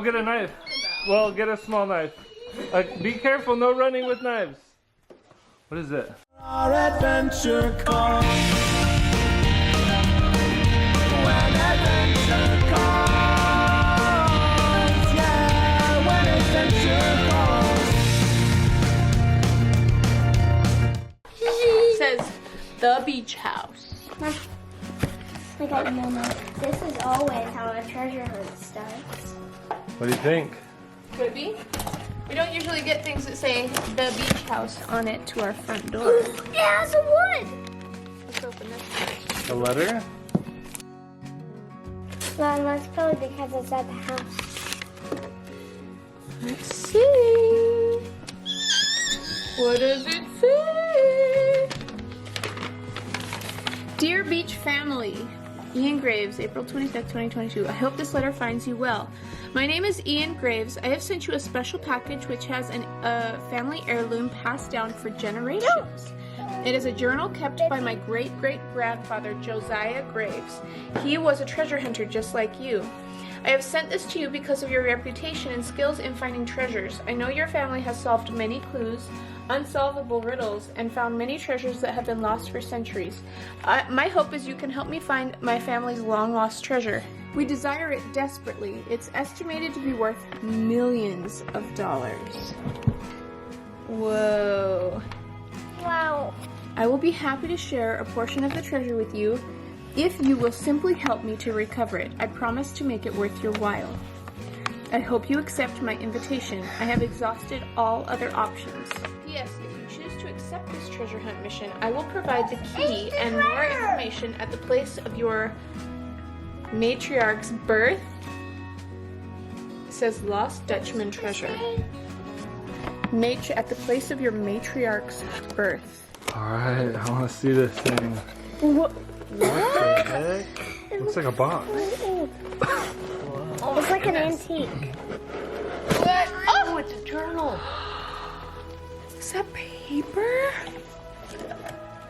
get a knife. Well, get a small knife. Be careful, no running with knives. What is it? Our adventure calls. When adventure calls. Yeah, when adventure calls. It says the beach house. Like I know, this is always how a treasure hunt starts. What do you think? Could be. We don't usually get things that say the beach house on it to our front door. It has a wood! Let's open this. A letter? Well, that's probably because it's at the house. Let's see. What does it say? Dear Beach Family, Ian Graves, April 25th, 2022. I hope this letter finds you well. My name is Ian Graves. I have sent you a special package which has a family heirloom passed down for generations. It is a journal kept by my great-great-grandfather, Josiah Graves. He was a treasure hunter just like you. I have sent this to you because of your reputation and skills in finding treasures. I know your family has solved many clues, unsolvable riddles, and found many treasures that have been lost for centuries. My hope is you can help me find my family's long-lost treasure. We desire it desperately. It's estimated to be worth millions of dollars. Whoa. Wow. I will be happy to share a portion of the treasure with you if you will simply help me to recover it. I promise to make it worth your while. I hope you accept my invitation. I have exhausted all other options. P.S. If you choose to accept this treasure hunt mission, I will provide the key and more information at the place of your matriarch's birth. It says Lost Dutchman Treasure. At the place of your matriarch's birth. Alright, I want to see this thing. What? What the heck? Looks like a box. It's like an antique. What? Oh, it's a journal. Is that paper?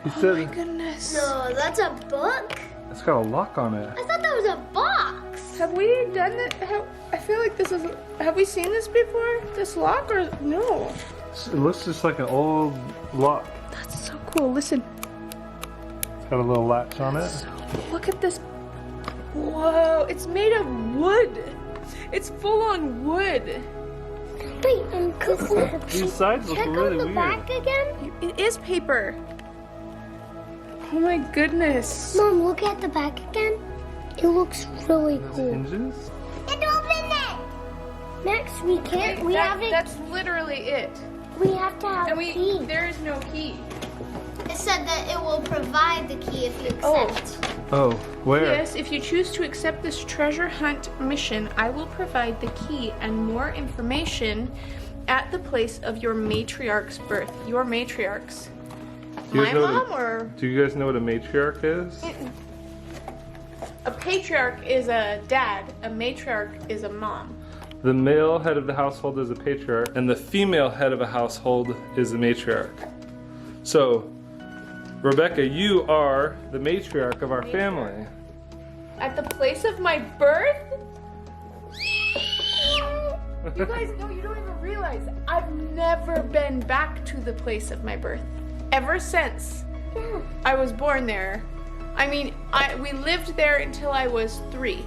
You Oh said my goodness. No, that's a book? it's got a lock on it. I thought that was a box. Have we done that? I feel like this is. Have we seen this before? This lock or no? It looks just like an old lock. That's so cool. Listen. It's got a little latch on it. Look at this. Whoa! It's made of wood. It's full on wood. Wait, and These sides look check really on the weird. back again? It is paper. Oh my goodness. Mom, look at the back again. It looks really cool. Hinges? And open it! Max, we can't. We haven't. That's literally it. We have to have And a key. there is no key. It said that it will provide the key if you accept. Oh, where? Yes, if you choose to accept this treasure hunt mission, I will provide the key and more information at the place of your matriarch's birth. Your matriarchs. Do you My guys know mom what or Do you guys know what a matriarch is? a patriarch is a dad, a matriarch is a mom. The male head of the household is a patriarch, and the female head of a household is a matriarch. So, Rebecca, you are the matriarch of our family. At the place of my birth? You guys know, you don't even realize, I've never been back to the place of my birth. Ever since I was born there. I mean, we lived there until I was 3.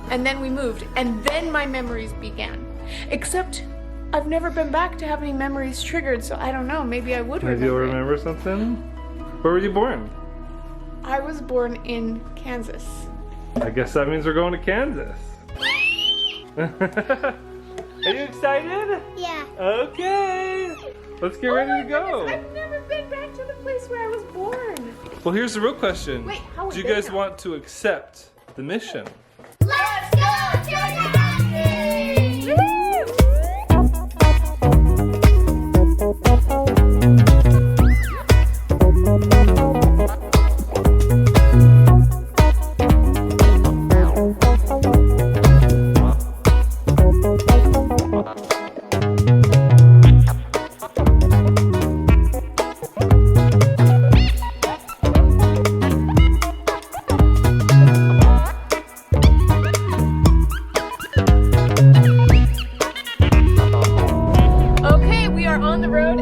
And then we moved, and then my memories began. Except, I've never been back to have any memories triggered, so I don't know, maybe I would Maybe you'll remember. remember something? Where were you born? I was born in Kansas. I guess that means we're going to Kansas. Are you excited? Yeah. Okay. Let's get ready to go. I've never been back to the place where I was born. Well, here's the real question. Wait, how would Do you they guys know? want to accept the mission? Let's go treasure hunting!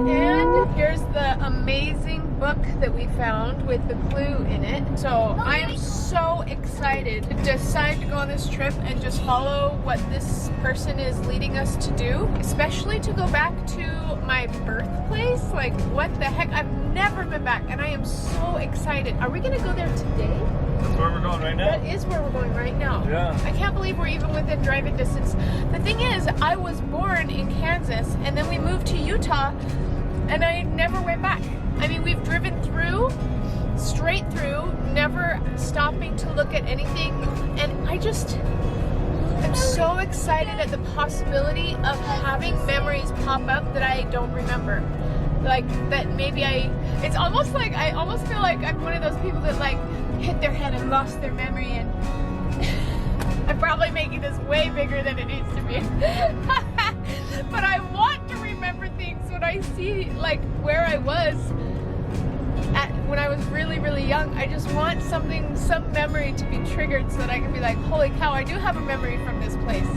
And here's the amazing book that we found with the clue in it. So I am so excited to decide to go on this trip and just follow what this person is leading us to do, especially to go back to my birthplace. Like, what the heck? I've never been back and I am so excited. Are we gonna go there today? That's where we're going right now. That is where we're going right now. Yeah. I can't believe we're even within driving distance. The thing is, I was born in Kansas and then we moved to Utah and I never went back. I mean, we've driven through, straight through, never stopping to look at anything. And I'm so excited at the possibility of having memories pop up that I don't remember. Like, that maybe it's almost like, I almost feel like I'm one of those people that like hit their head and lost their memory, and I'm probably making this way bigger than it needs to be. But I want to remember things when I see like where I was when I was really, really young. I just want some memory to be triggered so that I can be like, holy cow, I do have a memory from this place.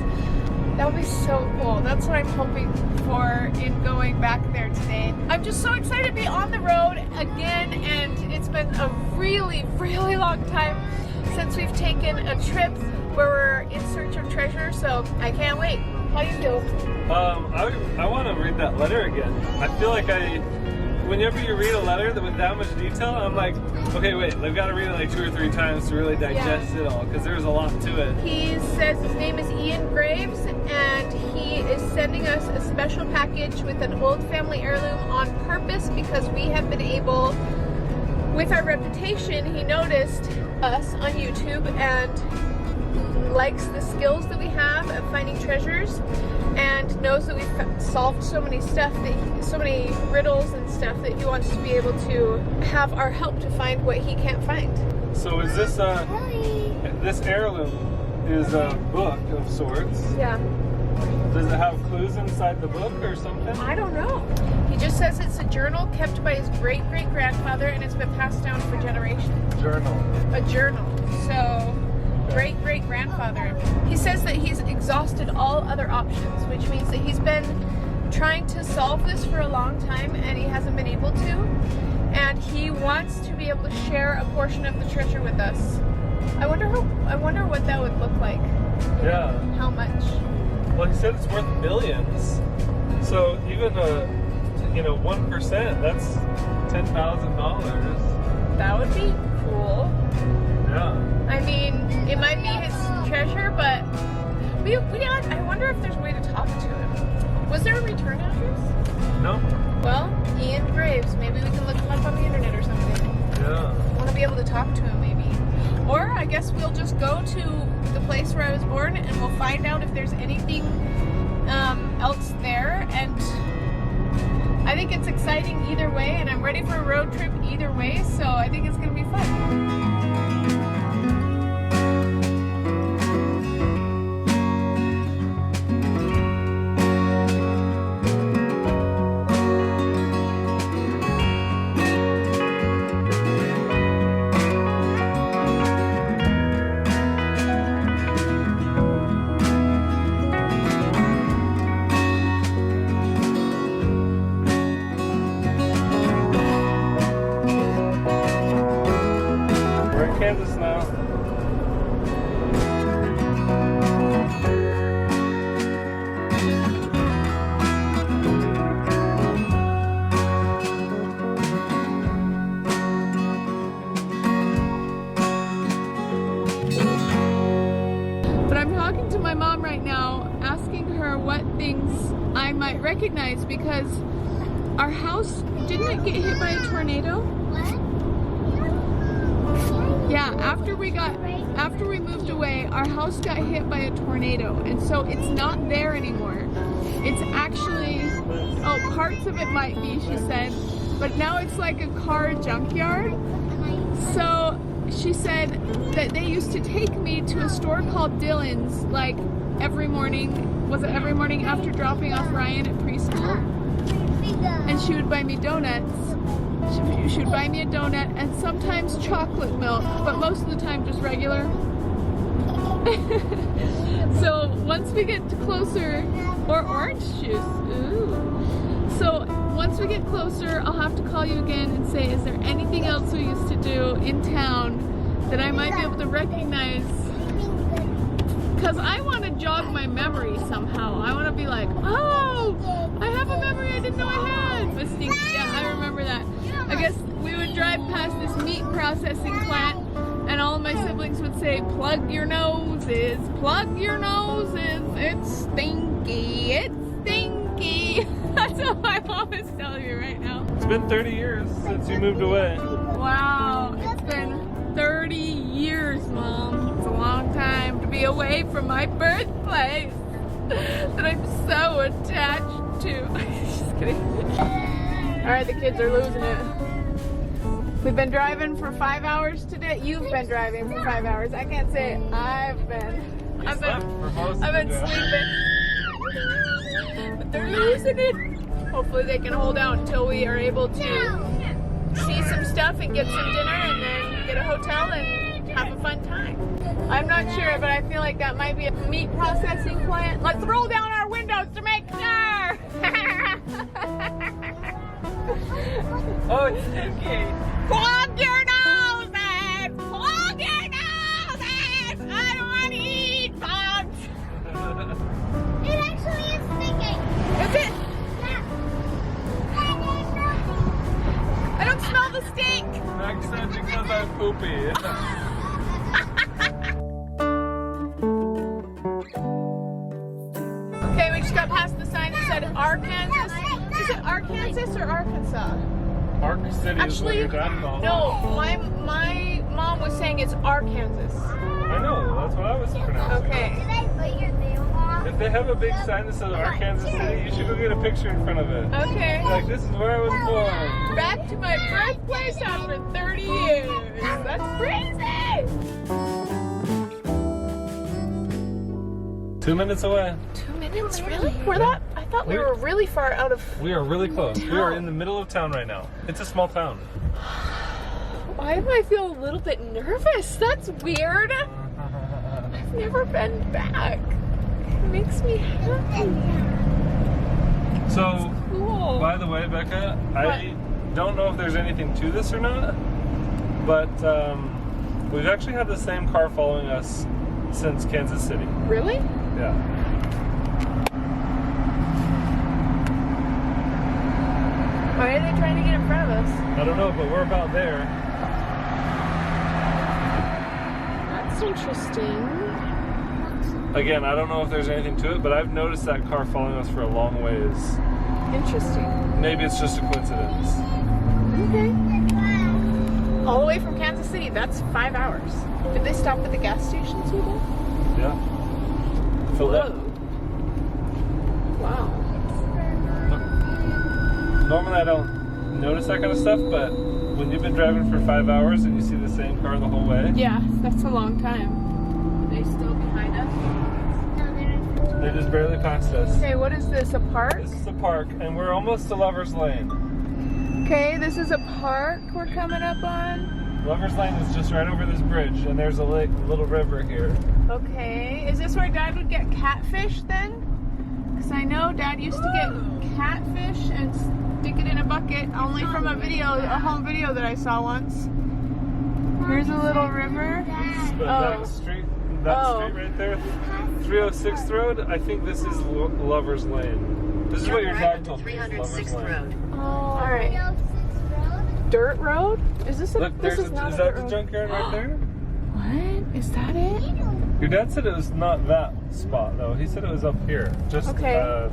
That would be so cool. That's what I'm hoping for in going back there today. I'm just so excited to be on the road again, and it's been a really, really long time since we've taken a trip where we're in search of treasure, so I can't wait. How you feel? I want to read that letter again. I feel like whenever you read a letter with that much detail, I'm like, okay, wait, I've got to read it like 2 or 3 times to really digest it all, because there's a lot to it. He says his name is Ian Graves, and he is sending us a special package with an old family heirloom on purpose because we have been able, with our reputation, he noticed us on YouTube and likes the skills that we have of finding treasures, and knows that we've solved so many so many riddles and stuff, that he wants to be able to have our help to find what he can't find. So is this this heirloom is a book of sorts? Yeah. Does it have clues inside the book or something? I don't know. He just says it's a journal kept by his great-great-grandfather and it's been passed down for generations. Journal. A journal. So, great-great-grandfather. He says that he's exhausted all other options, which means that he's been trying to solve this for a long time and he hasn't been able to. And he wants to be able to share a portion of the treasure with us. I wonder what that would look like. Yeah. How much? Well, he said it's worth millions. So even 1%, that's $10,000. That would be cool. Yeah. I mean, it might be his treasure, but I wonder if there's a way to talk to him. Was there a return address? No. Well, Ian Graves. Maybe we can look him up on the internet or something. Yeah. I want to be able to talk to him, maybe. Or I guess we'll just go to the place where I was born and we'll find out if there's anything else there. And I think it's exciting either way, and I'm ready for a road trip either way, so I think it's going to be fun. Kansas now. But I'm talking to my mom right now, asking her what things I might recognize, because our house, didn't it get hit by a tornado? Yeah, after we moved away, our house got hit by a tornado, and so it's not there anymore. It's actually, parts of it might be, she said, but now it's like a car junkyard. So she said that they used to take me to a store called Dylan's, like every morning. Was it every morning after dropping off Ryan at preschool? And she would buy me donuts. She would buy me a donut and sometimes chocolate milk, but most of the time just regular. So once we get closer, or orange juice, ooh. So once we get closer, I'll have to call you again and say, is there anything else we used to do in town that I might be able to recognize? Because I want to jog my memory somehow. I want to be like, oh, I have a memory I didn't know I had. But stinky, yeah, I remember that. I guess we would drive past this meat processing plant and all of my siblings would say, plug your noses, it's stinky, it's stinky. That's what my mom is telling me right now. It's been 30 years since you moved away. Wow, it's been 30 years, Mom. It's a long time to be away from my birthplace that I'm so attached to. Just kidding. Alright, the kids are losing it. We've been driving for 5 hours today. You've been driving for 5 hours. I can't say I've been sleeping. But they're losing it. Hopefully they can hold out until we are able to see some stuff and get some dinner and then get a hotel and have a fun time. I'm not sure, but I feel like that might be a meat processing plant. Let's roll down our windows to make sure. Oh, it's stinky. Plug your noses! Plug your noses! I don't want to eat bugs! It actually is stinking. Is it? I don't smell the stink! Max said because I'm poopy. Okay, we just got past the sign that said Arkansas. Is it Arkansas or Arkansas? Ark City is what Actually, your dad called it. no, my mom was saying it's Arkansas. I know, that's what I was pronouncing. Okay. Did I put your nail off? If they have a big sign that says Arkansas City, you should go get a picture in front of it. Okay. Like, this is where I was born. Back to my birthplace after 30 years. That's crazy! 2 minutes away. 2 minutes, really? We're that? I thought we were really far out of. We are really close. We are in the middle of town right now. It's a small town. Why do I feel a little bit nervous? That's weird. I've never been back. It makes me happy. So, Cool. by the way, Becca, I don't know if there's anything to this or not, but we've actually had the same car following us since Kansas City. Really? Yeah. Why are they trying to get in front of us? I don't know, but we're about there. That's interesting. Again, I don't know if there's anything to it, but I've noticed that car following us for a long ways. Interesting. Maybe it's just a coincidence. Okay. All the way from Kansas City, that's 5 hours. Did they stop at the gas stations with it? Yeah. Filled up. Wow. Normally I don't notice that kind of stuff, but when you've been driving for 5 hours and you see the same car the whole way, Yeah, that's a long time. Are they still behind us? they just barely passed us. Okay, what is this? A park? This is the park, and we're almost to Lover's Lane. Okay, this is a park we're coming up on. Lover's Lane is just right over this bridge, and there's a little river here. Okay, is this where Dad would get catfish then? Because I know Dad used to get catfish and stick it in a bucket, only from a home video that I saw once. Here's a little river. But that street right there, 306th Road, I think this is Lover's Lane. This is what your dad told me, is Lover's Lane. Oh, alright. Dirt road? Is this a Look, this is is not a that dirt the road. junkyard right there? What? Is that it? Your dad said it was not that spot, though. He said it was up here, just Okay.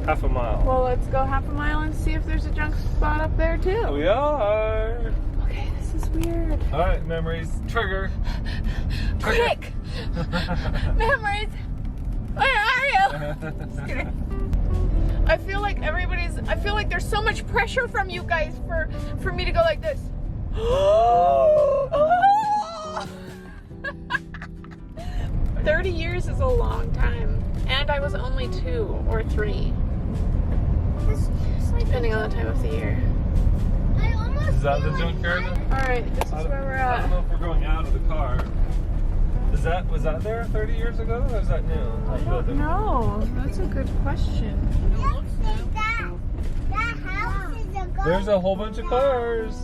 half a mile. Well, let's go half a mile and see if there's a junk spot up there too. We are. Okay, this is weird. All right, memories. Trigger. Quick! Memories! Where are you? Just kidding. I feel like there's so much pressure from you guys for me to go like this. 30 years is a long time. And I was only 2 or 3. Depending on the time of the year. Is that the junkyard? Alright, this is where we're I don't at. know if we're going out of the car. Was that there 30 years ago, or is that new? I don't know. That's a good question. That There's a whole bunch of cars.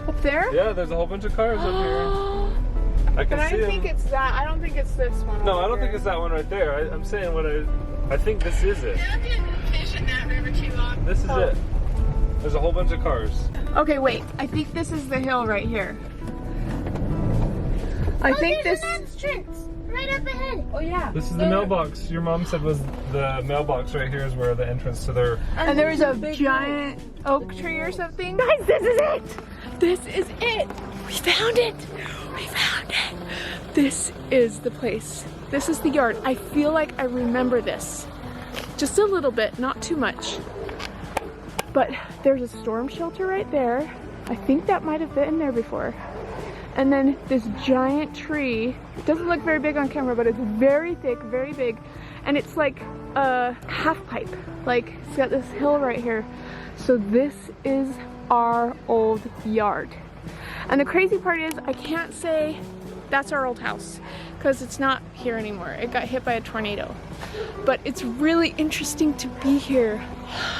Up there? Yeah, there's a whole bunch of cars up here. I can But I see think them. it's that. I don't think it's this one. No, over I don't think here. it's that one right there. I'm saying what I think this is it. This is it. There's a whole bunch of cars. Okay, wait. I think this is the hill right here. I think there's this. an entrance right up ahead. Oh yeah. This is the mailbox. Your mom said was the mailbox right here is where the entrance to their. And there's a giant oak tree or something. Guys, this is it. This is it. We found it. We found it. This is the place. This is the yard. I feel like I remember this. Just a little bit, not too much. But there's a storm shelter right there. I think that might have been there before. And then this giant tree. It doesn't look very big on camera, but it's very thick, very big. And it's like a half pipe. Like it's got this hill right here. So this is our old yard. And the crazy part is I can't say that's our old house because it's not here anymore. It got hit by a tornado. But it's really interesting to be here.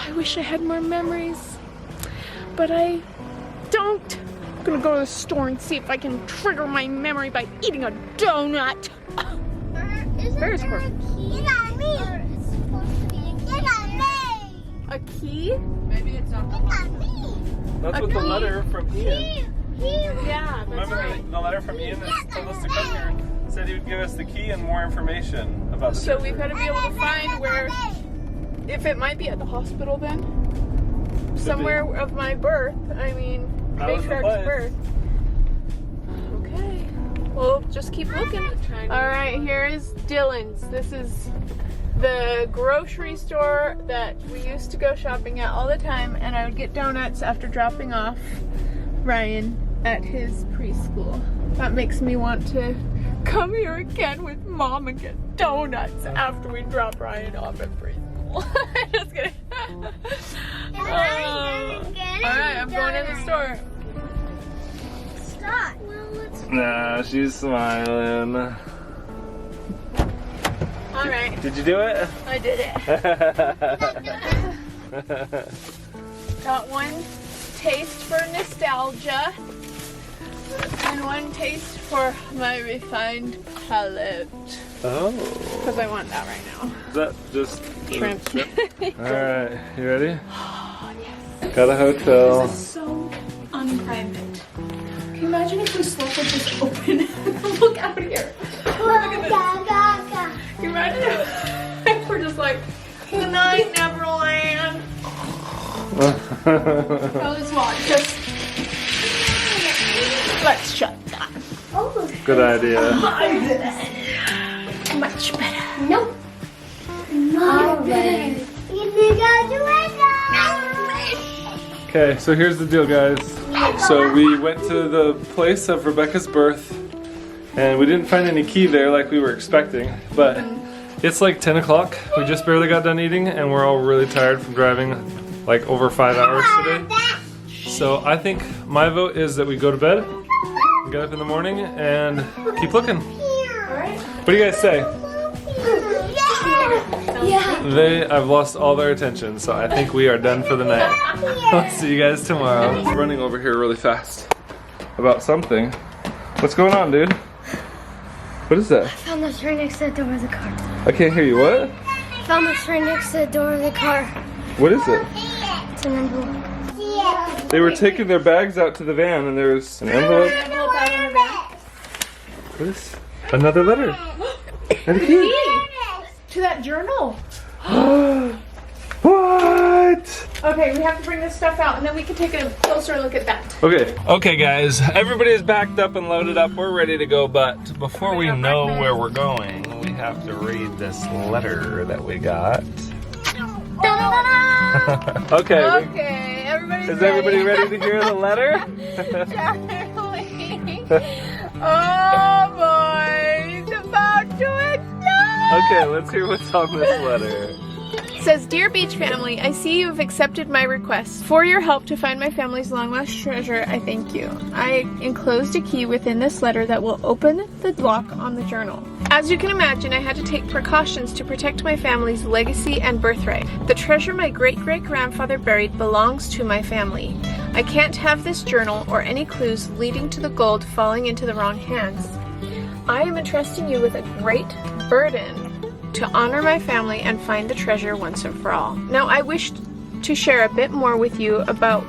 I wish I had more memories, but I don't. I'm gonna go to the store and see if I can trigger my memory by eating a donut. Very smart. Key on me. It's supposed to be a key on me. A key? Maybe it's not. On me. That's what the letter from Ian. Yeah, that's Remember right. the letter from Ian that told us to come here? Said he would give us the key and more information about the So treasure. we've got to be able to find where, if it might be at the hospital then, somewhere of my birth. I mean, That was the Matriarch's place. birth. Okay, well, just keep looking. All right, here is Dylan's. This is the grocery store that we used to go shopping at all the time, and I would get donuts after dropping off Ryan at his preschool. That makes me want to come here again with Mom and get donuts after we drop Ryan off at preschool. Just kidding. Alright, I'm going in the store. Stop. Well, let's. Nah, she's smiling. Alright, Did you do it? I did it. Got one taste for nostalgia and one taste for my refined palate. Oh. Because I want that right now. Is that just Shrimp. Alright, you ready? Oh, yes. Got a hotel. This is so unprivate. Can you imagine if we slept with this open? Look out here. Look at this. Can you imagine if we're just like, good night, Neverland. I'll just watch this. Let's shut that. Good idea. Much better. Nope. Not better. You gotta do it now. Okay, so here's the deal, guys. So we went to the place of Rebecca's birth, and we didn't find any key there like we were expecting, but it's like 10 o'clock. We just barely got done eating, and we're all really tired from driving like over 5 hours today. So I think my vote is that we go to bed, get up in the morning, and keep looking. What do you guys say? Yeah. I've lost all their attention, so I think we are done for the night. I'll see you guys tomorrow. I'm running over here really fast about something. What's going on, dude? What is that? Found this right next to the door of the car. I can't hear you. What? Found this right next to the door of the car. What is it? It's an envelope. They were taking their bags out to the van, and there's an envelope. What is? Another letter. And a key. To that journal. What? Okay, we have to bring this stuff out and then we can take a closer look at that. Okay. Okay, guys. Everybody is backed up and loaded up. We're ready to go, but before we know where we're going, we have to read this letter that we got. Okay. Okay, everybody's Is everybody ready to hear the letter? Charlie. Oh boy, he's about to explode. Okay, let's hear what's on this letter. Says, Dear Beach family, I see you have accepted my request. For your help to find my family's long lost treasure, I thank you. I enclosed a key within this letter that will open the lock on the journal. As you can imagine, I had to take precautions to protect my family's legacy and birthright. The treasure my great-great-grandfather buried belongs to my family. I can't have this journal or any clues leading to the gold falling into the wrong hands. I am entrusting you with a great burden to honor my family and find the treasure once and for all. Now I wish to share a bit more with you about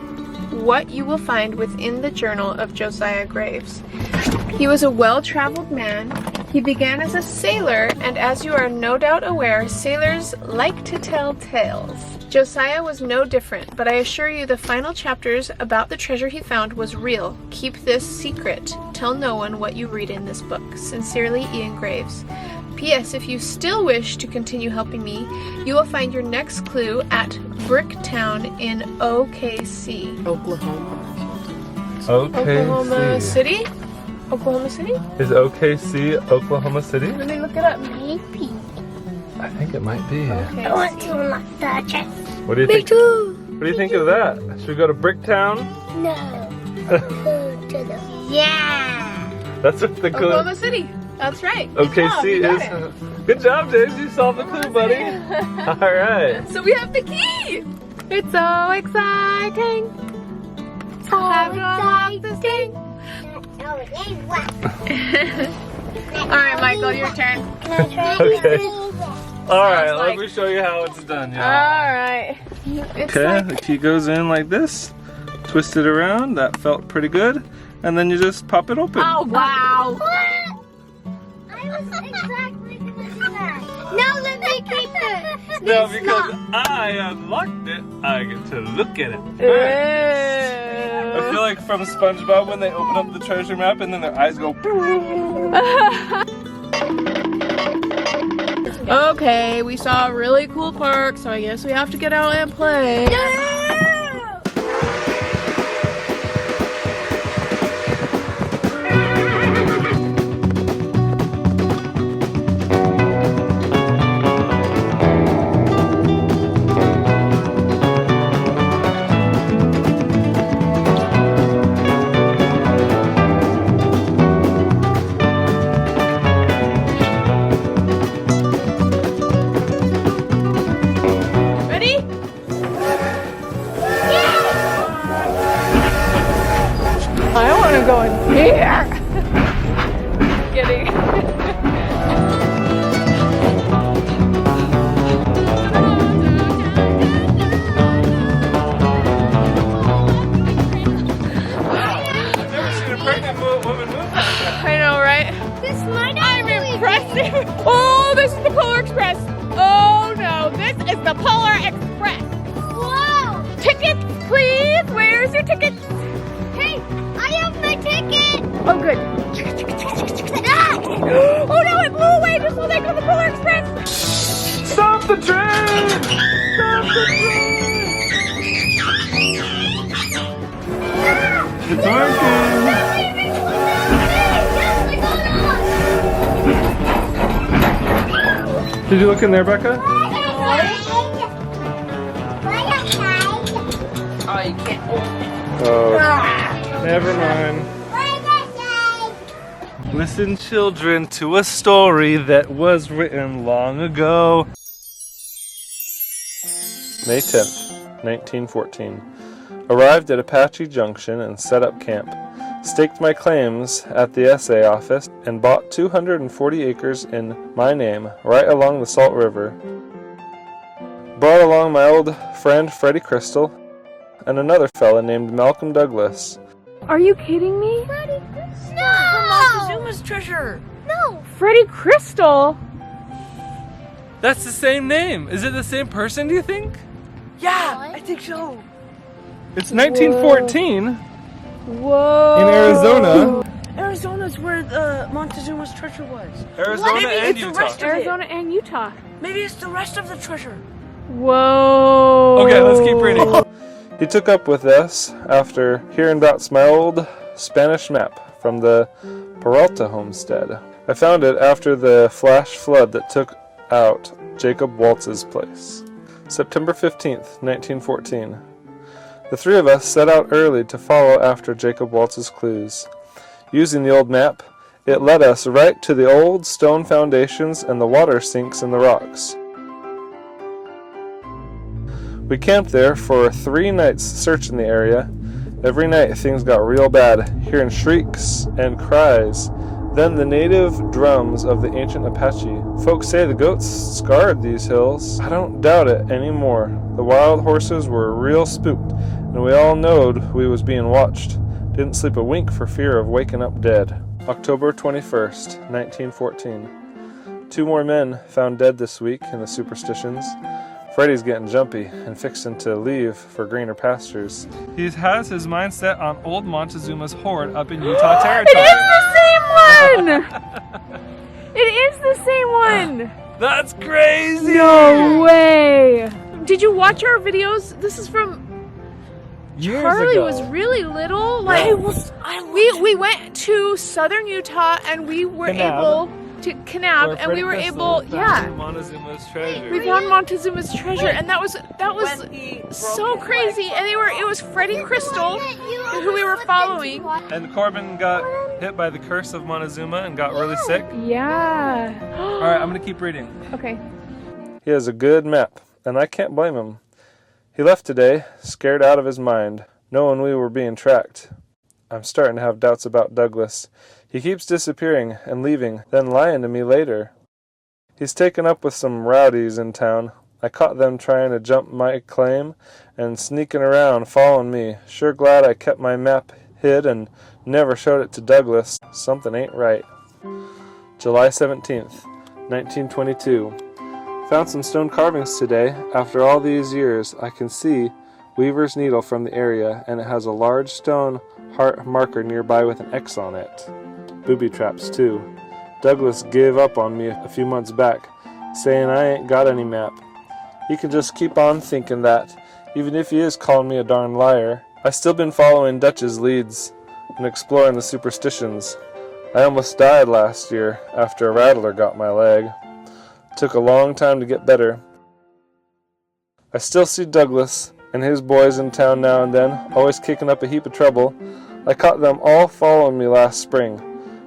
what you will find within the journal of Josiah Graves. He was a well-traveled man. He began as a sailor, and as you are no doubt aware, sailors like to tell tales. Josiah was no different, but I assure you the final chapters about the treasure he found was real. Keep this secret. Tell no one what you read in this book. Sincerely, Ian Graves. P.S. If you still wish to continue helping me, you will find your next clue at Bricktown in OKC. Oklahoma City? Oklahoma City? Is OKC Oklahoma City? Let me look it up. Maybe. I think it might be. Okay. I want to unlock the chest. What do you think? What do you think of that? Should we go to Bricktown? No. Go to the... Yeah. That's what the clue. Oklahoma City. That's right. OKC is. Good job, James. You solved the clue, buddy. All right. So we have the key. It's so exciting. Have to unlock this thing. All right, Michael, your turn. Okay. All right, let me show you how it's done, y'all. All right. Okay, the key goes in like this. Twist it around. That felt pretty good. And then you just pop it open. Oh, wow. I was exactly going to do that. No, let me keep it. No, because I unlocked it, I get to look at it. I feel like from SpongeBob when they open up the treasure map and then their eyes go. Okay, we saw a really cool park, so I guess we have to get out and play. Go in here. Kidding. I know, right? This might I'm impressive. Oh, this is the Polar Express. Oh no, this is the Polar Express. Whoa! Tickets, please. Where's your tickets? Hey, I have my ticket. Oh, good. Oh no, it blew away just when I go to the Polar Express. Stop the train! Stop the train! It's working! Did you look in there, Becca? Oh, you can't open it. Oh, never mind. Listen, children, to a story that was written long ago. May 10th, 1914. Arrived at Apache Junction and set up camp. Staked my claims at the SA office and bought 240 acres in my name right along the Salt River. Brought along my old friend Freddie Crystal and another fella named Malcolm Douglas. Are you kidding me? No! Montezuma's treasure! No! Freddie Crystal? That's the same name. Is it the same person, do you think? Yeah, I think so. It's 1914 Whoa. in Arizona. Arizona's where the Montezuma's treasure was. Arizona Maybe and it's the Utah. rest of it. Arizona and Utah. Maybe it's the rest of the treasure. Whoa. Okay, let's keep reading. He took up with us after hearing about my old Spanish map from the Peralta homestead. I found it after the flash flood that took out Jacob Waltz's place. September 15th, 1914. The three of us set out early to follow after Jacob Waltz's clues. Using the old map, it led us right to the old stone foundations and the water sinks in the rocks. We camped there for 3 nights searching the area. Every night things got real bad, hearing shrieks and cries. Then the native drums of the ancient Apache. Folks say the goats scarred these hills. I don't doubt it anymore. The wild horses were real spooked, and we all knowed we was being watched. Didn't sleep a wink for fear of waking up dead. October 21st, 1914. 2 more men found dead this week in the Superstitions. Freddy's getting jumpy and fixing to leave for greener pastures. He has his mind set on old Montezuma's horde up in Utah territory. It is the same one! It is the same one! That's crazy! No way! Did you watch our videos? This is from Years Charlie ago. was really little. Like we went to southern Utah and we were able to Kanab and we were able Montezuma's treasure. we found Montezuma's treasure and that was so crazy and it was Freddie Crystal who we were following. And Corbin got hit by the curse of Montezuma and got really sick. Yeah. Alright, I'm gonna keep reading. Okay. He has a good map, and I can't blame him. He left today, scared out of his mind, knowing we were being tracked. I'm starting to have doubts about Douglas. He keeps disappearing and leaving, then lying to me later. He's taken up with some rowdies in town. I caught them trying to jump my claim and sneaking around, following me. Sure glad I kept my map hid and never showed it to Douglas. Something ain't right. July 17th, 1922. Found some stone carvings today. After all these years, I can see Weaver's Needle from the area, and it has a large stone heart marker nearby with an X on it. Booby traps, too. Douglas gave up on me a few months back, saying I ain't got any map. He can just keep on thinking that, even if he is calling me a darn liar. I still been following Dutch's leads and exploring the Superstitions. I almost died last year after a rattler got my leg. Took a long time to get better. I still see Douglas and his boys in town now and then, always kicking up a heap of trouble. I caught them all following me last spring.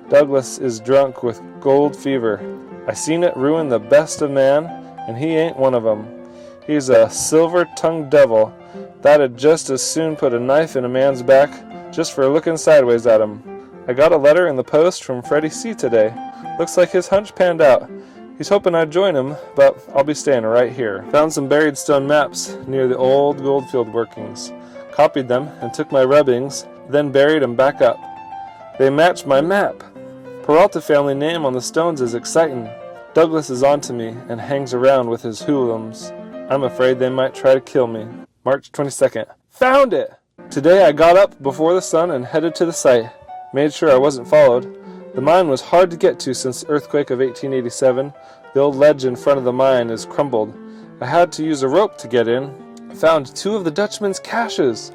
Douglas is drunk with gold fever. I seen it ruin the best of man, and he ain't one of 'em. He's a silver-tongued devil that'd just as soon put a knife in a man's back just for looking sideways at him. I got a letter in the post from Freddie C. today. Looks like his hunch panned out. He's hoping I'd join him, but I'll be staying right here. Found some buried stone maps near the old Goldfield workings. Copied them and took my rubbings, then buried them back up. They match my map. Peralta family name on the stones is exciting. Douglas is onto me and hangs around with his hoodlums. I'm afraid they might try to kill me. March 22nd. Found it! Today I got up before the sun and headed to the site. Made sure I wasn't followed. The mine was hard to get to since the earthquake of 1887. The old ledge in front of the mine is crumbled. I had to use a rope to get in. Found 2 of the Dutchman's caches.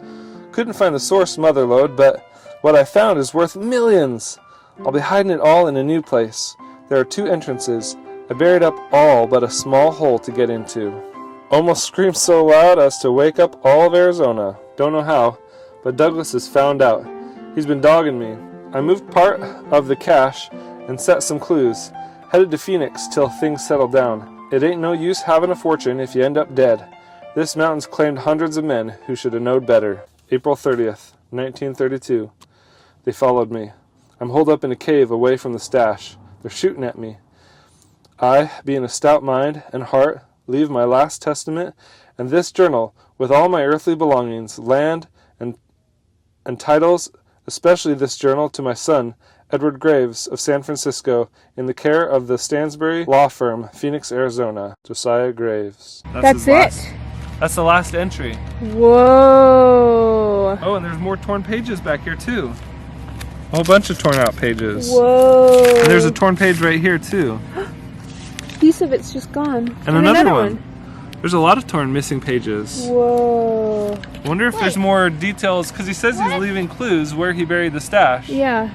Couldn't find the source mother lode, but what I found is worth millions. I'll be hiding it all in a new place. There are 2 entrances. I buried up all but a small hole to get into. Almost screamed so loud as to wake up all of Arizona. Don't know how, but Douglas has found out. He's been dogging me. I moved part of the cache and set some clues. Headed to Phoenix till things settle down. It ain't no use having a fortune if you end up dead. This mountain's claimed hundreds of men who should have knowed better. April 30th, 1932. They followed me. I'm holed up in a cave away from the stash. They're shooting at me. I, being a stout mind and heart, leave my last testament and this journal with all my earthly belongings, land, and titles, especially this journal, to my son, Edward Graves of San Francisco, in the care of the Stansbury Law Firm, Phoenix, Arizona. Josiah Graves. That's it? That's the last entry. Whoa. Oh, and there's more torn pages back here too. A whole bunch of torn out pages. Whoa. And there's a torn page right here too. Piece of it's just gone. And another one. There's a lot of torn missing pages. Whoa. I wonder if there's more details, because he says he's leaving clues where he buried the stash. Yeah.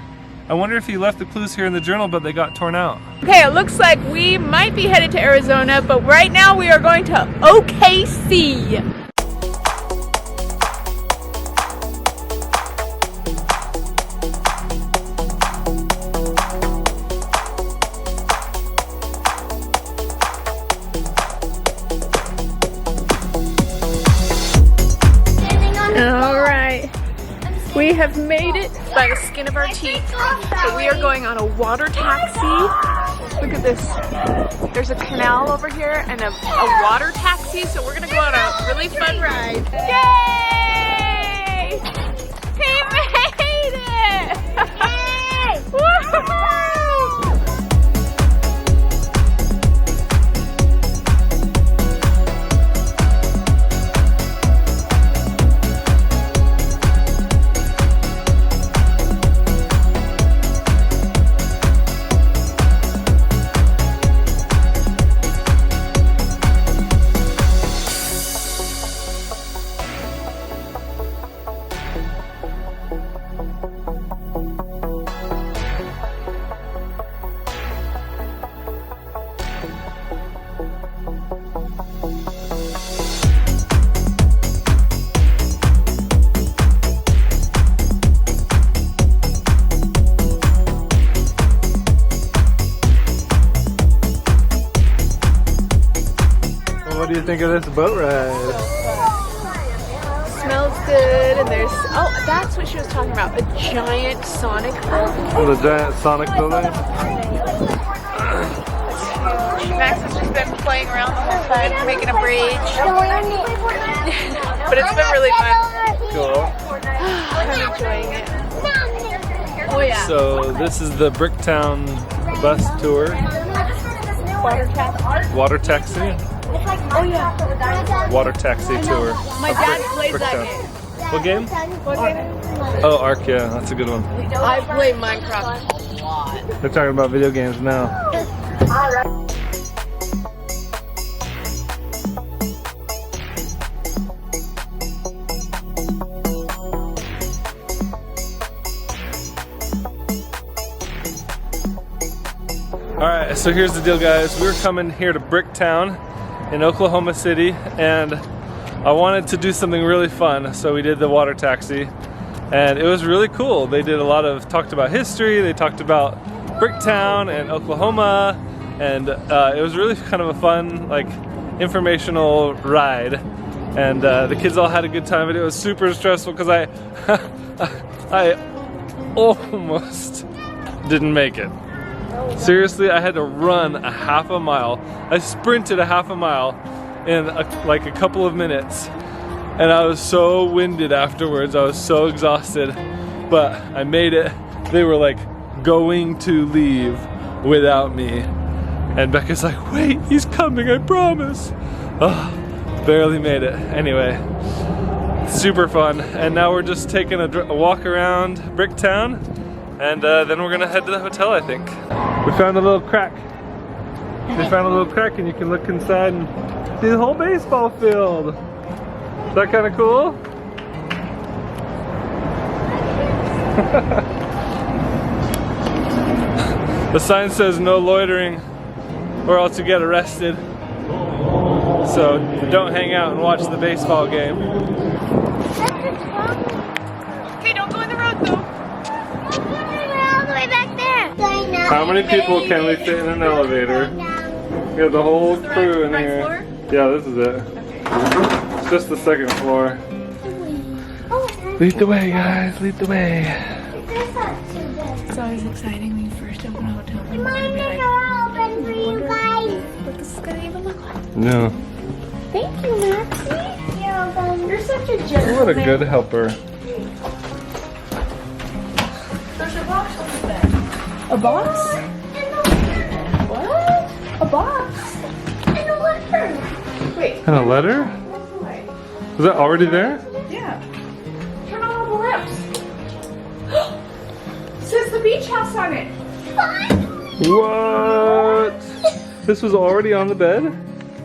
I wonder if he left the clues here in the journal, but they got torn out. Okay, it looks like we might be headed to Arizona, but right now we are going to OKC. Alright, we have made it by the skin of our teeth, but we are going on a water taxi. Look at this. There's a canal over here and a water taxi, so we're gonna go on a really fun ride. Yay! He made it! Woohoo! What do you think of this boat ride? Smells good, and there's, oh, that's what she was talking about, a giant Sonic boat. Oh, the giant Sonic building? Max has just been playing around the whole time, making a bridge. But it's been really fun. Cool. I'm enjoying it. Oh yeah. So this is the Bricktown bus tour. Water taxi. Oh yeah. Water taxi tour. My dad plays that game. What game? What game? Oh, Ark, yeah, that's a good one. I play Minecraft a lot. They're talking about video games now. Alright, so here's the deal, guys. We're coming here to Bricktown in Oklahoma City, and I wanted to do something really fun, so we did the water taxi, and it was really cool. They did a lot of, talked about history, they talked about Bricktown and Oklahoma, and it was really kind of a fun, like, informational ride, and the kids all had a good time, but it was super stressful because I almost didn't make it. Seriously, I had to run a half a mile. I sprinted a half a mile in like a couple of minutes, and I was so winded afterwards. I was so exhausted, but I made it. They were like going to leave without me, and Becca's like, wait, he's coming, I promise. Oh, barely made it. Anyway, super fun, and now we're just taking a walk around Bricktown, and then we're gonna head to the hotel, I think. We found a little crack. We found a little crack, and you can look inside and see the whole baseball field. Is that kind of cool? The sign says no loitering or else you get arrested. So don't hang out and watch the baseball game. Okay, don't go in the road though. All the way back there. How many people can we fit in an elevator? We got the whole crew in here. Yeah, this is it. It's just the second floor. Lead the way, guys. Lead the way. It's always exciting when you first open a hotel room. Mine is open for you guys. What this is gonna even look like. No. Thank you, Maxie. You're such a gentleman. What a good helper. There's a box on the bed. A box? What? A box? And a letter. Wait. And a letter? Was that already there? Yeah. Turn on all the lamps. It says the beach house on it. What? This was already on the bed?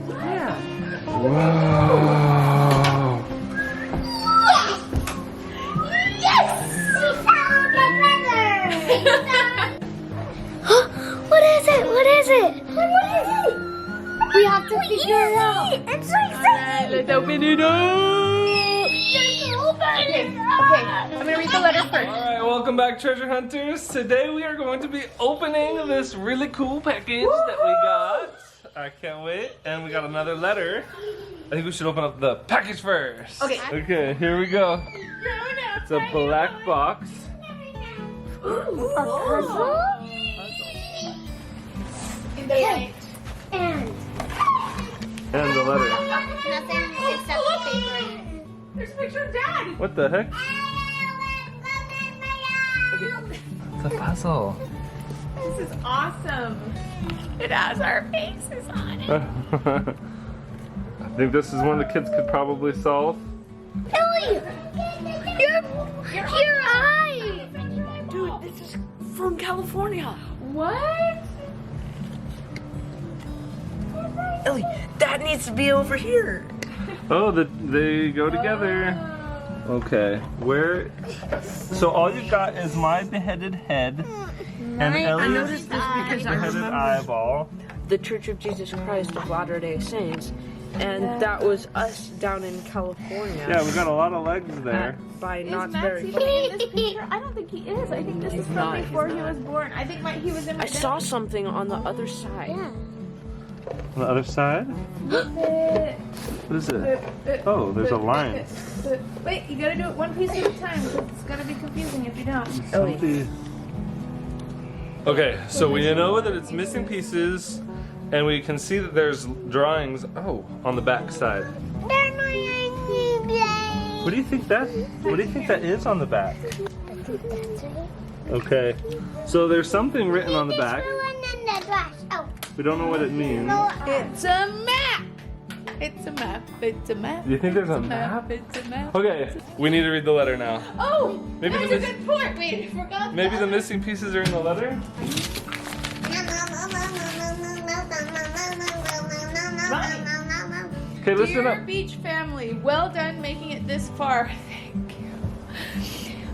Yeah. Wow. Yes! We found my brother! Let's open it up. Okay, I'm gonna read the letter first. Alright, welcome back, treasure hunters. Today we are going to be opening this really cool package that we got. I can't wait. And we got another letter. I think we should open up the package first. Okay. Okay, here we go. It's a black box. A puzzle? In the light. And the letter. Nothing except the paper. There's a picture of Dad. What the heck? It's a puzzle. This is awesome. It has our faces on it. I think this is one the kids could probably solve. Ellie! Your eye! Dude, this is from California. What? Ellie, that needs to be over here. Oh, they go together. Okay, where? So all you got is my beheaded head and I Ellie's noticed this because I beheaded remember eyeball. the Church of Jesus Christ of Latter-day Saints, and that was us down in California. Yeah, we got a lot of legs there. By Is Knott's Matt Berry. sleeping in this picture? I don't think he is. I think this is from not, he's before he not. was born. I think he was in my I saw something on the other side. On the other side? What is it? Oh, there's a line. Wait, you gotta do it one piece at a time because it's gonna be confusing if you don't. Ellie. Okay, so we know that it's missing pieces, and we can see that there's drawings. Oh, on the back side. What do you think that? What do you think that is on the back? Okay, so there's something written on the back. We don't know what it means. It's a map. It's a map. It's a map. Do you think there's a map? It's a map. Okay, we need to read the letter now. Oh, Maybe that's the a mis- good point. Wait, I forgot. Maybe that. the missing pieces are in the letter? Okay, listen Dear up. Beach family, well done making it this far. Thank you.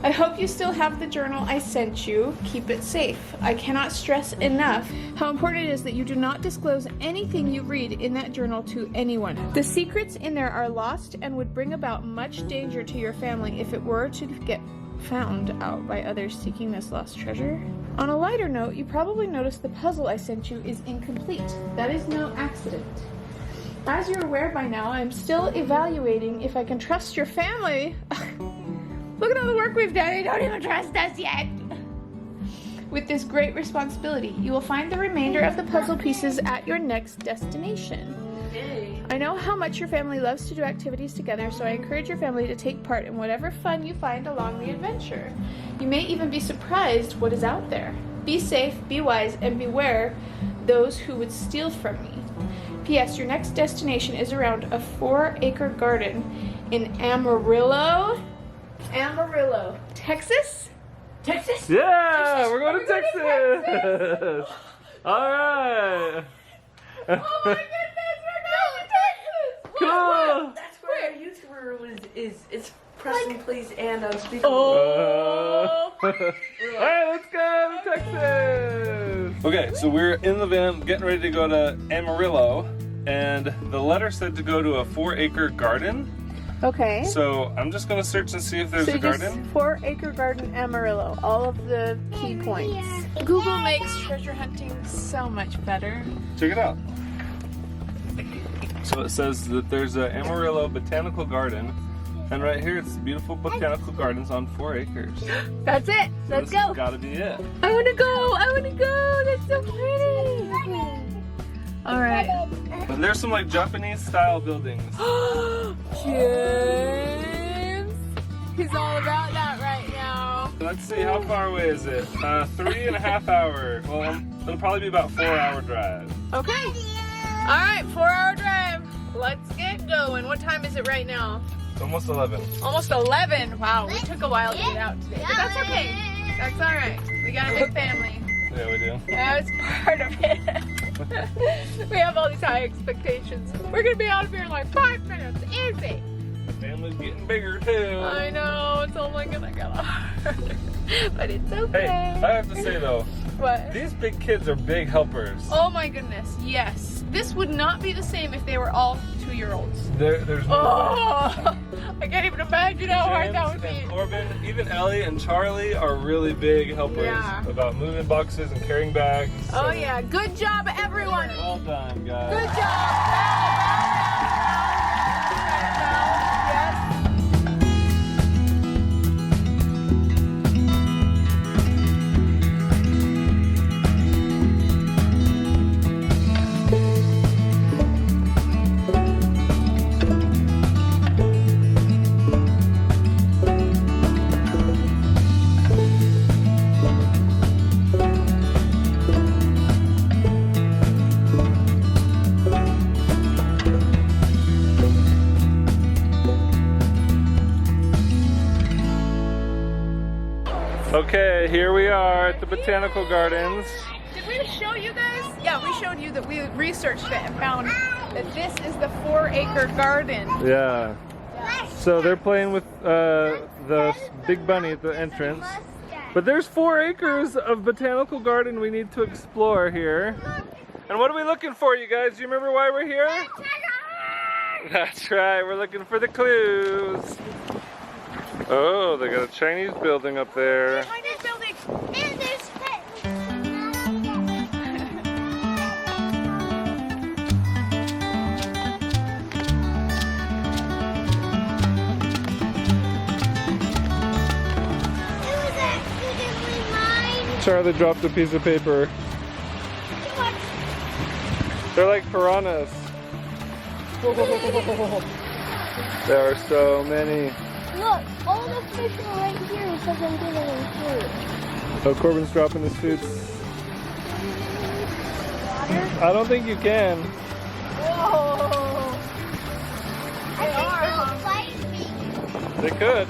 I hope you still have the journal I sent you. Keep it safe. I cannot stress enough how important it is that you do not disclose anything you read in that journal to anyone. The secrets in there are lost and would bring about much danger to your family if it were to get found out by others seeking this lost treasure. On a lighter note, you probably noticed the puzzle I sent you is incomplete. That is no accident. As you're aware by now, I'm still evaluating if I can trust your family. Look at all the work we've done. They don't even trust us yet. With this great responsibility, you will find the remainder of the puzzle pieces at your next destination. I know how much your family loves to do activities together, so I encourage your family to take part in whatever fun you find along the adventure. You may even be surprised what is out there. Be safe, be wise, and beware those who would steal from me. P.S. Your next destination is around a 4-acre garden in Amarillo, Texas? Texas? Yeah, we're going to Texas. All right. Oh my goodness, we're going to Texas! Cool. That's where our YouTuber is pressing please and unspeakable. Oh! All right, let's go to Texas. Okay, so we're in the van getting ready to go to Amarillo, and the letter said to go to a 4-acre garden. Okay. So I'm just gonna search and see if there's a garden. 4-acre garden Amarillo. All of the key points. Google makes treasure hunting so much better. Check it out. So it says that there's a Amarillo botanical garden, and right here it's beautiful botanical gardens on 4 acres. That's it. So Let's this has go. gotta be it. I want to go. I want to go. That's so pretty. All right. And there's some like Japanese style buildings. James. He's all about that right now. Let's see, how far away is it? 3.5 hour. Well, it'll probably be about 4-hour drive. Okay. All right. 4-hour drive. Let's get going. What time is it right now? It's almost 11. Almost 11. Wow. We took a while to get out today, but that's okay. That's all right. We got a big family. Yeah, we do. That's part of it. We have all these high expectations. We're gonna be out of here in like 5 minutes. Easy. The family's getting bigger too. I know. It's only gonna get harder. But it's okay. Hey, I have to say though, What? these big kids are big helpers. Oh my goodness. Yes. this would not be the same if they were all 2-year-olds. There's no Oh, I can't even imagine how hard that would James and be. Corbin, even Ellie and Charlie are really big helpers Yeah. about moving boxes and carrying bags. Oh yeah, good job everyone. Well done, guys. Good job. Yes. Okay, here we are at the Botanical Gardens. Did we show you guys? Yeah, we showed you that we researched it and found that this is the 4-acre garden. Yeah. So they're playing with the big bunny at the entrance. But there's 4 acres of botanical garden we need to explore here. And what are we looking for, you guys? Do you remember why we're here? That's right, we're looking for the clues. Oh, they got a Chinese building up there. Chinese building. And there's Charlie dropped a piece of paper. They're like piranhas. There are so many. Look, all the fish are right here because I'm giving them food. Oh, Corbin's dropping his food. Water? I don't think you can. Whoa. I think they'll bite me. They could.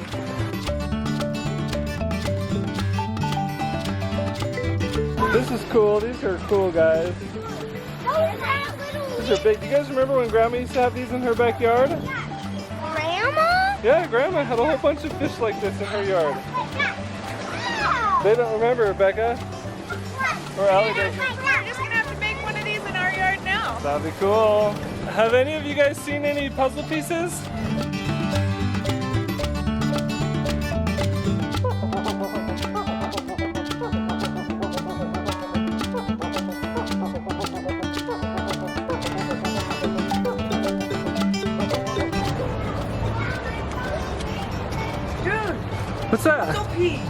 This is cool. These are cool, guys. These are big. Do you guys remember when Grandma used to have these in her backyard? Grandma? Yeah, Grandma had a whole bunch of fish like this in her yard. They don't remember, Rebecca? Or Allie doesn't. We're just gonna have to make one of these in our yard now. That'd be cool. Have any of you guys seen any puzzle pieces? What's that? Puzzle piece.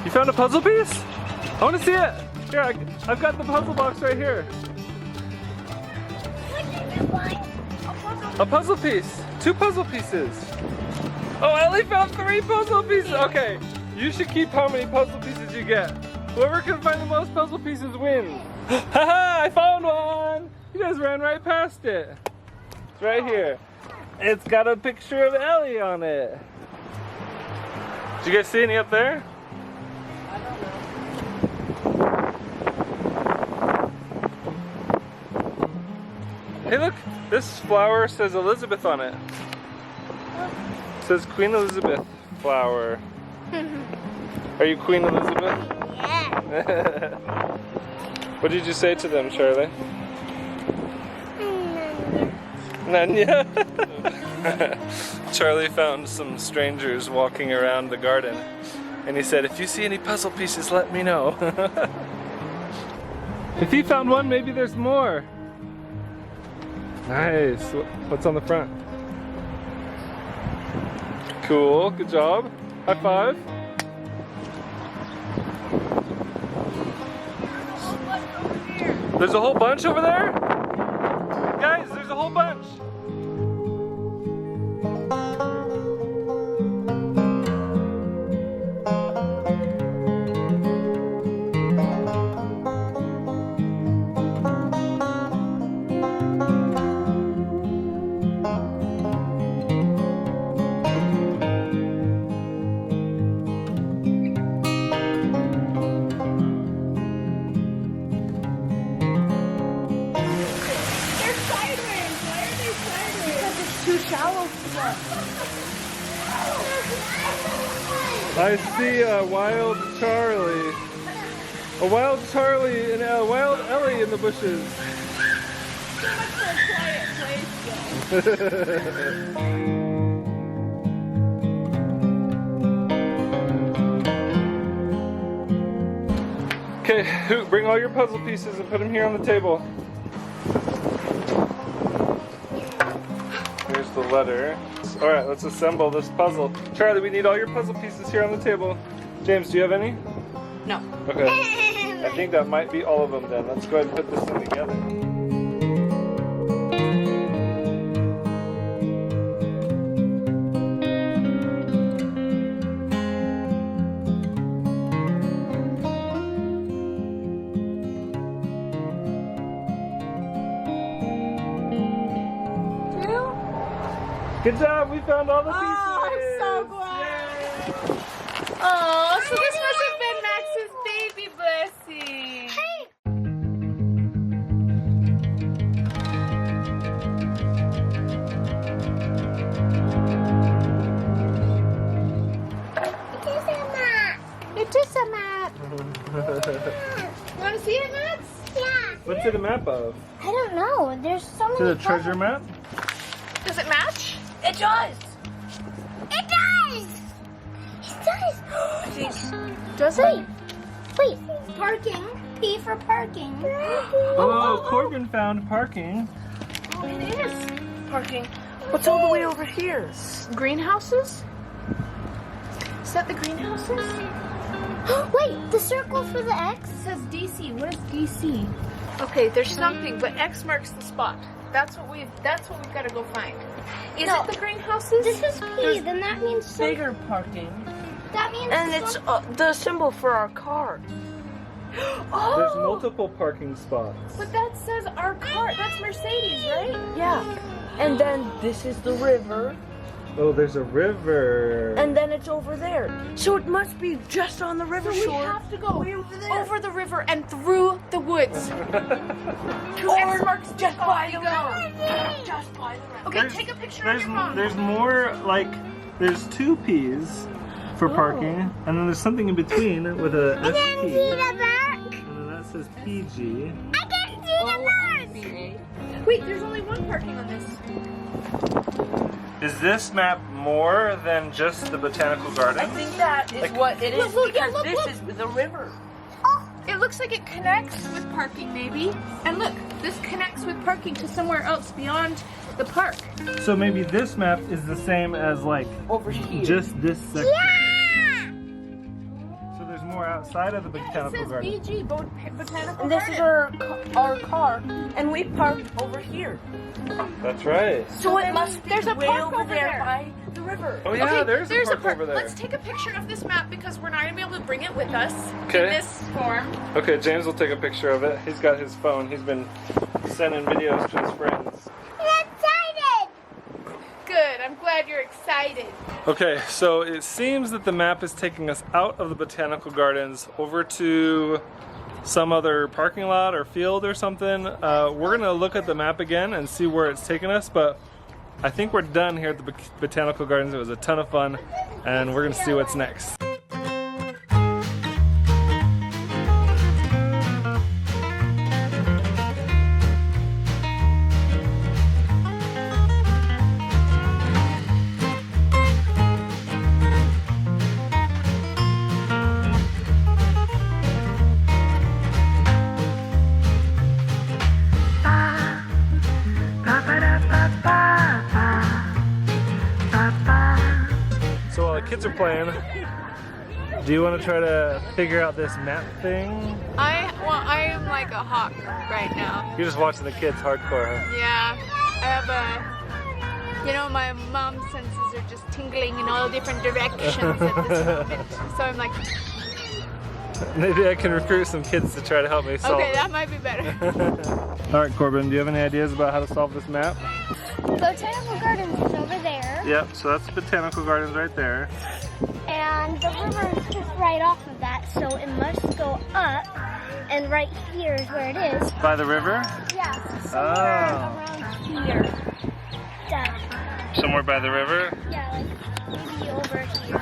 You found a puzzle piece? I want to see it. Here, I've got the puzzle box right here. A puzzle piece. 2 puzzle pieces. Oh, Ellie found 3 puzzle pieces. Okay, you should keep how many puzzle pieces you get. Whoever can find the most puzzle pieces wins. Haha, I found one. You guys ran right past it. It's right here. It's got a picture of Ellie on it. Did you guys see any up there? Hey look, this flower says Elizabeth on it. It says Queen Elizabeth flower. Are you Queen Elizabeth? Yeah. What did you say to them, Charlie? None yet. Charlie found some strangers walking around the garden and he said, if you see any puzzle pieces, let me know. If he found one, maybe there's more. Nice. What's on the front? Cool. Good job. High five. There's a whole bunch over there? Guys, there's a whole bunch. I see a wild Charlie. A wild Charlie and a wild Ellie in the bushes. so much for a quiet place, though. Okay, Hoot, bring all your puzzle pieces and put them here on the table. Here's the letter. All right, let's assemble this puzzle. Charlie, we need all your puzzle pieces here on the table. James, do you have any? No. Okay. I think that might be all of them then. Let's go ahead and put this thing together. Good job, we found all the pieces. Oh, I'm so glad. Oh, so this must have been Max's baby blessing. It is a map. You want to see it, Max? Yeah. What's it a map of? I don't know. There's so Is many. it a treasure map? Does it match? It does. It does. It does. Does it? Wait. Parking. P for parking. Oh, Corbin found parking. Oh, it is. Parking. What's all the way over here? Greenhouses? Is that the greenhouses? Wait, the circle for the X? It says DC. What is DC? Okay, there's something, but X marks the spot. That's what we've got to go find. Is No. it the greenhouses? This is P, then that means Bigger parking. that means And it's the symbol for our car. Oh, There's multiple parking spots. but that says our car. That's Mercedes, right? Yeah. And then this is the river. Oh, there's a river. And then it's over there. So it must be just on the river So we shore. have to go Way over there. over the river and through the woods. Or just by the river. Just by the river. Okay, take a picture of your phone. There's more, like, there's two P's for parking, and then there's something in between with a I can SP, see the back. and then that says PG. I can see the birds. Wait, there's only one parking on this. Is this map more than just the botanical garden? I think that is what it is Look, because look, this look. is the river. It looks like it connects with parking, maybe. And look, this connects with parking to somewhere else beyond the park. So maybe this map is the same as, like, Over here. just this section. Yeah. So there's more outside of the It botanical says garden. BG, Botanical And this is Garden. our car, and we parked over here. That's right. So it must be There's a way park over over there there. by the river. Oh yeah, Okay, there's a park over there. Let's take a picture of this map because we're not going to be able to bring it with us Okay. in this form. Okay, James will take a picture of it. He's got his phone. He's been sending videos to his friends. I'm excited. Good, I'm glad you're excited. Okay, so it seems that the map is taking us out of the botanical gardens over to some other parking lot or field or something. We're gonna look at the map again and see where it's taking us, but I think we're done here at the botanical gardens. It was a ton of fun, and we're gonna see what's next. So while the kids are playing, do you want to try to figure out this map thing? I am like a hawk right now. You're just watching the kids hardcore, huh? Yeah, I have my mom's senses are just tingling in all different directions at this moment. So I'm like, Maybe I can recruit some kids to try to help me solve okay, it. that might be better. All right, Corbin, do you have any ideas about how to solve this map? Botanical Gardens is over there, Yep, so that's the Botanical Gardens right there. and the river is just right off of that, so it must go up, and right here is where it is. By the river? Yeah, somewhere Oh. around here. Dad. Somewhere by the river? Yeah, like maybe over here.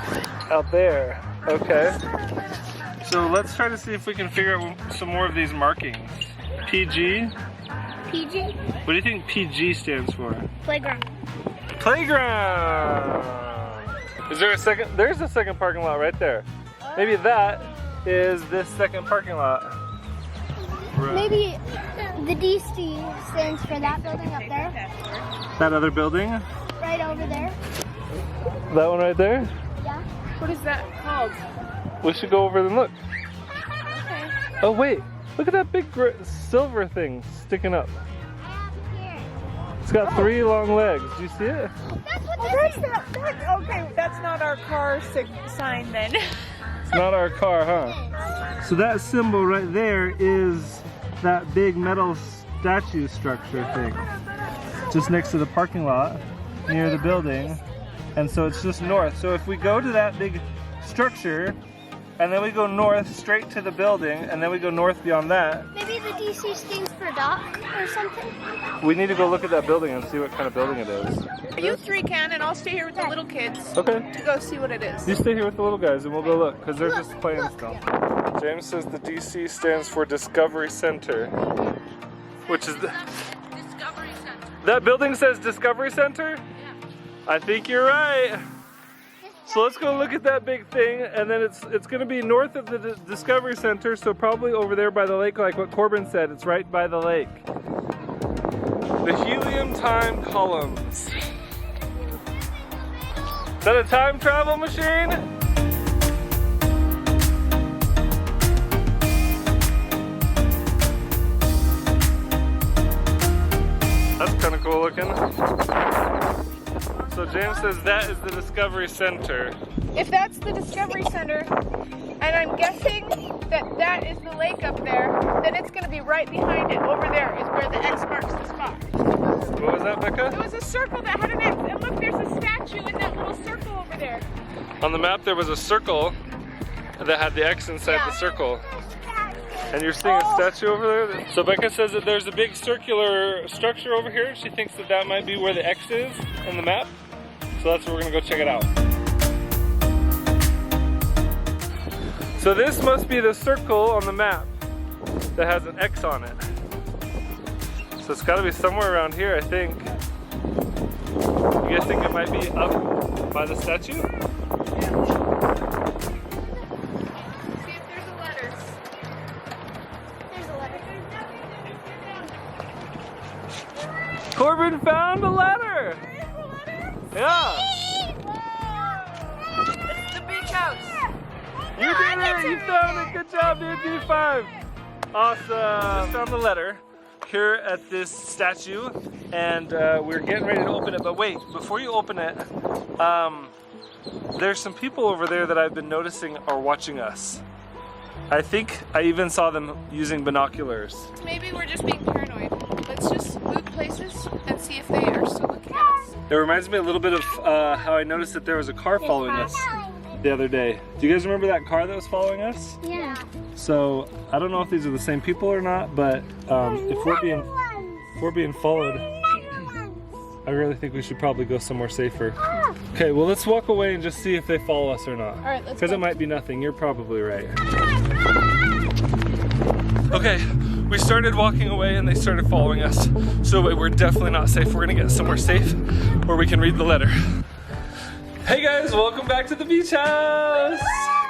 Out there. Okay. So let's try to see if we can figure out some more of these markings. PG, PG? What do you think PG stands for? Playground. Playground! Is there a second? There's a second parking lot right there. Maybe that is this second parking lot. Right. Maybe the DC stands for that building up there. That other building? Right over there. That one right there? Yeah. What is that called? We should go over and look. Okay. Oh wait, look at that big silver thing sticking up. It's got 3 long legs. Do you see it? That's what this is. Okay, that's not our car sign then. It's not our car, huh? So that symbol right there is that big metal statue structure thing. Just next to the parking lot, near the building. And so it's just north. So if we go to that big structure, and then we go north straight to the building, and then we go north beyond that. Maybe the DC stands for dock or something. We need to go look at that building and see what kind of building it is. You 3 can, and I'll stay here with the little kids Okay. to go see what it is. You stay here with the little guys and we'll go look, because they're just playing still. James says the DC stands for Discovery Center, which is the... Discovery Center. That building says Discovery Center? Yeah. I think you're right. So let's go look at that big thing, and then it's going to be north of the Discovery Center, so probably over there by the lake, like what Corbin said. It's right by the lake. The helium time columns. Is that a time travel machine? That's kind of cool looking. So James says that is the Discovery Center. If that's the Discovery Center, and I'm guessing that that is the lake up there, then it's going to be right behind it. Over there is where the X marks the spot. What was that, Becca? It was a circle that had an X, and look, there's a statue in that little circle over there. On the map there was a circle that had the X inside the circle. And you're seeing a statue over there? So Becca says that there's a big circular structure over here. She thinks that that might be where the X is in the map. So that's where we're gonna go check it out. So this must be the circle on the map that has an X on it. So it's gotta be somewhere around here, I think. You guys think it might be up by the statue? See if there's a letter. There's a letter. Corbin found a letter! Yeah! It's the beach house. You did it! You found it! Good job, dude! D5! Awesome! Just found the letter here at this statue, and we're getting ready to open it. But wait, before you open it, there's some people over there that I've been noticing are watching us. I think I even saw them using binoculars. Maybe we're just being paranoid. Let's just loot places and see if they are still looking at us. It reminds me a little bit of how I noticed that there was a car following us the other day. Do you guys remember that car that was following us? Yeah. So I don't know if these are the same people or not, but if we're being followed, I really think we should probably go somewhere safer. Okay, well let's walk away and just see if they follow us or not. All right, let's Because go. it might be nothing. You're probably right. Okay, we started walking away and they started following us. So we're definitely not safe. We're gonna get somewhere safe where we can read the letter. Hey guys, welcome back to the beach house.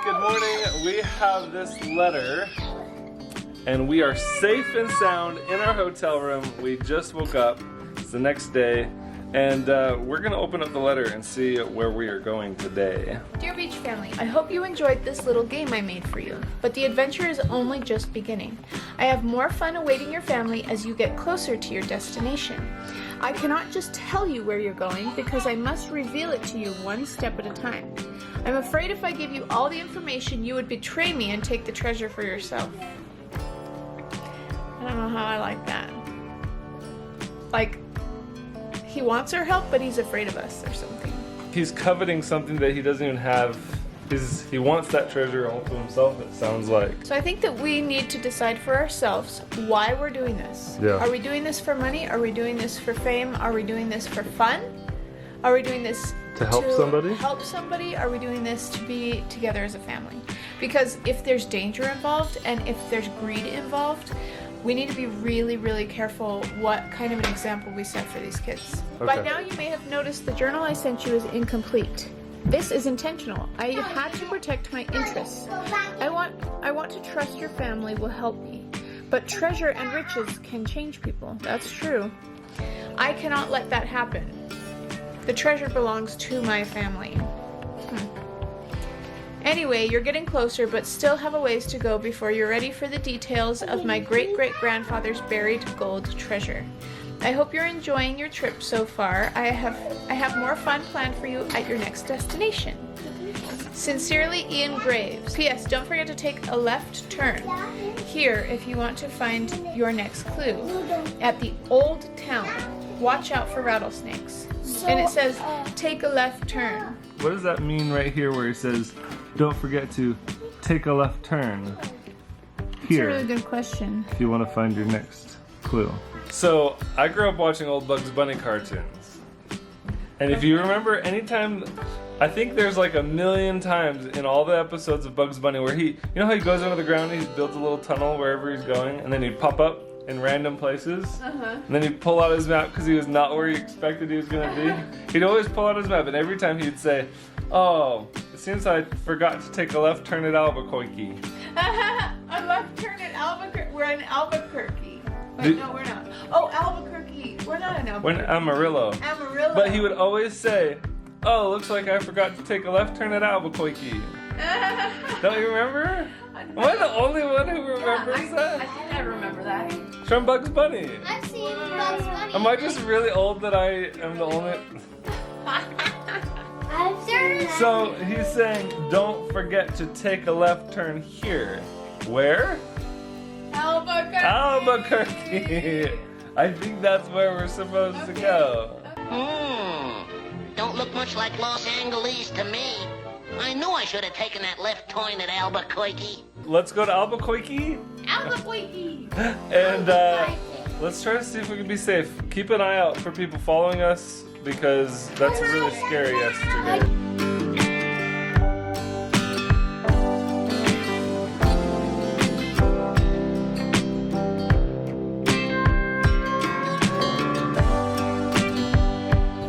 Good morning. We have this letter and we are safe and sound in our hotel room. We just woke up. It's the next day. And we're gonna open up the letter and see where we are going today. Dear Beach family, I hope you enjoyed this little game I made for you, but the adventure is only just beginning. I have more fun awaiting your family as you get closer to your destination. I cannot just tell you where you're going because I must reveal it to you one step at a time. I'm afraid if I give you all the information, you would betray me and take the treasure for yourself. I don't know how I like that. Like, he wants our help, but he's afraid of us or something. He's coveting something that he doesn't even have. He wants that treasure all to himself, it sounds like. So I think that we need to decide for ourselves why we're doing this. Yeah. Are we doing this for money? Are we doing this for fame? Are we doing this for fun? Are we doing this To help somebody? Help somebody? Are we doing this to be together as a family? Because if there's danger involved and if there's greed involved, we need to be really, really careful what kind of an example we set for these kids. By now you may have noticed the journal I sent you is incomplete. This is intentional. I had to protect my interests. I want to trust your family will help me. But treasure and riches can change people. That's true. I cannot let that happen. The treasure belongs to my family. Anyway, you're getting closer, but still have a ways to go before you're ready for the details of my great-great-grandfather's buried gold treasure. I hope you're enjoying your trip so far. I have more fun planned for you at your next destination. Sincerely, Ian Graves. P.S. Don't forget to take a left turn here if you want to find your next clue. At the old town, watch out for rattlesnakes. And it says, take a left turn. What does that mean right here where it says, don't forget to take a left turn here? That's a really good question. If you want to find your next clue. So, I grew up watching old Bugs Bunny cartoons. And if you remember, anytime, I think there's like 1,000,000 times in all the episodes of Bugs Bunny where you know how he goes under the ground and he builds a little tunnel wherever he's going, and then he'd pop up in random places, and then he'd pull out his map because he was not where he expected he was going to be. He'd always pull out his map, and every time he'd say, oh, it seems I forgot to take a left turn at Albuquerque. A left turn at Albuquerque. We're in Albuquerque. Wait, no, we're not. Oh, Albuquerque. We're not in Albuquerque. We're in Amarillo. Amarillo. But he would always say, oh, looks like I forgot to take a left turn at Albuquerque. Don't you remember? Am I the only one who remembers that? I think I remember that. It's from Bugs Bunny. I've seen Bugs Bunny. Am I just really old that I am the only... So he's saying, don't forget to take a left turn here. Where? Albuquerque. Albuquerque. I think that's where we're supposed to go. Don't look much like Los Angeles to me. I knew I should have taken that left turn at Albuquerque. Let's go to Albuquerque. Albuquerque. And let's try to see if we can be safe. Keep an eye out for people following us because that's really scary yesterday.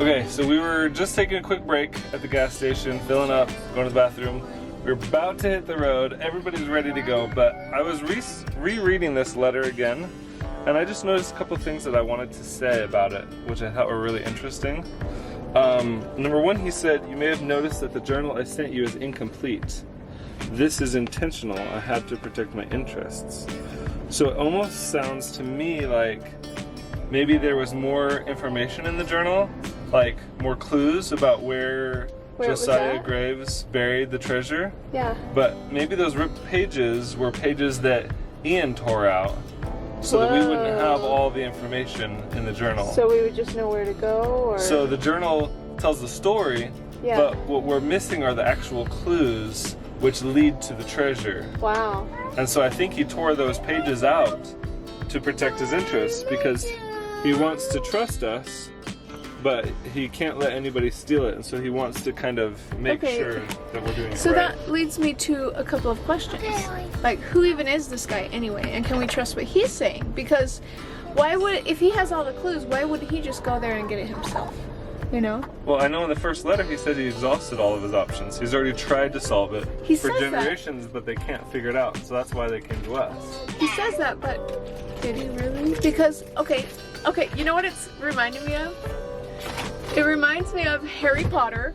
Okay, so we were just taking a quick break at the gas station, filling up, going to the bathroom. We were about to hit the road. Everybody's ready to go, but I was rereading this letter again, and I just noticed a couple things that I wanted to say about it, which I thought were really interesting. Number one, he said, you may have noticed that the journal I sent you is incomplete. This is intentional. I had to protect my interests. So it almost sounds to me like maybe there was more information in the journal, like more clues about where Josiah Graves buried the treasure. Yeah. But maybe those ripped pages were pages that Ian tore out so that we wouldn't have all the information in the journal. So we would just know where to go, or? So the journal tells the story, Yeah. but what we're missing are the actual clues which lead to the treasure. Wow. And so I think he tore those pages out to protect his interests because he wants to trust us, but he can't let anybody steal it, and so he wants to kind of make sure that we're doing it So right. that leads me to a couple of questions. Like, who even is this guy anyway? And can we trust what he's saying? Because if he has all the clues, why wouldn't he just go there and get it himself? You know? Well, I know in the first letter he said he exhausted all of his options. He's already tried to solve it He for says generations, but they can't figure it out, so that's why they came to us. He says that, but did he really? Because, okay, you know what it's reminding me of? It reminds me of Harry Potter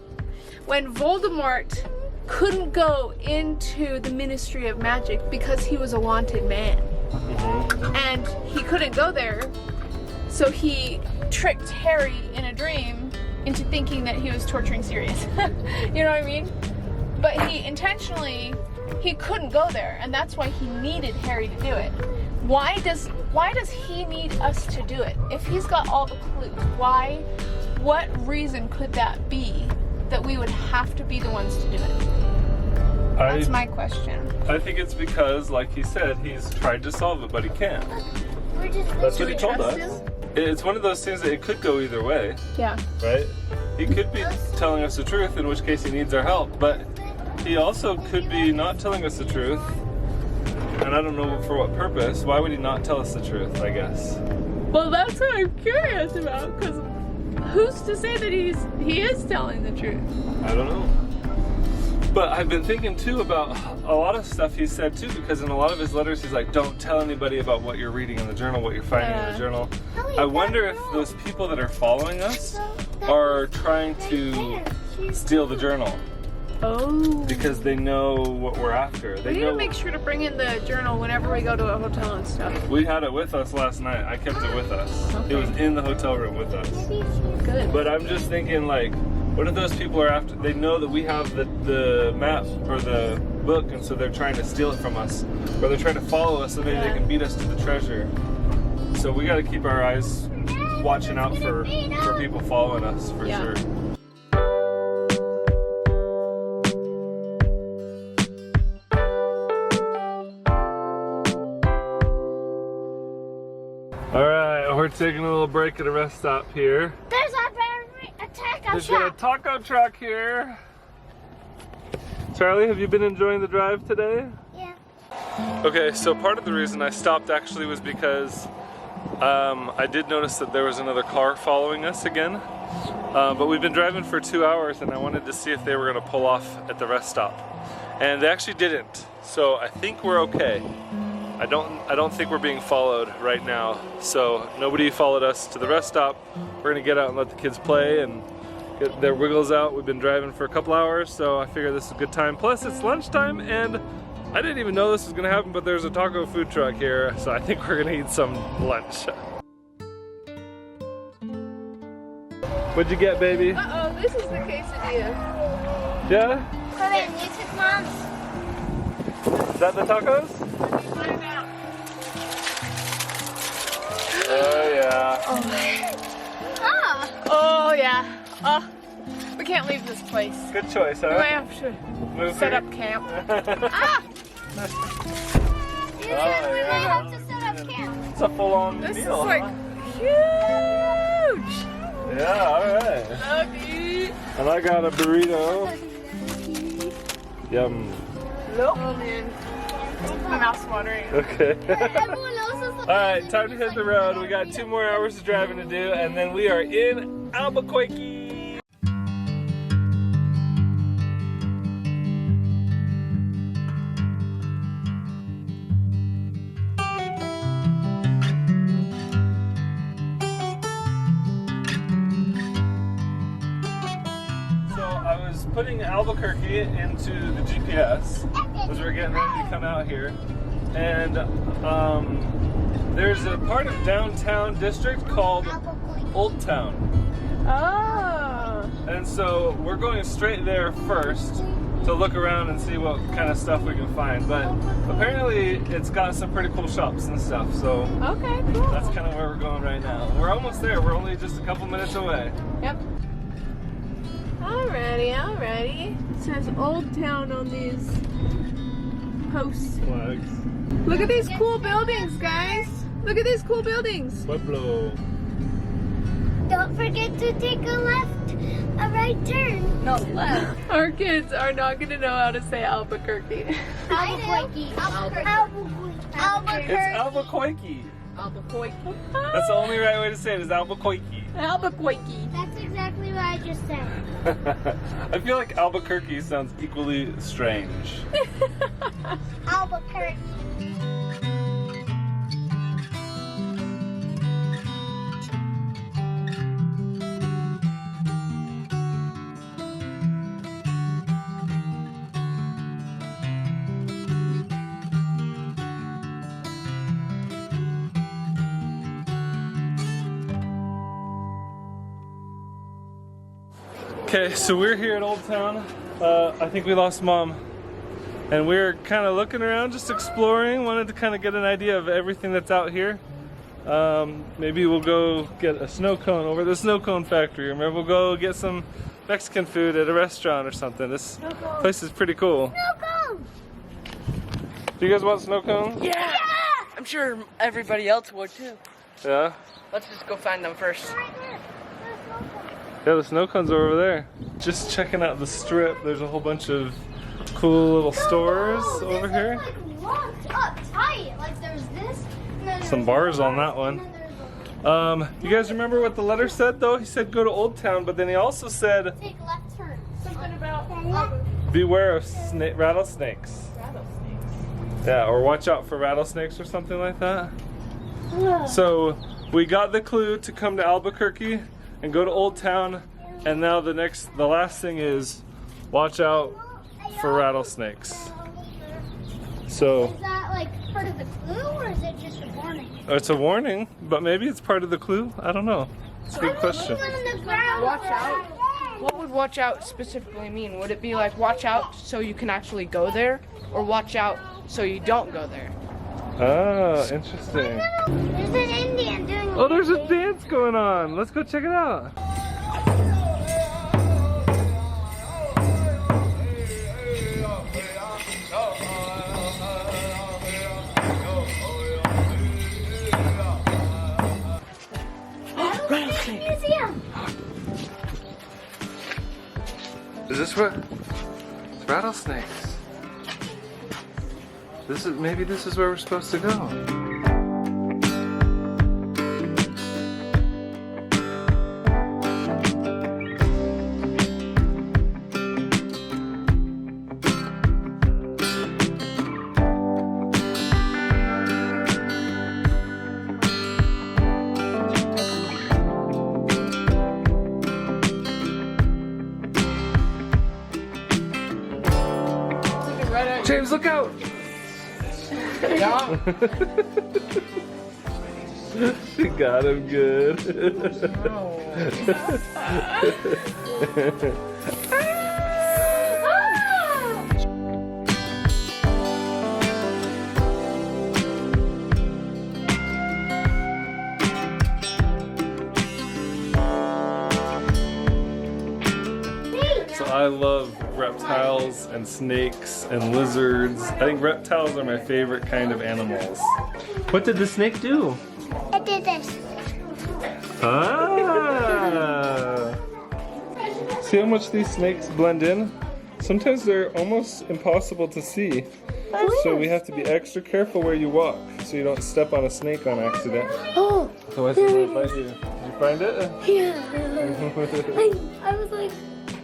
when Voldemort couldn't go into the Ministry of Magic because he was a wanted man. And he couldn't go there, so he tricked Harry in a dream into thinking that he was torturing Sirius. You know what I mean? But he couldn't go there, and that's why he needed Harry to do it. Why does he need us to do it? If he's got all the clues, what reason could that be that we would have to be the ones to do it? That's my question. I think it's because, like he said, he's tried to solve it, but he can't. That's what he told us. It's one of those things that it could go either way. Yeah. Right? He could be telling us the truth, in which case he needs our help, but he also could be not telling us the truth, and I don't know for what purpose. Why would he not tell us the truth, I guess? Well, that's what I'm curious about, because who's to say that he is telling the truth? I don't know. But I've been thinking too about a lot of stuff he said too, because in a lot of his letters he's like, don't tell anybody about what you're reading in the journal, what you're finding in the journal. I wonder if those people that are following us are trying to steal the journal. Oh. Because they know what we're after. We need to make sure to bring in the journal whenever we go to a hotel and stuff. We had it with us last night. I kept it with us. Okay. It was in the hotel room with us. Good. But I'm just thinking, like, what if those people are after? They know that we have the map or the book, and so they're trying to steal it from us, or they're trying to follow us so maybe they can beat us to the treasure. So we got to keep our eyes watching out for people following us for sure. All right, we're taking a little break at a rest stop here. There's a taco There's got a taco truck here. Charlie, have you been enjoying the drive today? Yeah. Okay, so part of the reason I stopped actually was because I did notice that there was another car following us again. But we've been driving for 2 hours and I wanted to see if they were gonna pull off at the rest stop. And they actually didn't. So I think we're okay. I don't think we're being followed right now. So nobody followed us to the rest stop. We're gonna get out and let the kids play and get their wiggles out. We've been driving for a couple hours, so I figure this is a good time. Plus it's lunchtime and I didn't even know this was gonna happen, but there's a taco food truck here, so I think we're gonna eat some lunch. What'd you get, baby? Uh-oh, this is the quesadilla. Yeah? Come in, you took Mom's. Is that the tacos? Find out. Oh yeah. Oh yeah. Oh, we can't leave this place. Good choice, huh? We might have to Move set here? up camp. You said we might have to set up camp. It's a full-on This meal, is like huh? huge. Yeah, alright. Lucky. And I got a burrito. Yum. Oh man, my mouth's watering. Okay. Everyone else is looking. Alright, time to hit the road. We got 2 more hours of driving to do, and then we are in Albuquerque. Putting Albuquerque into the GPS as we're getting ready to come out here, and there's a part of downtown district called Old Town. Oh. And so we're going straight there first to look around and see what kind of stuff we can find. But apparently it's got some pretty cool shops and stuff, so Okay, cool. that's kind of where we're going right now. We're almost there. We're only just a couple minutes away. Yep. Alrighty, alrighty. It says Old Town on these posts. Flags. Look at these cool buildings, guys. Look at these cool buildings. Pueblo. Don't forget to take a right turn. No, left. Our kids are not going to know how to say Albuquerque. Albuquerque. Albuquerque. It's Albuquerque. Albuquerque. That's the only right way to say it is Albuquerque. Albuquerque. That's exactly what I just said. I feel like Albuquerque sounds equally strange. Albuquerque. Okay, so we're here at Old Town. I think we lost Mom. And we're kind of looking around, just exploring, wanted to kind of get an idea of everything that's out here. Maybe we'll go get a snow cone over at the snow cone factory, or maybe we'll go get some Mexican food at a restaurant or something. This place is pretty cool. Snow cone. Do you guys want snow cones? Yeah! I'm sure everybody else would too. Yeah? Let's just go find them first. Right here. Yeah, the snow cones are over there. Just checking out the strip. There's a whole bunch of cool little stores over here. Like locked up right. Like there's this. And then Some there's bars on that one. and then there's You guys remember what the letter said though? He said go to Old Town, but then he also said take left turn. Something about beware of rattlesnakes. Yeah, or watch out for rattlesnakes or something like that. So we got the clue to come to Albuquerque and go to Old Town, and now the last thing is watch out for rattlesnakes. So Is that like part of the clue or is it just a warning? it's a warning, but maybe it's part of the clue. I don't know. It's a good question. On the ground. Watch out. What would watch out specifically mean? Would it be like watch out so you can actually go there, or watch out so you don't go there? Ah, interesting. There's an Indian doing. Oh, there's a dance going on. Let's go check it out. Museum. Is this what? It's rattlesnakes. Maybe this is where we're supposed to go. James, look out! Yeah. She got him good. So I love reptiles and snakes and lizards. I think reptiles are my favorite kind of animals. What did the snake do? It did this. Ah! See how much these snakes blend in? Sometimes they're almost impossible to see. So we have to be extra careful where you walk so you don't step on a snake on accident. Oh. Otherwise it might bite you. Did you find it? Yeah. I was like,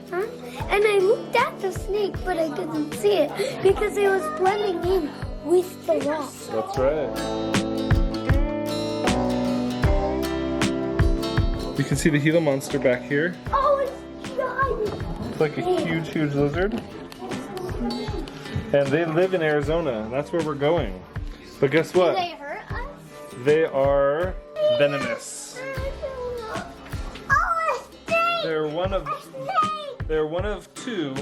huh? And I looked at the snake, but I didn't see it because it was blending in with the rock. That's right. You can see the Gila monster back here. Oh, it's giant. It's like a huge, huge lizard. And they live in Arizona, and that's where we're going. But guess Do what? they hurt us? They are venomous. Oh, a snake! They're one of two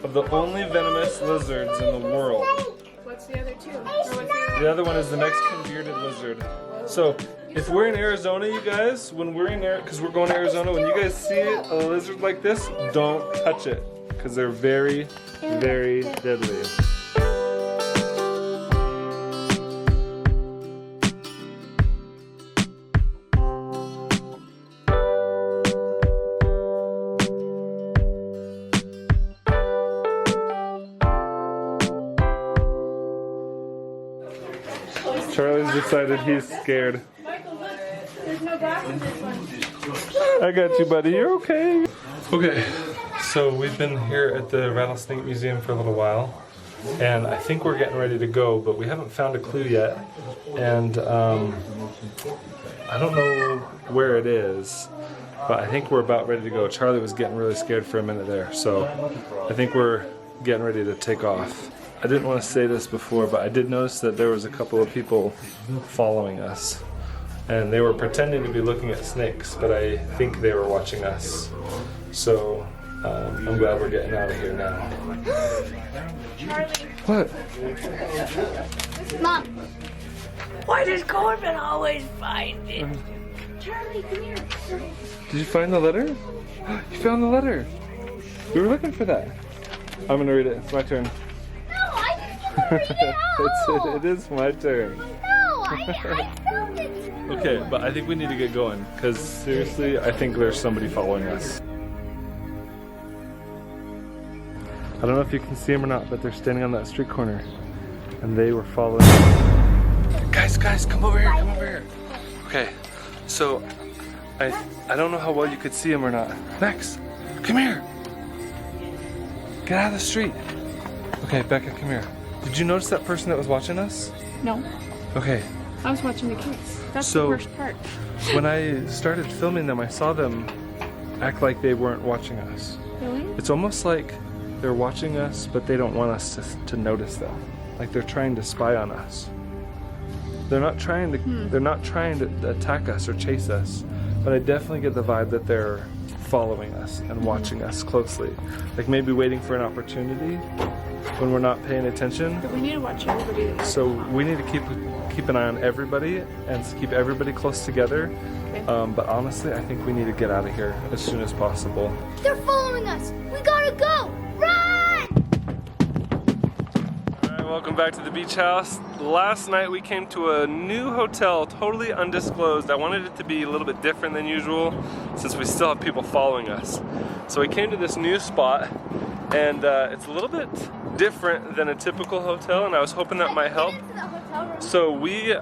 of the only venomous lizards in the world. What's the other two? The other one is the Mexican bearded lizard. So if we're in Arizona, you guys, when we're in because we're going to Arizona, when you guys see a lizard like this, don't touch it because they're very, very deadly. Charlie's decided he's scared. There's no glass in this one. I got you, buddy. You're okay. Okay, so we've been here at the Rattlesnake Museum for a little while, and I think we're getting ready to go, but we haven't found a clue yet, and I don't know where it is, but I think we're about ready to go. Charlie was getting really scared for a minute there, so I think we're getting ready to take off. I didn't want to say this before, but I did notice that there was a couple of people following us. And they were pretending to be looking at snakes, but I think they were watching us. So I'm glad we're getting out of here now. Charlie. What? Mom. Why does Corbin always find it? Charlie, come here. Did you find the letter? You found the letter. We were looking for that. I'm gonna read it. It's my turn. No, I didn't read it out. It is my turn. No, I found it. Okay, but I think we need to get going, because seriously, I think there's somebody following us. I don't know if you can see them or not, but they're standing on that street corner, and they were following us. Guys, come over here. Okay, so I don't know how well you could see him or not. Max, come here. Get out of the street. Okay, Becca, come here. Did you notice that person that was watching us? No, Okay, I was watching the kids. That's So- the worst part. when I started filming them, I saw them act like they weren't watching us. Really? It's almost like they're watching us, but they don't want us to notice them. Like they're trying to spy on us. They're not trying to attack us or chase us, but I definitely get the vibe that they're following us and watching us closely. Like maybe waiting for an opportunity when we're not paying attention. But we need to watch everybody. So we need to keep an eye on everybody and keep everybody close together. Okay. But honestly, I think we need to get out of here as soon as possible. They're following us. We gotta go. Run! Alright, welcome back to the beach house. Last night we came to a new hotel, totally undisclosed. I wanted it to be a little bit different than usual since we still have people following us. So we came to this new spot and it's a little bit different than a typical hotel, and I was hoping that might help. So we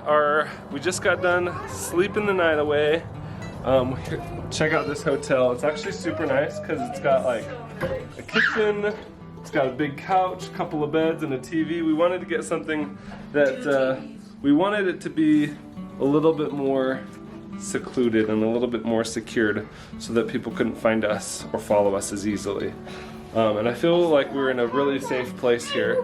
just got done sleeping the night away. Check out this hotel. It's actually super nice because it's got like a kitchen, it's got a big couch, a couple of beds, and a TV. We wanted to get something that we wanted it to be a little bit more secluded and a little bit more secured so that people couldn't find us or follow us as easily. And I feel like we're in a really safe place here.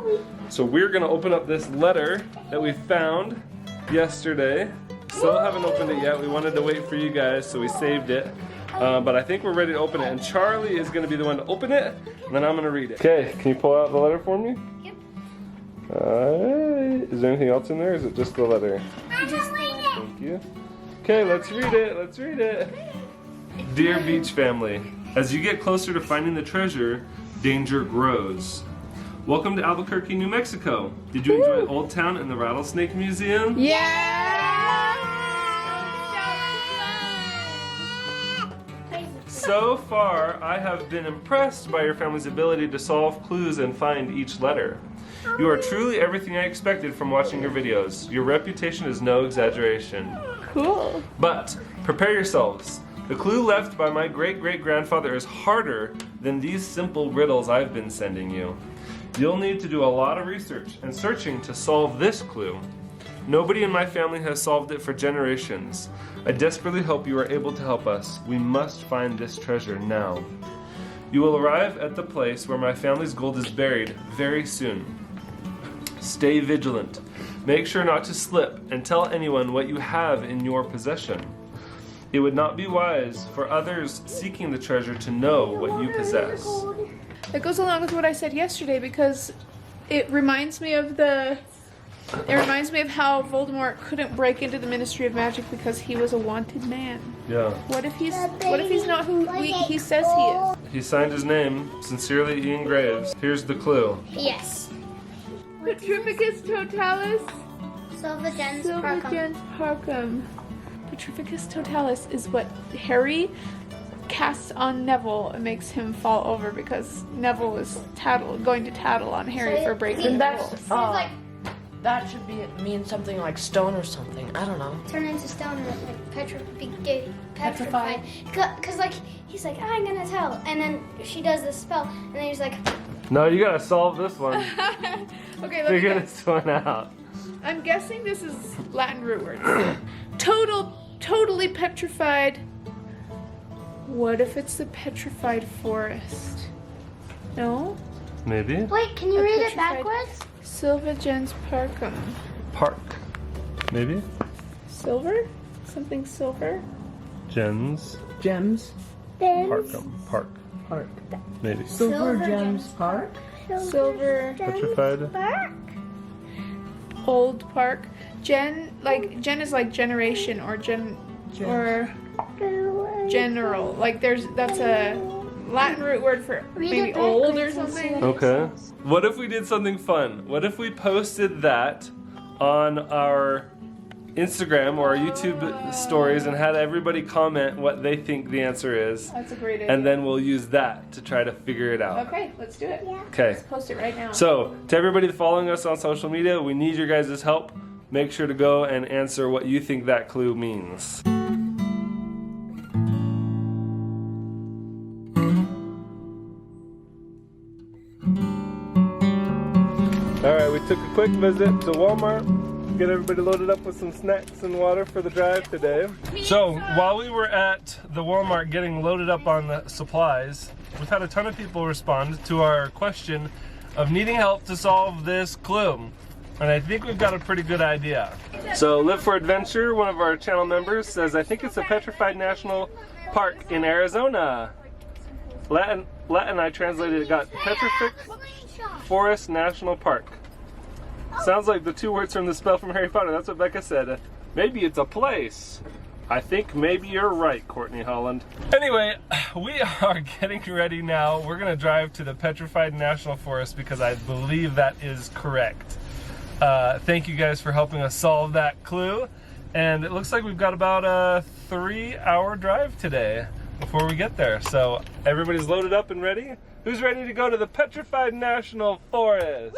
So we're gonna open up this letter that we found yesterday. Still haven't opened it yet. We wanted to wait for you guys, so we saved it. But I think we're ready to open it. And Charlie is gonna be the one to open it, and then I'm gonna read it. Okay, can you pull out the letter for me? Yep. Alright. Is there anything else in there, or is it just the letter? Thank you. Okay, let's read it. Dear Beach Family, as you get closer to finding the treasure, danger grows. Welcome to Albuquerque, New Mexico. Did you enjoy Old Town and the Rattlesnake Museum? So far, I have been impressed by your family's ability to solve clues and find each letter. You are truly everything I expected from watching your videos. Your reputation is no exaggeration. Cool. But prepare yourselves. The clue left by my great-great-grandfather is harder than these simple riddles I've been sending you. You'll need to do a lot of research and searching to solve this clue. Nobody in my family has solved it for generations. I desperately hope you are able to help us. We must find this treasure now. You will arrive at the place where my family's gold is buried very soon. Stay vigilant. Make sure not to slip and tell anyone what you have in your possession. It would not be wise for others seeking the treasure to know what you possess. It goes along with what I said yesterday because it reminds me of how Voldemort couldn't break into the Ministry of Magic because he was a wanted man. Yeah. What if he's not who he says he is? He signed his name, Sincerely Ian Graves. Here's the clue. Yes. Petrificus totalis. Silvergens Parkum. Silvergens parkum. Petrificus totalis is what Harry casts on Neville and makes him fall over because Neville is going to tattle on Harry for breaking the rules. That should mean something like stone or something. I don't know. Turn into stone and like petrified. Cause like he's like, I'm gonna tell, and then she does this spell, and then he's like, No, you gotta solve this one. Okay, let me Figure guess. this one out. I'm guessing this is Latin root words. Totally petrified. What if it's the Petrified Forest? No? Maybe. wait, can you read it petrified- backwards? Silvergens parkum. Park. Maybe. Silver? Something silver? Gems. Gems Parkum. Park. Park. Maybe. Silver Gems Park. Silver. Petrified. Old park. Gen is like generation or or general. Like that's a Latin root word for maybe it old or backwards and something. Okay. What if we did something fun? What if we posted that on our Instagram or our YouTube stories and had everybody comment what they think the answer is? That's a great idea. And then we'll use that to try to figure it out. Okay, let's do it. Okay. Let's post it right now. So, to everybody following us on social media, we need your guys' help. make sure to go and answer what you think that clue means. Alright, we took a quick visit to Walmart, get everybody loaded up with some snacks and water for the drive today. So, while we were at the Walmart getting loaded up on the supplies, we've had a ton of people respond to our question of needing help to solve this clue. And I think we've got a pretty good idea. So, Live for Adventure, one of our channel members, says, I think it's a Petrified National Park in Arizona. Latin I translated it, got Petrified Forest National Park. Sounds like the two words from the spell from Harry Potter. That's what Becca said. Maybe it's a place. I think maybe you're right, Courtney Holland. Anyway, we are getting ready now. We're gonna drive to the Petrified National Forest because I believe that is correct. Thank you guys for helping us solve that clue. And it looks like we've got about a 3-hour drive today before we get there. So everybody's loaded up and ready? Who's ready to go to the Petrified National Forest?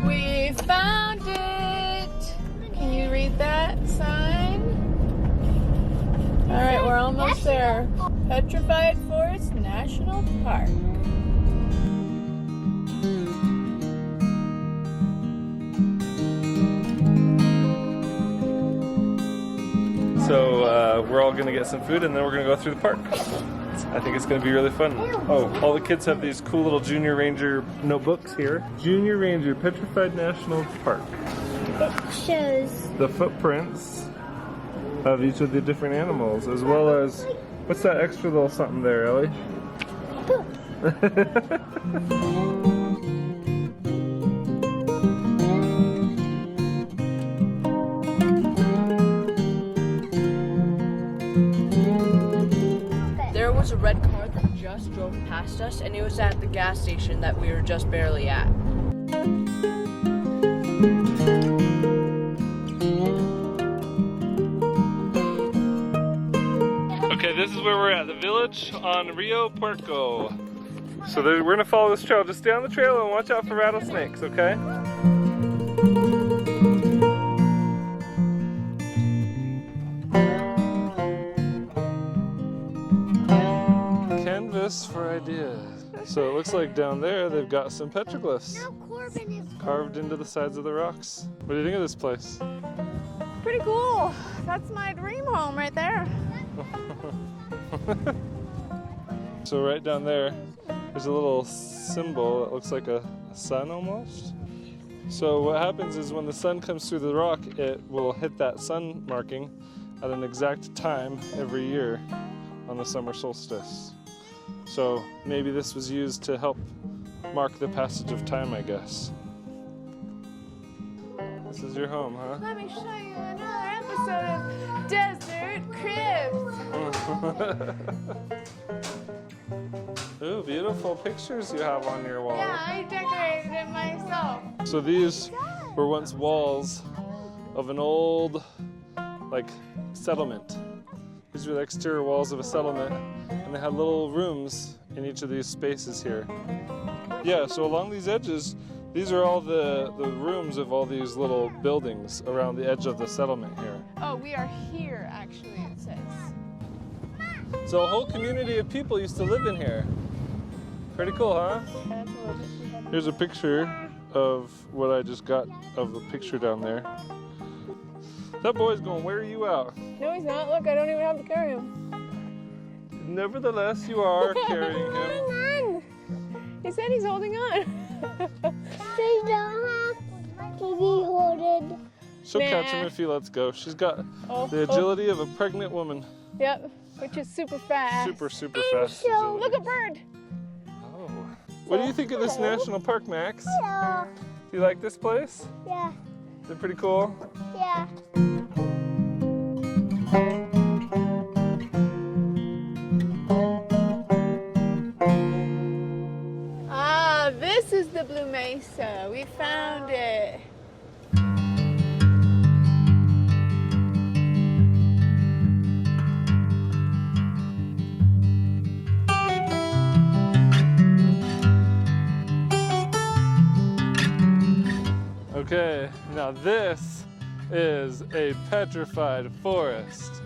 We found it! Can you read that sign? Alright, we're almost there. Petrified Forest National Park. So we're all gonna get some food and then we're gonna go through the park. I think it's gonna be really fun. Oh, all the kids have these cool little Junior Ranger notebooks here. Junior Ranger Petrified National Park. It shows The footprints of each of the different animals, as well as, what's that extra little something there, Ellie? There was a red car that just drove past us, and it was at the gas station that we were just barely at. Okay, this is where we're at, the village on Rio Puerco. So we're gonna follow this trail. Just stay on the trail and watch out for rattlesnakes, okay? Canvas for ideas. So it looks like down there they've got some petroglyphs Corbin is carved into the sides of the rocks. What do you think of this place? Pretty cool. That's my dream home right there. So right down there, there's a little symbol that looks like a sun almost. So what happens is when the sun comes through the rock, it will hit that sun marking at an exact time every year on the summer solstice. So maybe this was used to help mark the passage of time, I guess. This is your home, huh? Let me show you another episode of Desert Cribs. Ooh, beautiful pictures you have on your wall. Yeah, I decorated it myself. So these were once walls of an old, settlement. These were the exterior walls of a settlement, and they had little rooms in each of these spaces here. Yeah, so along these edges, these are all the rooms of all these little buildings around the edge of the settlement here. Oh, we are here, actually, it says. So a whole community of people used to live in here. Pretty cool, huh? Here's a picture of what I just got of the picture down there. That boy's gonna wear you out. No, he's not. Look, I don't even have to carry him. Nevertheless, you are carrying him. Holding on. He said he's holding on. They don't have to be holded. She'll catch him Nah. if he lets go. She's got Oh, the agility of a pregnant woman. Yep, which is super fast. Super fast so- agility. Look, a bird. Oh. What do you think of this national park, Max? Yeah. Do you like this place? Yeah. Is it pretty cool? Yeah. the Blue Mesa. We found it. Okay, now this is a petrified forest.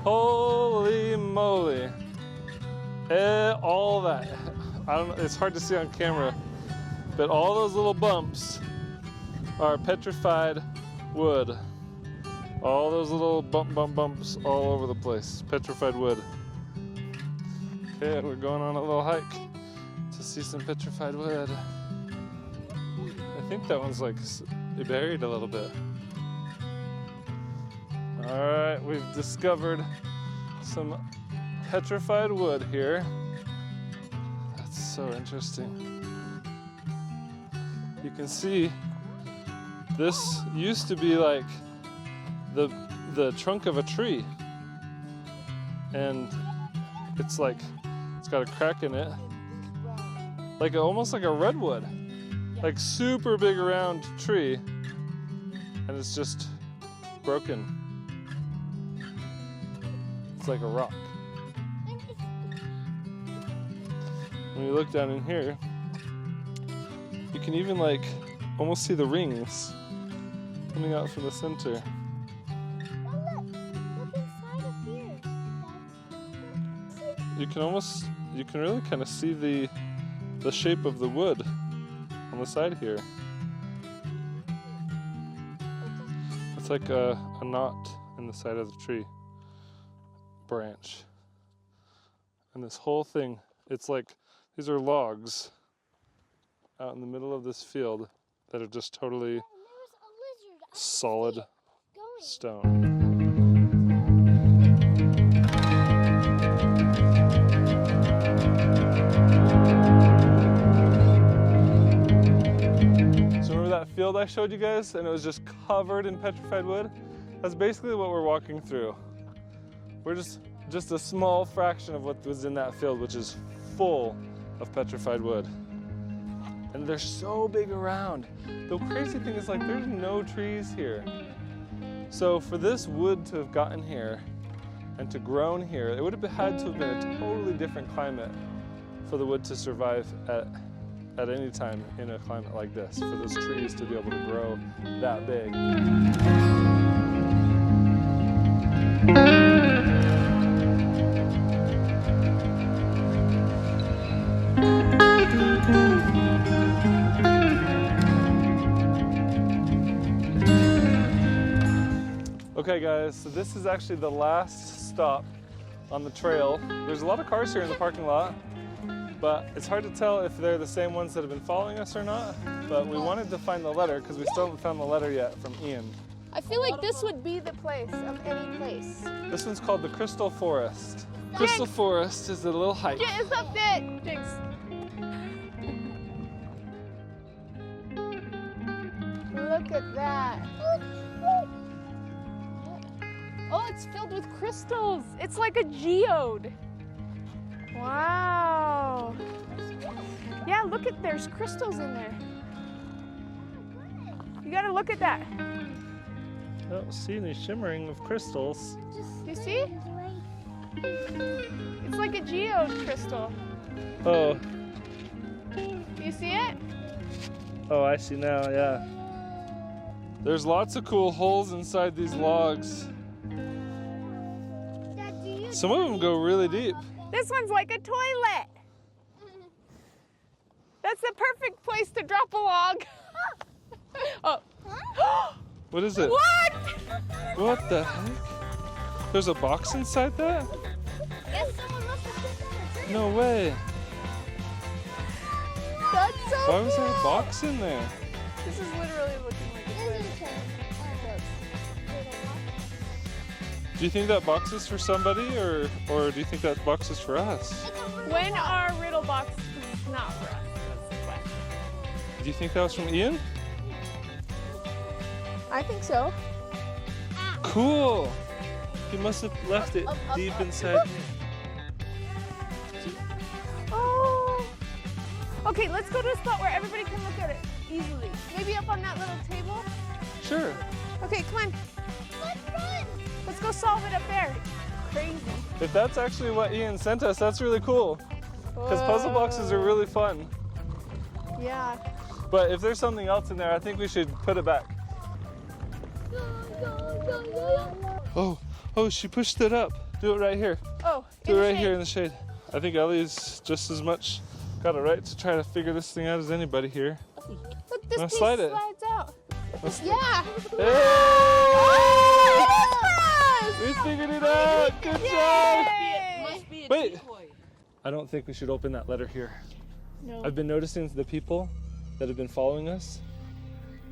Holy moly. All that, I don't know, it's hard to see on camera, but all those little bumps are petrified wood. All those little bumps all over the place, petrified wood. Okay, we're going on a little hike to see some petrified wood. I think that one's like buried a little bit. All right, we've discovered some petrified wood here. That's so interesting. You can see this used to be like the trunk of a tree, and it's got a crack in it, like almost like a redwood, like super big round tree, and it's just broken. It's like a rock. When you look down in here, you can even like almost see the rings coming out from the center. Look inside of here. You can really kind of see the shape of the wood on the side here. It's like a knot in the side of the tree branch. And this whole thing, it's like these are logs out in the middle of this field that are just totally solid stone. So remember that field I showed you guys and it was just covered in petrified wood? That's basically what we're walking through. We're just a small fraction of what was in that field, which is full of petrified wood. And they're so big around. The crazy thing is like there's no trees here. So for this wood to have gotten here and to grown here, it would have had to have been a totally different climate for the wood to survive at any time in a climate like this, for those trees to be able to grow that big. Okay guys, so this is actually the last stop on the trail. There's a lot of cars here in the parking lot, but it's hard to tell if they're the same ones that have been following us or not, but we wanted to find the letter because we still haven't found the letter yet from Ian. I feel like this would be the place of any place. This one's called the Crystal Forest. Crystal Forest is a little hike. It's up there, Jinx. Look at that. Oh, it's filled with crystals. It's like a geode. Wow. Yeah, look at, there's crystals in there. You gotta look at that. I don't see any shimmering of crystals. You see? It's like a geode crystal. Oh. Do you see it? Oh, I see now, yeah. There's lots of cool holes inside these logs. Some of them go really deep. This one's like a toilet. That's the perfect place to drop a log. Oh. What is it? What? What the heck? There's a box inside that? Yes, someone must have put that in. No way. That's so Why was there a cool. box in there? This is literally looking like a toilet. Do you think that box is for somebody or do you think that box is for us? When are riddle boxes not for us? That's the question. Do you think that was from Ian? I think so. Cool. He must have left it deep inside. Oh. Okay, let's go to a spot where everybody can look at it easily. Maybe up on that little table. Sure. Okay, come on. Let's run. Let's go solve it up there. Crazy. If that's actually what Ian sent us, that's really cool. Because puzzle boxes are really fun. Yeah. But if there's something else in there, I think we should put it back. Oh, she pushed it up. Do it right here. Oh, Do it right here in the shade. I think Ellie's just as much got a right to try to figure this thing out as anybody here. Look, this piece slide it. slides out. Yeah. Hey! We figured it out. Good job. Wait. I don't think we should open that letter here. No. I've been noticing the people that have been following us,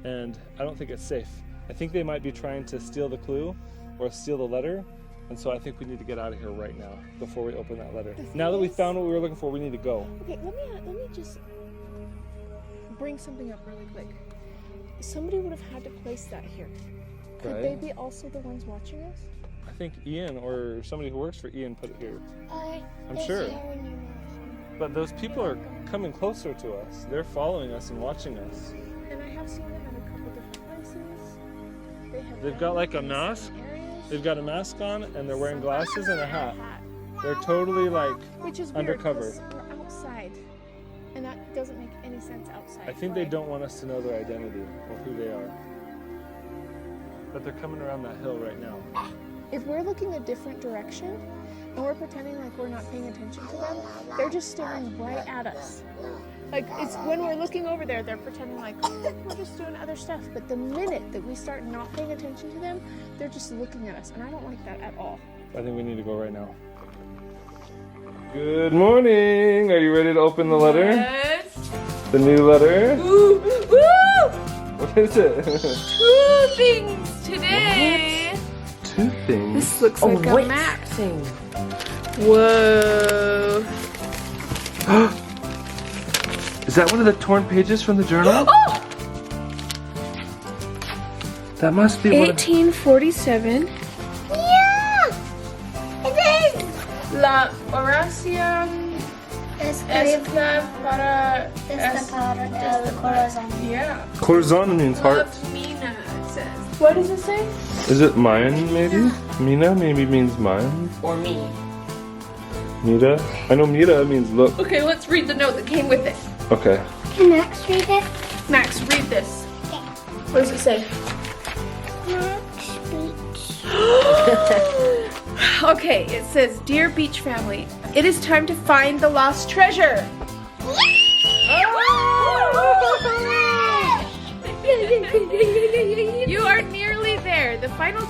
and I don't think it's safe. I think they might be trying to steal the clue or steal the letter, and so I think we need to get out of here right now before we open that letter. Now that we found what we were looking for, we need to go. Okay, let me just bring something up really quick. Somebody would have had to place that here. Could Right. they be also the ones watching us? I think Ian or somebody who works for Ian put it here. I'm it's sure. here when you But those people are coming closer to us. They're following us and watching us. And I have seen them in a couple different places. They've got like a mask. They've got a mask on and they're wearing glasses and a hat. They're totally like Which is undercover. weird, 'cause we're outside. And that doesn't make any sense outside. I think they don't want us to know their identity or who they are. But they're coming around that hill right now. If we're looking a different direction and we're pretending like we're not paying attention to them, they're just staring right at us. Like, it's when we're looking over there, they're pretending like, oh, we're just doing other stuff. But the minute that we start not paying attention to them, they're just looking at us. And I don't like that at all. I think we need to go right now. Good morning. Are you ready to open the letter? Yes. The new letter? Woo! Woo! What is it? 2 things today. What? 2 things? This looks like a map thing. Whoa. Is that one of the torn pages from the journal? Oh! That must be one. 1847. Yeah! It is! La oración esta para the corazon. yeah. Corazon means heart. Love Mina, it says. What does it say? Is it mine, maybe? Mina maybe means mine. Or me. Mira? I know Mira means look. Okay, let's read the note that came with it. Okay. Can Max read it? Max, read this. What does it say? Max Beach. Okay, it says, Dear Beach family, it is time to find the lost treasure. You are nearly there. The final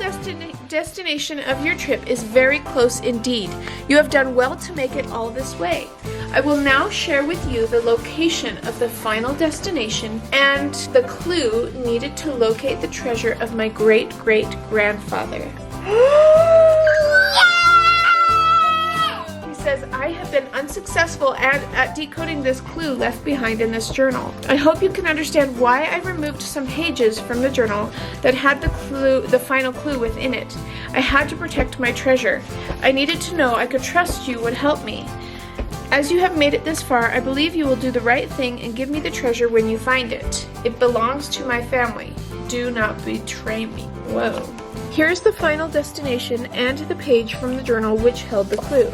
destination of your trip is very close indeed. You have done well to make it all this way. I will now share with you the location of the final destination and the clue needed to locate the treasure of my great-great-grandfather. He says, I have been unsuccessful at decoding this clue left behind in this journal. I hope you can understand why I removed some pages from the journal that had the final clue within it. I had to protect my treasure. I needed to know I could trust you would help me. As you have made it this far, I believe you will do the right thing and give me the treasure when you find it. It belongs to my family. Do not betray me. Whoa. Here's the final destination and the page from the journal which held the clue.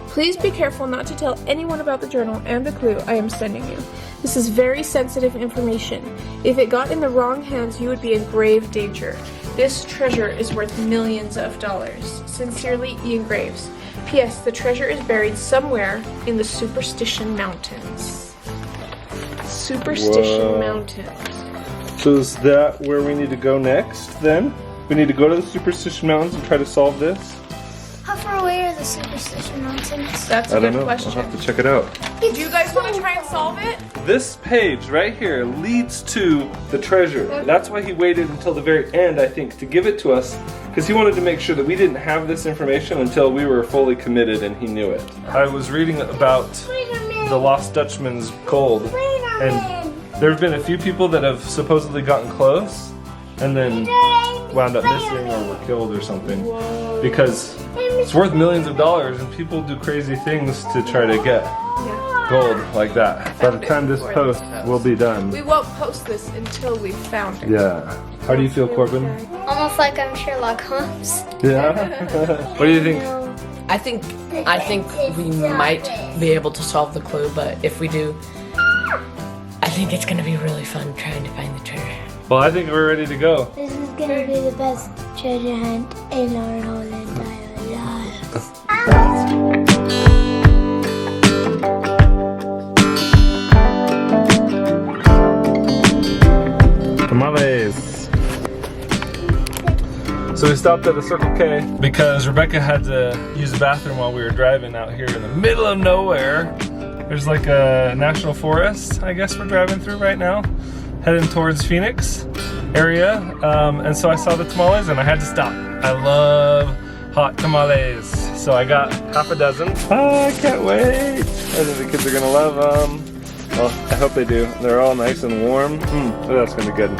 Please be careful not to tell anyone about the journal and the clue I am sending you. This is very sensitive information. If it got in the wrong hands, you would be in grave danger. This treasure is worth millions of dollars. Sincerely, Ian Graves. P.S. The treasure is buried somewhere in the Superstition Mountains. Superstition Mountains. So is that where we need to go next then? We need to go to the Superstition Mountains and try to solve this? How far away are the Superstition Mountains? That's a I don't good know. question. I'll have to check it out. Do you guys want to try and solve it? This page right here leads to the treasure. That's why he waited until the very end, I think, to give it to us, because he wanted to make sure that we didn't have this information until we were fully committed and he knew it. I was reading about the Lost Dutchman's gold, and there have been a few people that have supposedly gotten close and then wound up missing or were killed or something, because it's worth millions of dollars and people do crazy things to try to get. gold like that. By the time this post will be done. We won't post this until we've found it. Yeah. How do you feel, Corbin? Almost like I'm Sherlock Holmes. Yeah? What do you think? I think we might be able to solve the clue, but if we do, I think it's gonna be really fun trying to find the treasure. Well, I think we're ready to go. This is gonna be the best treasure hunt in our whole entire lives. Tamales. So we stopped at the Circle K because Rebecca had to use the bathroom while we were driving out here in the middle of nowhere. There's like a national forest, I guess we're driving through right now, heading towards Phoenix area. And so I saw the tamales and I had to stop. I love hot tamales. So I got half a dozen. Oh, I can't wait. I think the kids are gonna love them. Well, I hope they do. They're all nice and warm. Oh, that's gonna be good.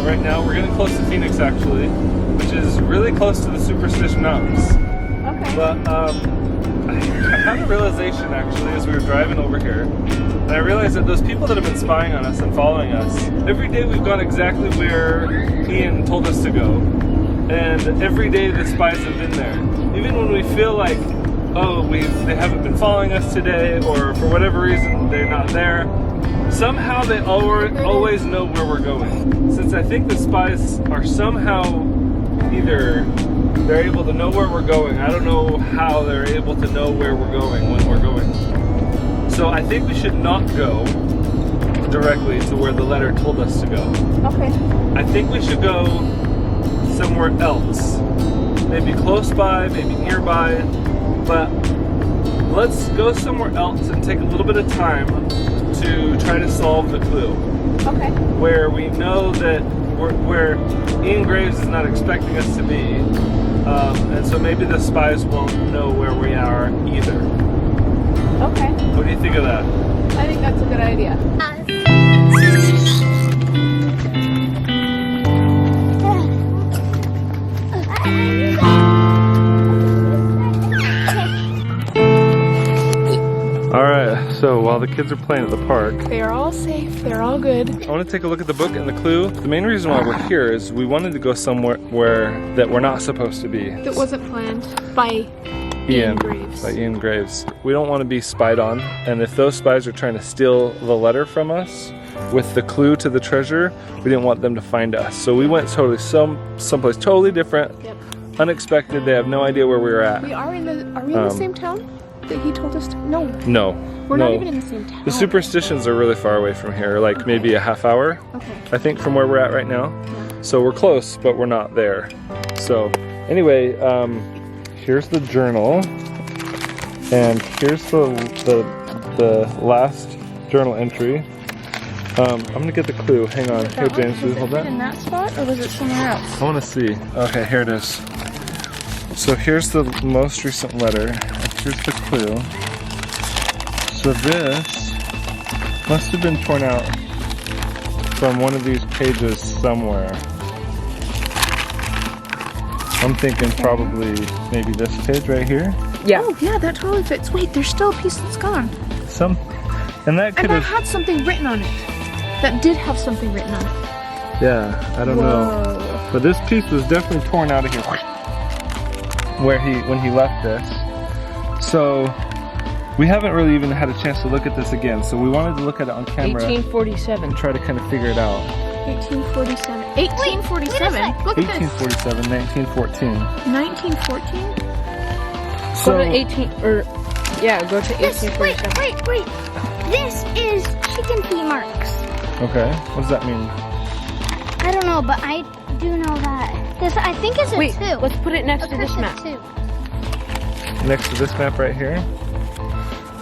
Right now we're getting close to Phoenix actually, which is really close to the Superstition Mountains. Okay. But I had a realization actually as we were driving over here, and I realized that those people that have been spying on us and following us, every day we've gone exactly where Ian told us to go, and every day the spies have been there. Even when we feel like, oh, they haven't been following us today, or for whatever reason they're not there, somehow they always know where we're going. Since I think the spies are somehow either they're able to know where we're going. I don't know how they're able to know where we're going when we're going. So I think we should not go directly to where the letter told us to go. Okay. I think we should go somewhere else. Maybe close by, maybe nearby, but let's go somewhere else and take a little bit of time to try to solve the clue. Okay. Where we know that where Ian Graves is not expecting us to be, and so maybe the spies won't know where we are either. Okay. What do you think of that? I think that's a good idea. Alright, so while the kids are playing at the park, They are all safe. They're all good. I want to take a look at the book and the clue. The main reason why we're here is we wanted to go somewhere that we're not supposed to be. That wasn't planned by Ian Graves. By Ian Graves. We don't want to be spied on, and if those spies are trying to steal the letter from us with the clue to the treasure, we didn't want them to find us. So we went totally someplace totally different, Yep. unexpected. They have no idea where we were at. Are we in the same town that he told us to? No. No. We're no. not even in the same town. The Superstitions are really far away from here, like maybe a half hour, Okay. I think, from where we're at right now. So we're close, but we're not there. So anyway, here's the journal, and here's the last journal entry. I'm gonna get the clue. Hang on. Here, James, will you hold that? in that spot, or was it somewhere else? I want to see. Okay, here it is. So here's the most recent letter. Here's the clue. So this must have been torn out from one of these pages somewhere. I'm thinking probably maybe this page right here. Yeah. Oh, yeah, that totally fits. Wait, there's still a piece that's gone. And that could And that have. had something written on it. That did have something written on it. Yeah, I don't know. But this piece was definitely torn out of here when he left this. So we haven't really even had a chance to look at this again. So we wanted to look at it on camera 1847. and try to kind of figure it out. 1847. 1847? Look at this. 1847, 1914. 1914? So Go to 18, or yeah, go to This, 1847. wait. This is chicken feet marks. okay, what does that mean? I don't know, but I do know that. This, I think, is a Wait, 2. let's put it next to this map. 2. Next to this map right here.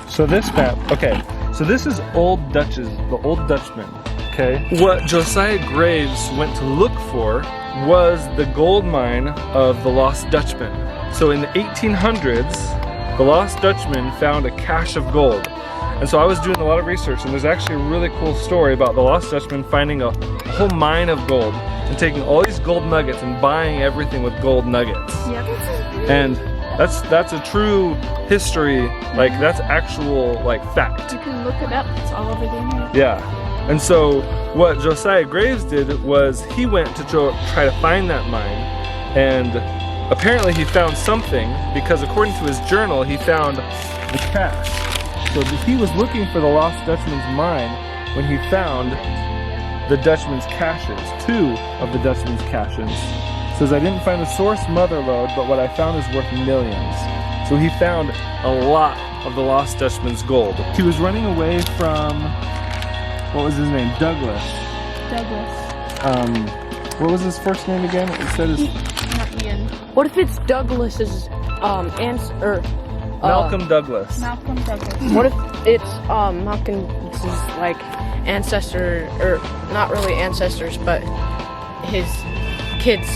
So this map, okay. So this is Old Dutch's, the Old Dutchman, okay? What Josiah Graves went to look for was the gold mine of the Lost Dutchman. So in the 1800s, the Lost Dutchman found a cache of gold. And so I was doing a lot of research, and there's actually a really cool story about the Lost Dutchman finding a whole mine of gold and taking all these gold nuggets and buying everything with gold nuggets. Yeah, And that's a true history, like that's actual like fact. you can look it up. It's all over the internet. Yeah. And so what Josiah Graves did was he went to try to find that mine, and apparently he found something, because according to his journal he found the cache. So he was looking for the Lost Dutchman's mine when he found the Dutchman's caches, 2 of the Dutchman's caches. Says, I didn't find the source mother lode, but what I found is worth millions. So he found a lot of the Lost Dutchman's gold. He was running away from, what was his name? Douglas. What was his first name again? It said his... Not Ian. What if it's Douglas's answer? Malcolm Douglas. Malcolm Douglas. What if it's Malcolm's like ancestor, or not really ancestors, but his kids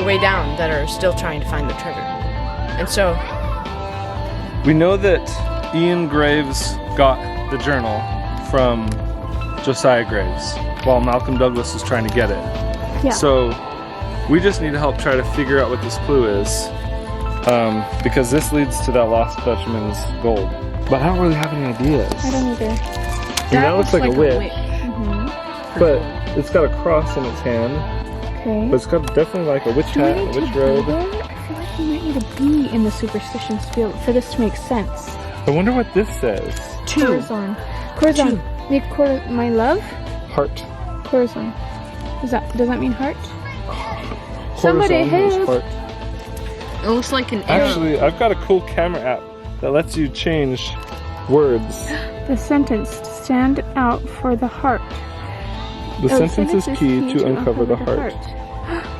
way down that are still trying to find the treasure? And so We know that Ian Graves got the journal from Josiah Graves while Malcolm Douglas was trying to get it. Yeah. So we just need to help try to figure out what this clue is, because this leads to that Lost Dutchman's gold. But I don't really have any ideas. I don't either. I mean, that looks like a witch, but it's got a cross in its hand. Okay. But it's got definitely like a witch hat, a witch robe. I feel like we might need to be in the superstitions field for this to make sense. I wonder what this says. Corazon. Corazon. Make my love? Heart. Corazon. Does that mean heart? Somebody Corazon means help. heart. it looks like an arrow. Actually, I've got a cool camera app that lets you change words. The sentence, stand out for the heart. The sentence is key to uncover the heart.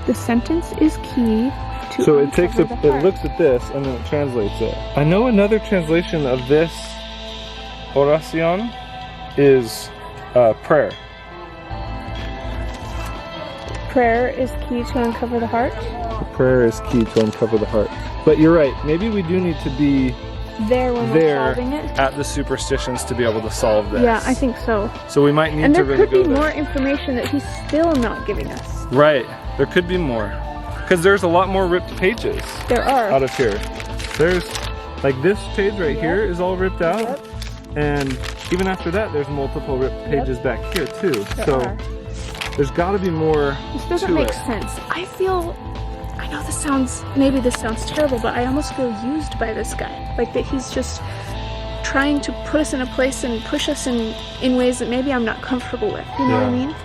The sentence is key to So uncover it takes the it heart. looks at this and then it translates it. I know another translation of this oración is prayer. Prayer is key to uncover the heart. Prayer is key to uncover the heart. But you're right, maybe we do need to be There when there we're solving it. at the superstitions to be able to solve this. Yeah, I think so. So we might need And to there really could be go there. more information that he's still not giving us. Right, there could be more. Because there's a lot more ripped pages There are. out of here. There's, like this page right here is all ripped out. And even after that, there's multiple ripped pages back here too. There So are. there's gotta be more This doesn't to make it. sense. I know maybe this sounds terrible, but I almost feel used by this guy. Like that he's just trying to put us in a place and push us in ways that maybe I'm not comfortable with. You know what I Yeah. mean?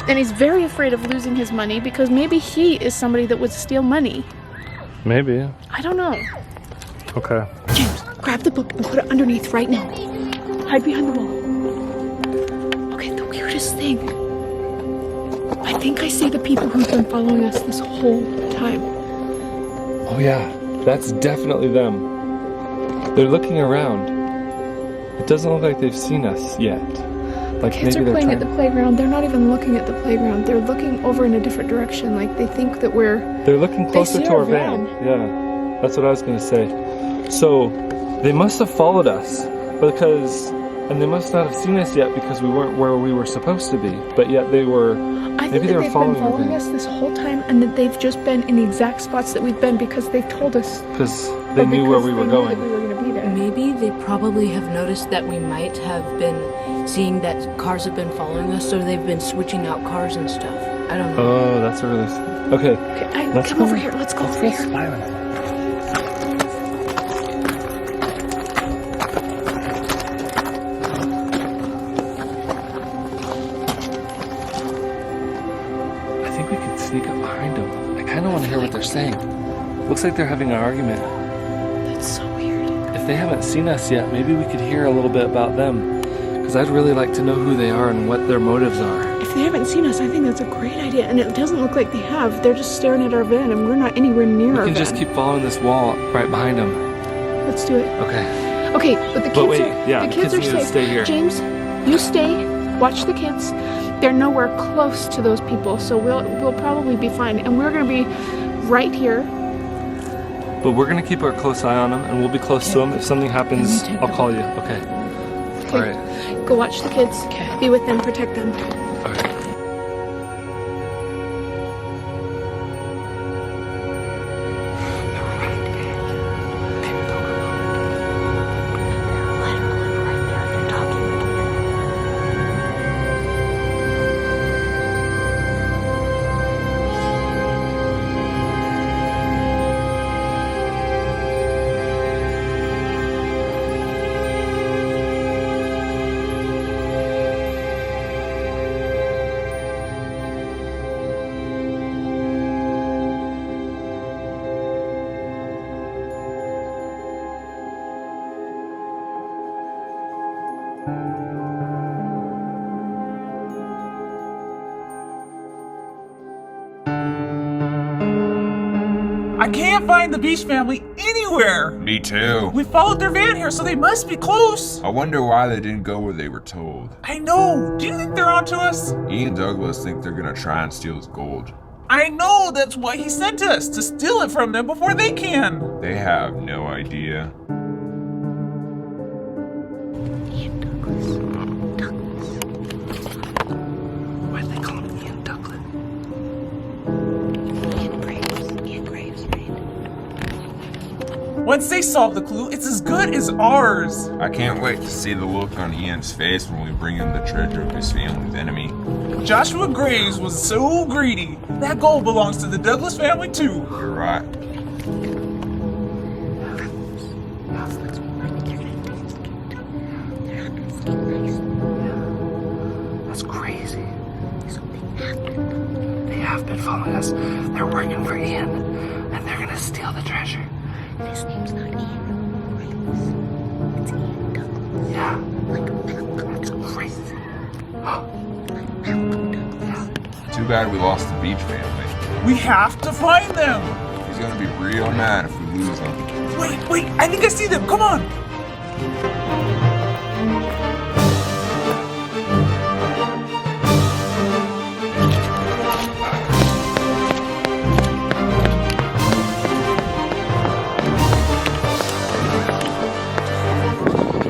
And he's very afraid of losing his money because maybe he is somebody that would steal money. Maybe. I don't know. Okay. James, grab the book and put it underneath right now. Hide behind the wall. Okay, the weirdest thing. I think I see the people who've been following us this whole time. Oh yeah, that's definitely them. They're looking around. It doesn't look like they've seen us yet. Like Kids maybe are they're playing trying. at the playground. They're not even looking at the playground. They're looking over in a different direction. Like they think that we're... They're looking closer see to our our van. Yeah, that's what I was gonna say. So they must have followed us and they must not have seen us yet because we weren't where we were supposed to be. But yet they were. I Maybe think they were that they've following been our following van. us this whole time and that they've just been in the exact spots that we've been because they've told us. Because they knew where we were That going. we were going to be there. Maybe they probably have noticed that we might have been seeing that cars have been following us, so they've been switching out cars and stuff. I don't know. Oh, that's a really. Okay. Okay, Let's come go. over here. Let's go over here. spy on it. I think we can sneak up behind them. I kind of want to hear what they're saying. Looks like they're having an argument. That's so weird. If they haven't seen us yet, maybe we could hear a little bit about them. Because I'd really like to know who they are and what their motives are. If they haven't seen us, I think that's a great idea. And it doesn't look like they have. They're just staring at our van and we're not anywhere near We our can van. just keep following this wall right behind them. Let's do it. Okay. Okay, but the kids wait, are yeah, the kids are need to safe. stay here. James, you stay. Watch the kids. They're nowhere close to those people, so we'll probably be fine. And we're gonna be right here. But we're gonna keep a close eye on them, and we'll be close to them. If something happens, I'll call you. Okay. All right. Go watch the kids. Be with them. Protect them. All right. I can't find the Beach family anywhere. Me too. We followed their van here, so they must be close. I wonder why they didn't go where they were told. I know. Do you think they're onto us? Ian and Douglas think they're gonna try and steal his gold. I know. That's why he sent us, to steal it from them before they can. They have no idea. Ian Douglas. Why do they call him Ian Douglas? Ian Graves, right? Once they solve the clue, it's as good as ours. I can't wait to see the look on Ian's face when we bring him the treasure of his family's enemy. Joshua Graves was so greedy. That gold belongs to the Douglas family too. You're right. That's crazy. They have been following us. They're working for Ian, and they're gonna steal the treasure. His name's not Ian Graves. It's Ian Douglas. Yeah. That's crazy. Too bad we lost the Beach family. We have to find them. He's gonna be real mad if we lose them. Wait, I think I see them. Come on.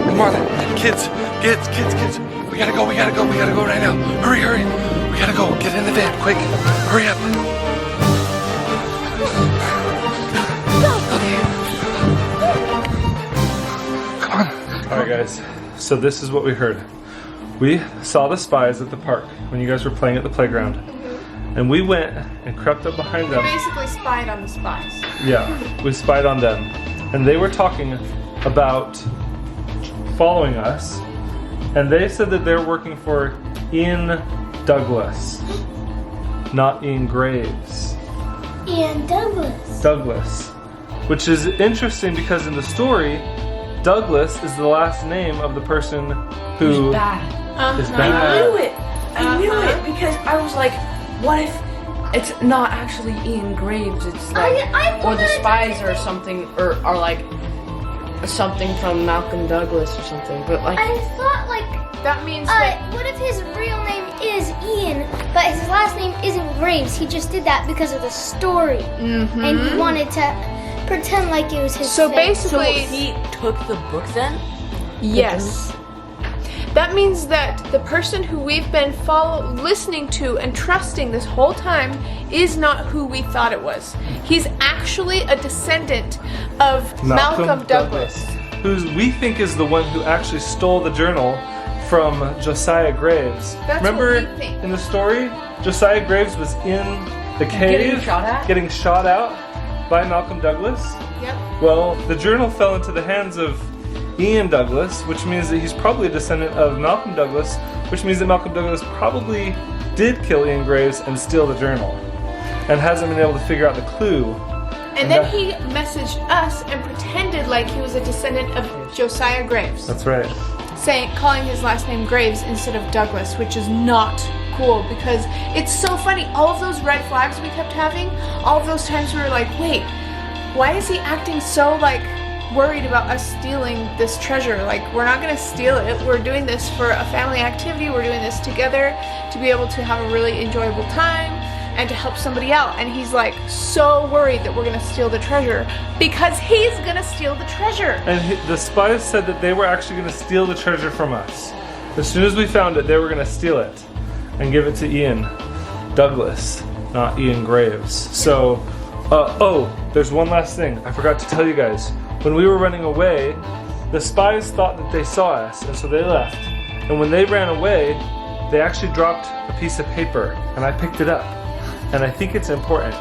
Come on, kids. We gotta go right now. Hurry. We gotta go. Get in the van, quick. Hurry up. Come on. All right, guys. So this is what we heard. We saw the spies at the park when you guys were playing at the playground. And we went and crept up behind them. Basically spied on the spies. Yeah, we spied on them. And they were talking about following us. And they said that they're working for Ian Douglas, not Ian Graves. Ian Douglas. Douglas. Which is interesting because in the story, Douglas is the last name of the person who is bad. I knew it. I knew it because I was like, what if it's not actually Ian Graves? It's like, I or the wanted spies to- or something, or are like something from Malcolm Douglas or something. But like, I thought like That means that what if his real name is Ian, but his last name isn't Graves? He just did that because of the story, and he wanted to pretend like it was his. so thing. so basically he took the book then? yes. That means that the person who we've been listening to and trusting this whole time is not who we thought it was. He's actually a descendant of Malcolm Douglas. who we think is the one who actually stole the journal from Josiah Graves. That's Remember what we think. in the story, Josiah Graves was in the cave getting shot out by Malcolm Douglas. Yep. Well, the journal fell into the hands of Ian Douglas, which means that he's probably a descendant of Malcolm Douglas, which means that Malcolm Douglas probably did kill Ian Graves and steal the journal, and hasn't been able to figure out the clue. And then he messaged us and pretended like he was a descendant of Josiah Graves, That's right. calling his last name Graves instead of Douglas, which is not cool because it's so funny. All of those red flags we kept having, all of those times we were like, wait, why is he acting so like worried about us stealing this treasure. Like, we're not gonna steal it. We're doing this for a family activity. We're doing this together to be able to have a really enjoyable time and to help somebody out. And he's like so worried that we're gonna steal the treasure because he's gonna steal the treasure. And the spies said that they were actually gonna steal the treasure from us. As soon as we found it, they were gonna steal it and give it to Ian Douglas, not Ian Graves. So, oh, there's one last thing I forgot to tell you guys. When we were running away, the spies thought that they saw us, and so they left. And when they ran away, they actually dropped a piece of paper, and I picked it up. And I think it's important.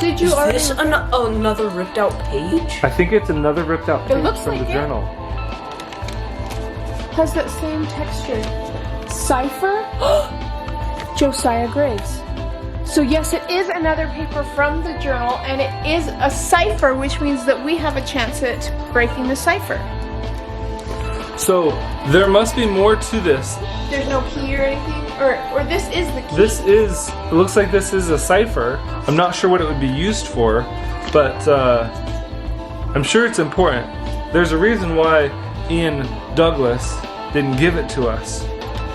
Did you Is already? this another ripped out page? I think it's another ripped out page looks from like the it. journal. Has that same texture. Cipher? Josiah Graves. So yes, it is another paper from the journal, and it is a cipher, which means that we have a chance at breaking the cipher. So there must be more to this. There's no key or anything? Or this is the key? It looks like this is a cipher. I'm not sure what it would be used for, but I'm sure it's important. There's a reason why Ian Douglas didn't give it to us.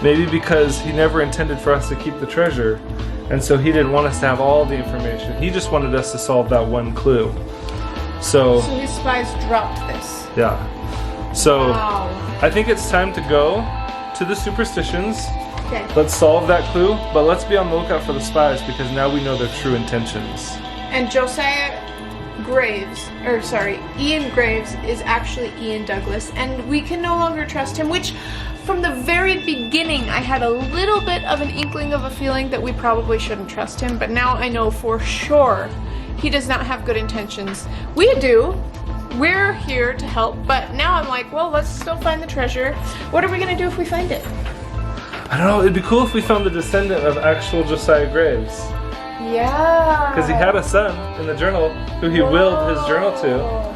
Maybe because he never intended for us to keep the treasure, and so he didn't want us to have all the information. He just wanted us to solve that one clue. So his spies dropped this. yeah. So Wow. I think it's time to go to the superstitions. Okay. Let's solve that clue, but let's be on the lookout for the spies because now we know their true intentions. And Josiah Graves, or sorry, Ian Graves is actually Ian Douglas, and we can no longer trust him, which from the very beginning I had a little bit of an inkling of a feeling that we probably shouldn't trust him, but now I know for sure he does not have good intentions. We do. We're here to help, but now I'm like, well, let's still find the treasure. What are we gonna do if we find it? I don't know, it'd be cool if we found the descendant of actual Josiah Graves. Yeah. Because he had a son in the journal who he willed his journal to.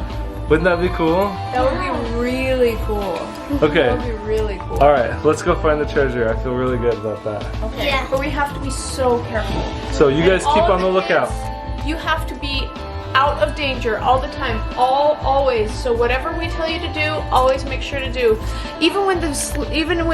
Wouldn't that be cool? That would be really cool. Okay. That would be really cool. Alright, let's go find the treasure. I feel really good about that. Okay. Yeah. But we have to be so careful. So you guys And keep all on the lookout. kids, you have to be out of danger all the time, always. So whatever we tell you to do, always make sure to do. Even when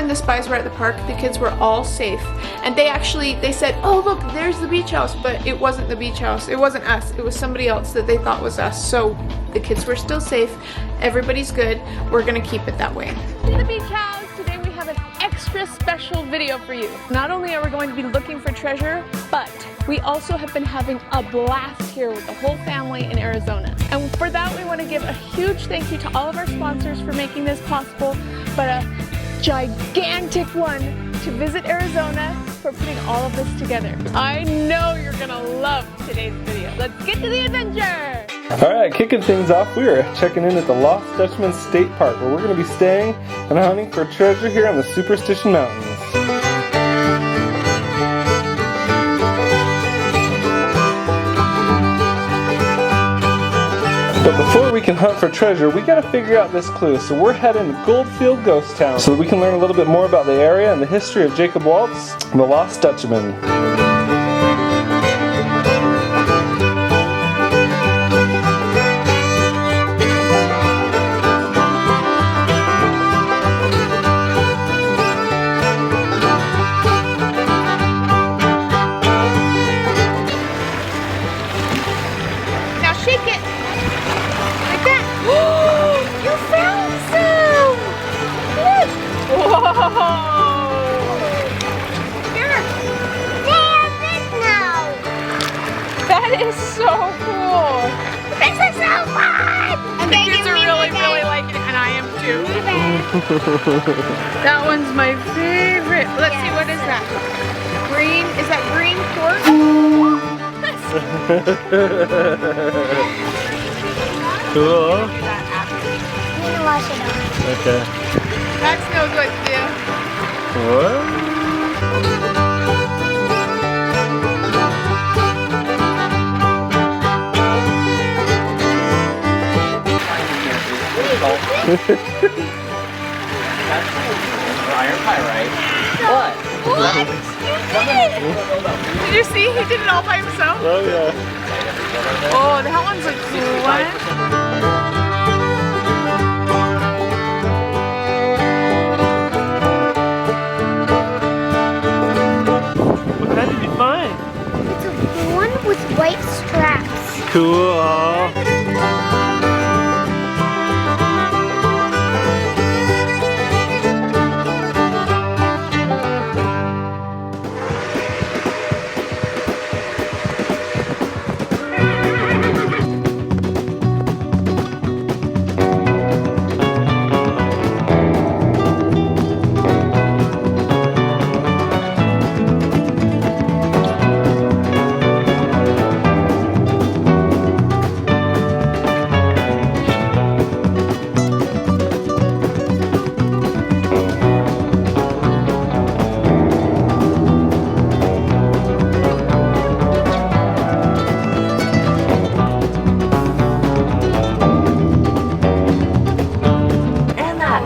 the spies were at the park, the kids were all safe, and they said, "Oh look, there's the beach house," but it wasn't the beach house. It wasn't us. It was somebody else that they thought was us. So the kids were still safe. Everybody's good. We're gonna keep it that way. To the beach house. Today we have an extra special video for you. Not only are we going to be looking for treasure, but we also have been having a blast here with the whole family in Arizona. And for that, we want to give a huge thank you to all of our sponsors for making this possible, but a gigantic one to Visit Arizona for putting all of this together. I know you're gonna love today's video. Let's get to the adventure! Alright, kicking things off, we are checking in at the Lost Dutchman State Park, where we're going to be staying and hunting for treasure here on the Superstition Mountains. But before we can hunt for treasure, we gotta figure out this clue. So we're heading to Goldfield Ghost Town so that we can learn a little bit more about the area and the history of Jacob Waltz and the Lost Dutchman. Now shake it. Like that. You found some! Look! Whoa! Here! They're big now. That is so cool! This is so fun! And the kids are really liking it, and I am too. That one's my favorite. Let's see, what is that? Green, is that green pork? Cool. I'm gonna wash it off. Okay. Max knows what to do. What? Iron pyrite. What? Did you see? He did it all by himself. Oh yeah. Oh, that one's a cool one. What kind did you find? It's a blue one with white straps. Cool.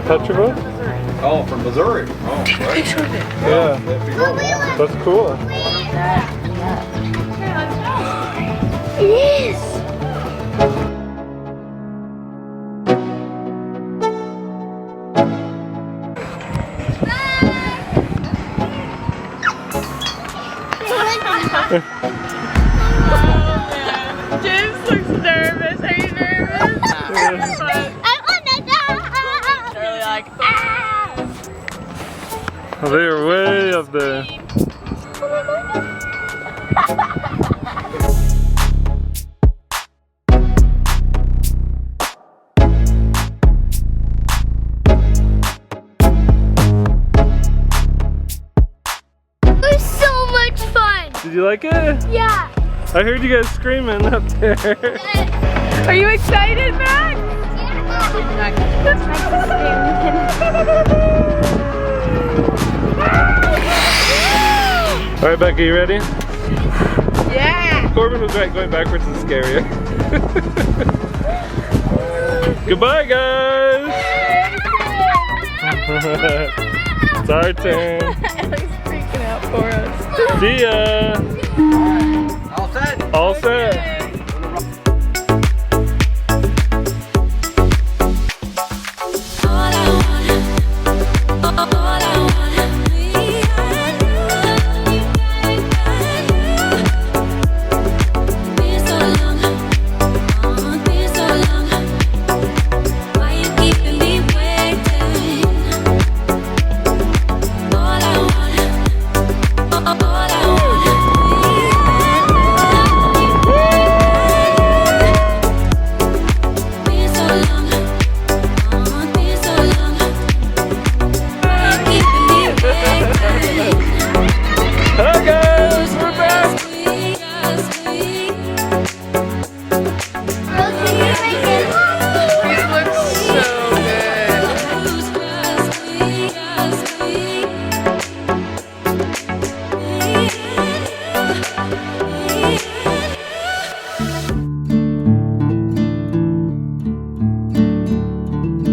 Petrified? Oh, from Missouri. Oh, Take a picture of it. Yeah. That's cool. It is. James looks nervous. Are you nervous? Charlie like, Oh, they are way up there. It was so much fun. Did you like it? Yeah. I heard you guys screaming up there. are you excited, Max? All right, Becky, you ready? Yeah. Corbin was right, going backwards is scarier. Goodbye, guys. It's our turn. Ellie's freaking out for us. See ya. All set? All set.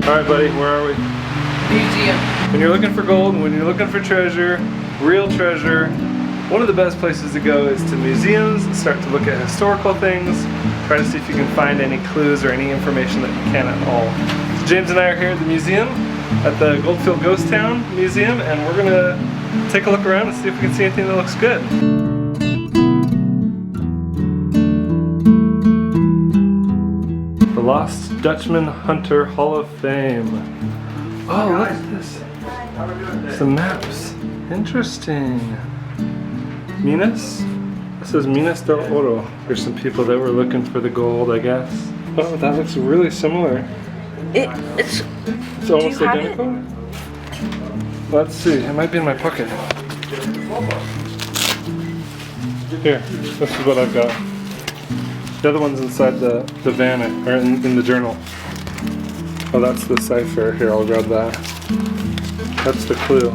Alright buddy, where are we? Museum. When you're looking for gold, when you're looking for treasure, real treasure, one of the best places to go is to museums, start to look at historical things, try to see if you can find any clues or any information that you can at all. So James and I are here at the museum, at the Goldfield Ghost Town Museum, and we're gonna take a look around and see if we can see anything that looks good. The Lost Dutchman Hunter Hall of Fame. Oh, look at this. Some maps. Interesting. Minas? It says Minas del Oro. There's some people that were looking for the gold, I guess. Oh, that looks really similar. It's almost identical? Let's see. It might be in my pocket. Here, this is what I've got. The other one's inside the van, or in the journal. Oh, that's the cipher. Here, I'll grab that. That's the clue.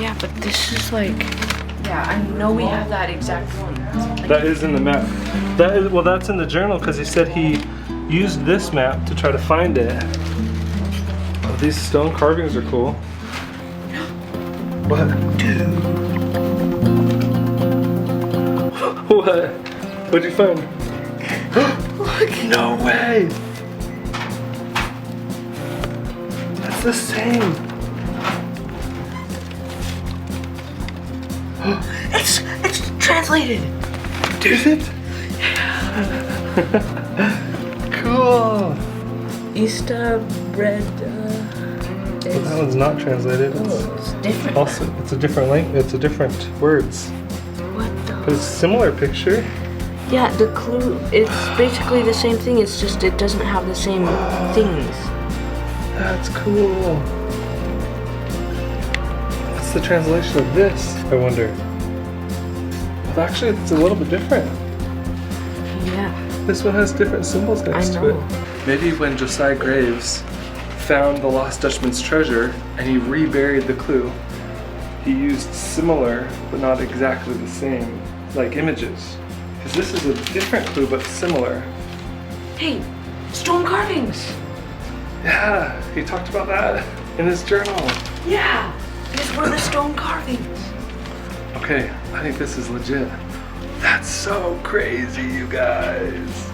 Yeah, but this is like... Yeah, I know we have that exact one. Like, that is in the map. That is, well, that's in the journal because he said he used this map to try to find it. Oh, these stone carvings are cool. What? Dude. What? What'd you find? Look! No way! That's the same. It's translated. Is it? Cool. Easter bread. Well, that one's not translated. It's different. Also, it's a different language. It's a different words. What the? But it's a similar picture. Yeah, the clue. It's basically the same thing. It's just it doesn't have the same things. That's cool. What's the translation of this? I wonder. Well, actually, it's a little bit different. Yeah. This one has different symbols next to it. Maybe when Josiah Graves found the Lost Dutchman's treasure and he reburied the clue, he used similar but not exactly the same, like images. Because this is a different clue but similar. Hey, stone carvings. Yeah, he talked about that in his journal. Yeah, these were the stone carvings. Okay, I think this is legit. That's so crazy, you guys.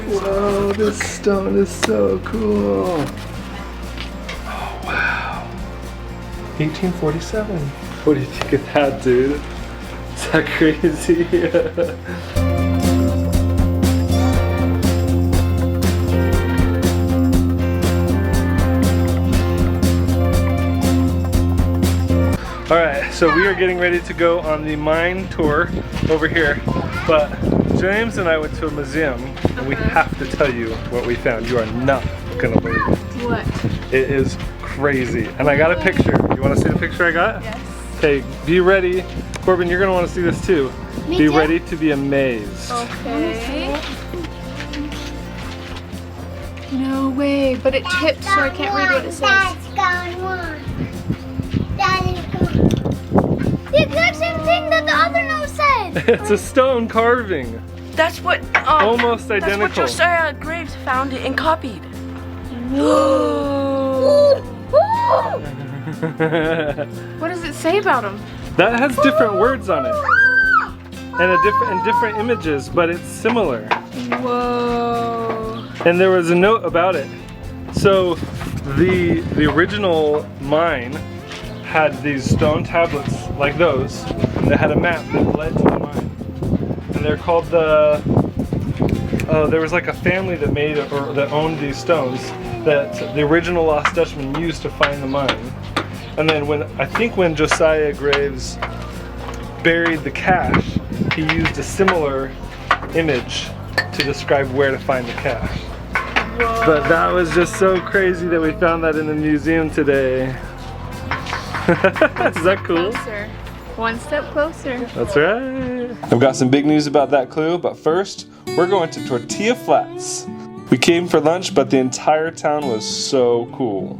Whoa, this stone is so cool. Oh, wow. 1847. What do you think of that, dude? Is that crazy? Alright, so we are getting ready to go on the mine tour over here, but James and I went to a museum and we have to tell you what we found. You are not gonna believe it. What? It is crazy. And I got a picture. You wanna see the picture I got? Yes. Okay, be ready. Corbin, you're gonna wanna see this too. Me Be too. ready to be amazed. Okay. No way, but it tipped so I can't read what it says. That's gone one. That is gone. The exact same thing that the other note said. It's a stone carving. That's what. Almost That's identical. what Josiah Graves found it and copied. What does it say about him? That has different words on it. And different images, but it's similar. Whoa. And there was a note about it. So the original mine had these stone tablets like those that had a map that led to the mine. And they're called the there was like a family that made or that owned these stones that the original Lost Dutchman used to find the mine. And then I think when Josiah Graves buried the cache, he used a similar image to describe where to find the cache. Whoa. But that was just so crazy that we found that in the museum today. Is that cool? Closer. One step closer. That's right. I've got some big news about that clue, but first, we're going to Tortilla Flats. We came for lunch, but the entire town was so cool.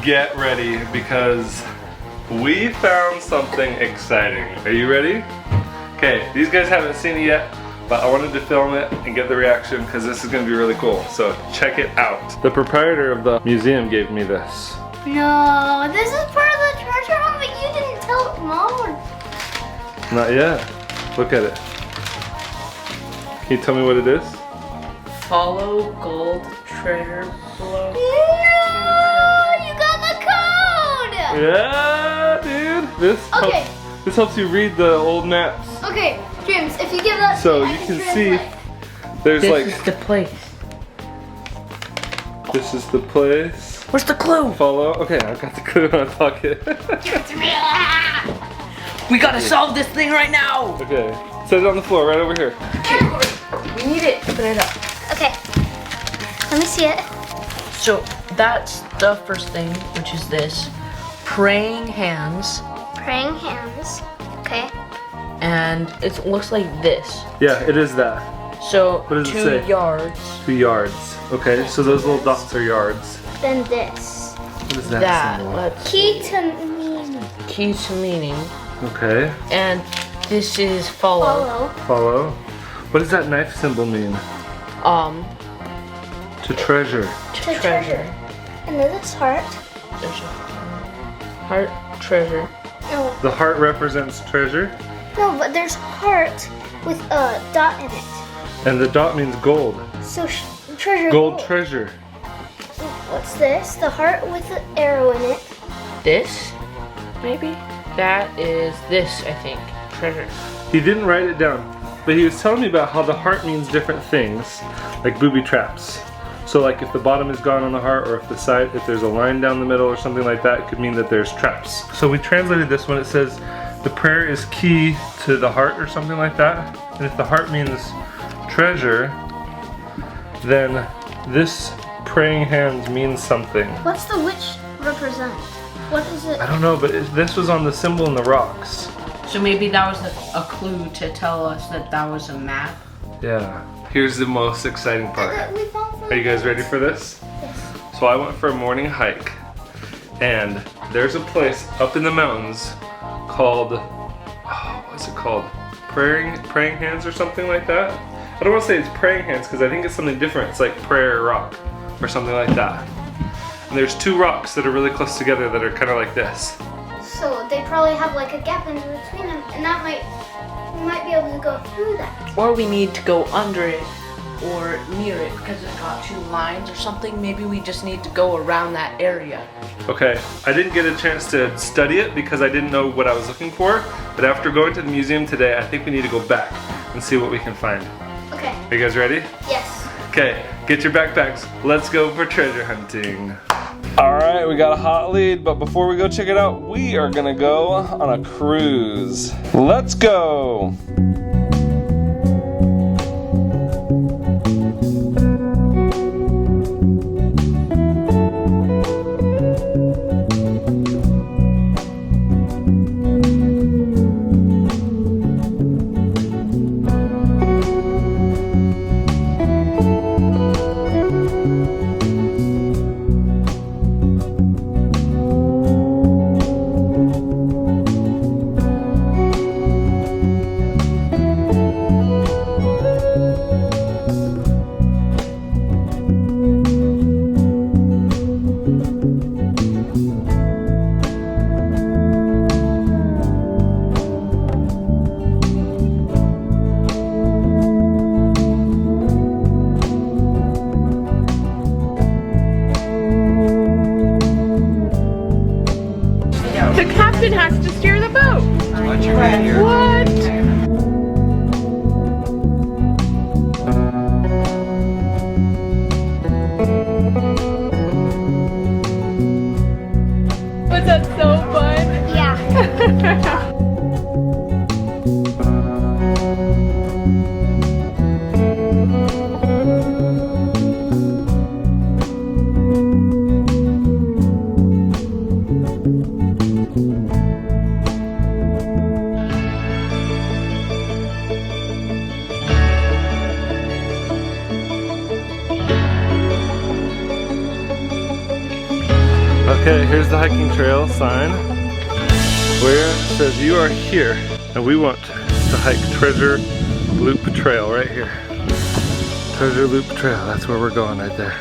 Get ready because we found something exciting. Are you ready? Okay, these guys haven't seen it yet, but I wanted to film it and get the reaction because this is going to be really cool. So check it out. The proprietor of the museum gave me this. No, this is part of the treasure hunt, but you didn't tell Mom. Not yet. Look at it. Can you tell me what it is? Follow gold treasure below. No, you got the code. Yeah, dude. Okay. This helps you read the old maps. Okay, James, if you give that So to me, you I can translate. see there's This like is the place. this is the place. Where's the clue? Follow. Okay, I've got the clue in my pocket. Give it to me. We gotta solve this thing right now. Okay. Set it on the floor right over here. We need it. Open it up. Okay, let me see it. So that's the first thing, which is this. Praying hands. Praying hands. Okay. And it looks like this. Yeah, it is that. So What does it 2 say? yards. 2 yards. Okay, so those little dots are yards. Then this. What is that? That. symbol? Let's Key to meaning. key to meaning. Okay. And this is follow. Follow. What does that knife symbol mean? To treasure. To treasure. And then this heart. There's a heart treasure. No, The heart represents treasure, no, but there's heart with a dot in it. and the dot means gold. So treasure. Gold treasure. What's this? The heart with the arrow in it. This, maybe? That is this, I think. Treasure. He didn't write it down, but he was telling me about how the heart means different things, like booby traps. So like if the bottom is gone on the heart, or if the side, if there's a line down the middle or something like that, it could mean that there's traps. So we translated this when it says the prayer is key to the heart or something like that. And if the heart means treasure, then this praying hands means something. What's the witch represent? What is it? I don't know, but this was on the symbol in the rocks. So maybe that was a clue to tell us that that was a map. Yeah. Here's the most exciting part. We found Are you guys ready for this? Yes. So I went for a morning hike, and there's a place up in the mountains called, what's it called? Praying hands or something like that? I don't want to say it's praying hands because I think it's something different. It's like prayer rock or something like that. And there's 2 rocks that are really close together that are kind of like this. So they probably have like a gap in between them, and that we might be able to go through that. Or we need to go under it or near it because it's got 2 lines or something. Maybe we just need to go around that area. Okay, I didn't get a chance to study it because I didn't know what I was looking for, but after going to the museum today, I think we need to go back and see what we can find. Okay. Are you guys ready? Yes. Okay, get your backpacks. Let's go for treasure hunting. All right, we got a hot lead, but before we go check it out, we are gonna go on a cruise. Let's go. The captain has to steer the boat. Let you in here. What? Was that so fun? Yeah. Okay, here's the hiking trail sign where it says you are here and we want to hike Treasure Loop Trail right here. Treasure Loop Trail, that's where we're going right there.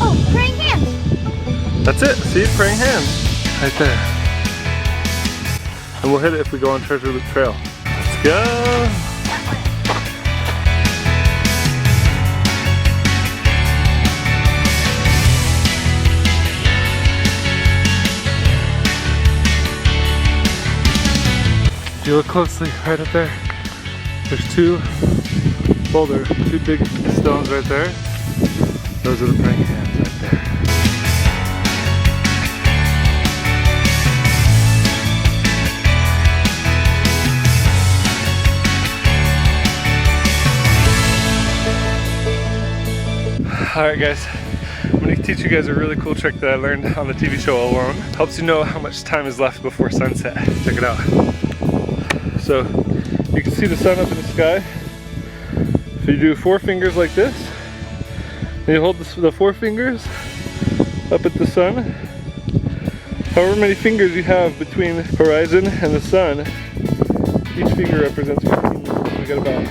Oh, praying hands. That's it, see, praying hands right there. and we'll hit it if we go on Treasure Loop Trail. Let's go! If you look closely, right up there, there's two big stones right there. Those are the praying hands right there. Alright guys, I'm going to teach you guys a really cool trick that I learned on the TV show All Alone. Helps you know how much time is left before sunset. Check it out. So, you can see the sun up in the sky. If you do 4 fingers like this, and you hold the 4 fingers up at the sun, however many fingers you have between the horizon and the sun, each finger represents 15 minutes. We got about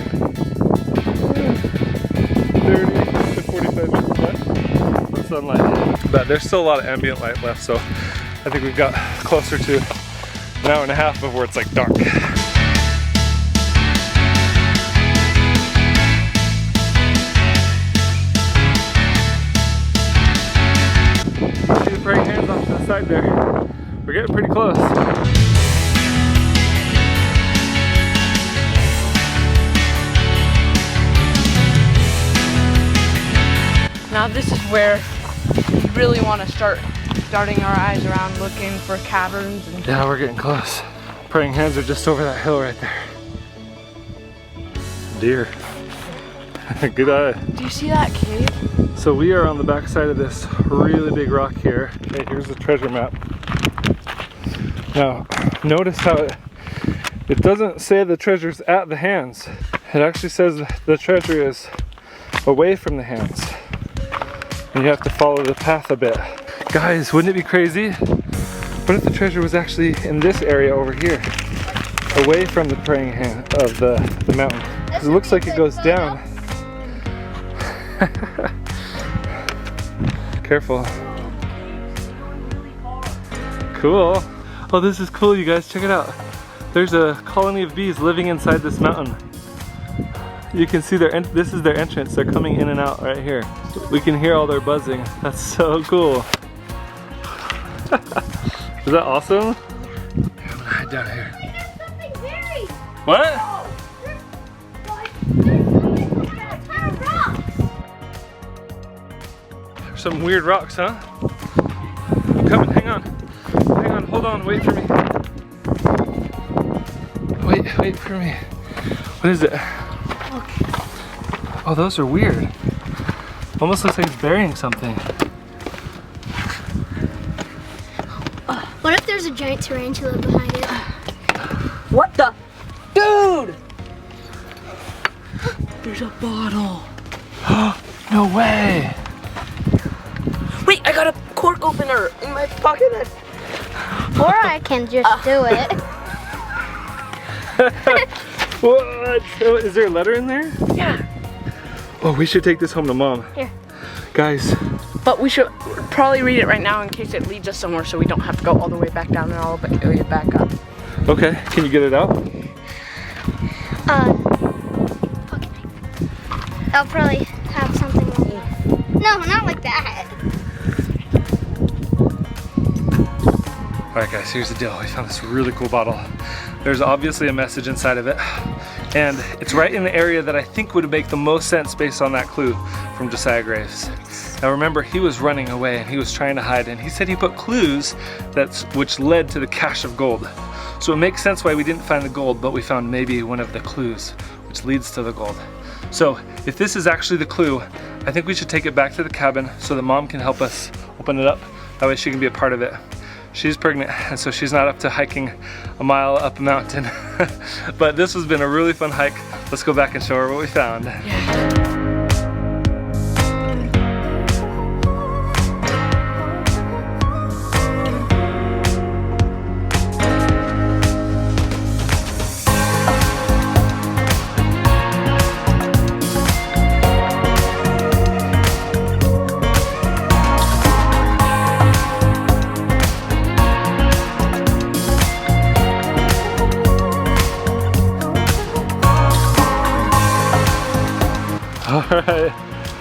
30 to 45 minutes left of sunlight. But there's still a lot of ambient light left, so I think we've got closer to an hour and a half before it's like dark. See the praying hands off to the side there. We're getting pretty close. Now this is where we really want to start darting our eyes around looking for caverns. And yeah, we're getting close. Praying hands are just over that hill right there. Deer. Good eye. Do you see that cave? So we are on the back side of this really big rock here. Okay, here's the treasure map. Now, notice how it doesn't say the treasure's at the hands. It actually says the treasure is away from the hands. And you have to follow the path a bit. Guys, wouldn't it be crazy? What if the treasure was actually in this area over here? Away from the praying hand of the mountain. Because it looks like it goes down. Careful. Cool. Oh, this is cool, you guys. Check it out. There's a colony of bees living inside this mountain. You can see this is their entrance. They're coming in and out right here. We can hear all their buzzing. That's so cool. Is that awesome? I'm gonna hide down here. What? There's some weird rocks, huh? I'm coming, hang on. Hang on, hold on, wait for me. Wait for me. What is it? Oh, those are weird. Almost looks like it's burying something. What if there's a giant tarantula behind it? What the? Dude! There's a bottle. No way! Wait, I got a cork opener in my pocket. Or I can just do it. What? Is there a letter in there? Yeah. Oh, we should take this home to Mom. Here. Guys. But we should probably read it right now in case it leads us somewhere so we don't have to go all the way back down and all the way back up. Okay, can you get it out? Okay. I'll probably have something like that. No, not like that. Alright guys, here's the deal. We found this really cool bottle. There's obviously a message inside of it. And it's right in the area that I think would make the most sense based on that clue from Josiah Graves. Now remember, he was running away and he was trying to hide, and he said he put clues which led to the cache of gold. So it makes sense why we didn't find the gold, but we found maybe one of the clues which leads to the gold. So if this is actually the clue, I think we should take it back to the cabin so that Mom can help us open it up. That way she can be a part of it. She's pregnant, and so she's not up to hiking a mile up a mountain. But this has been a really fun hike. Let's go back and show her what we found. Yeah.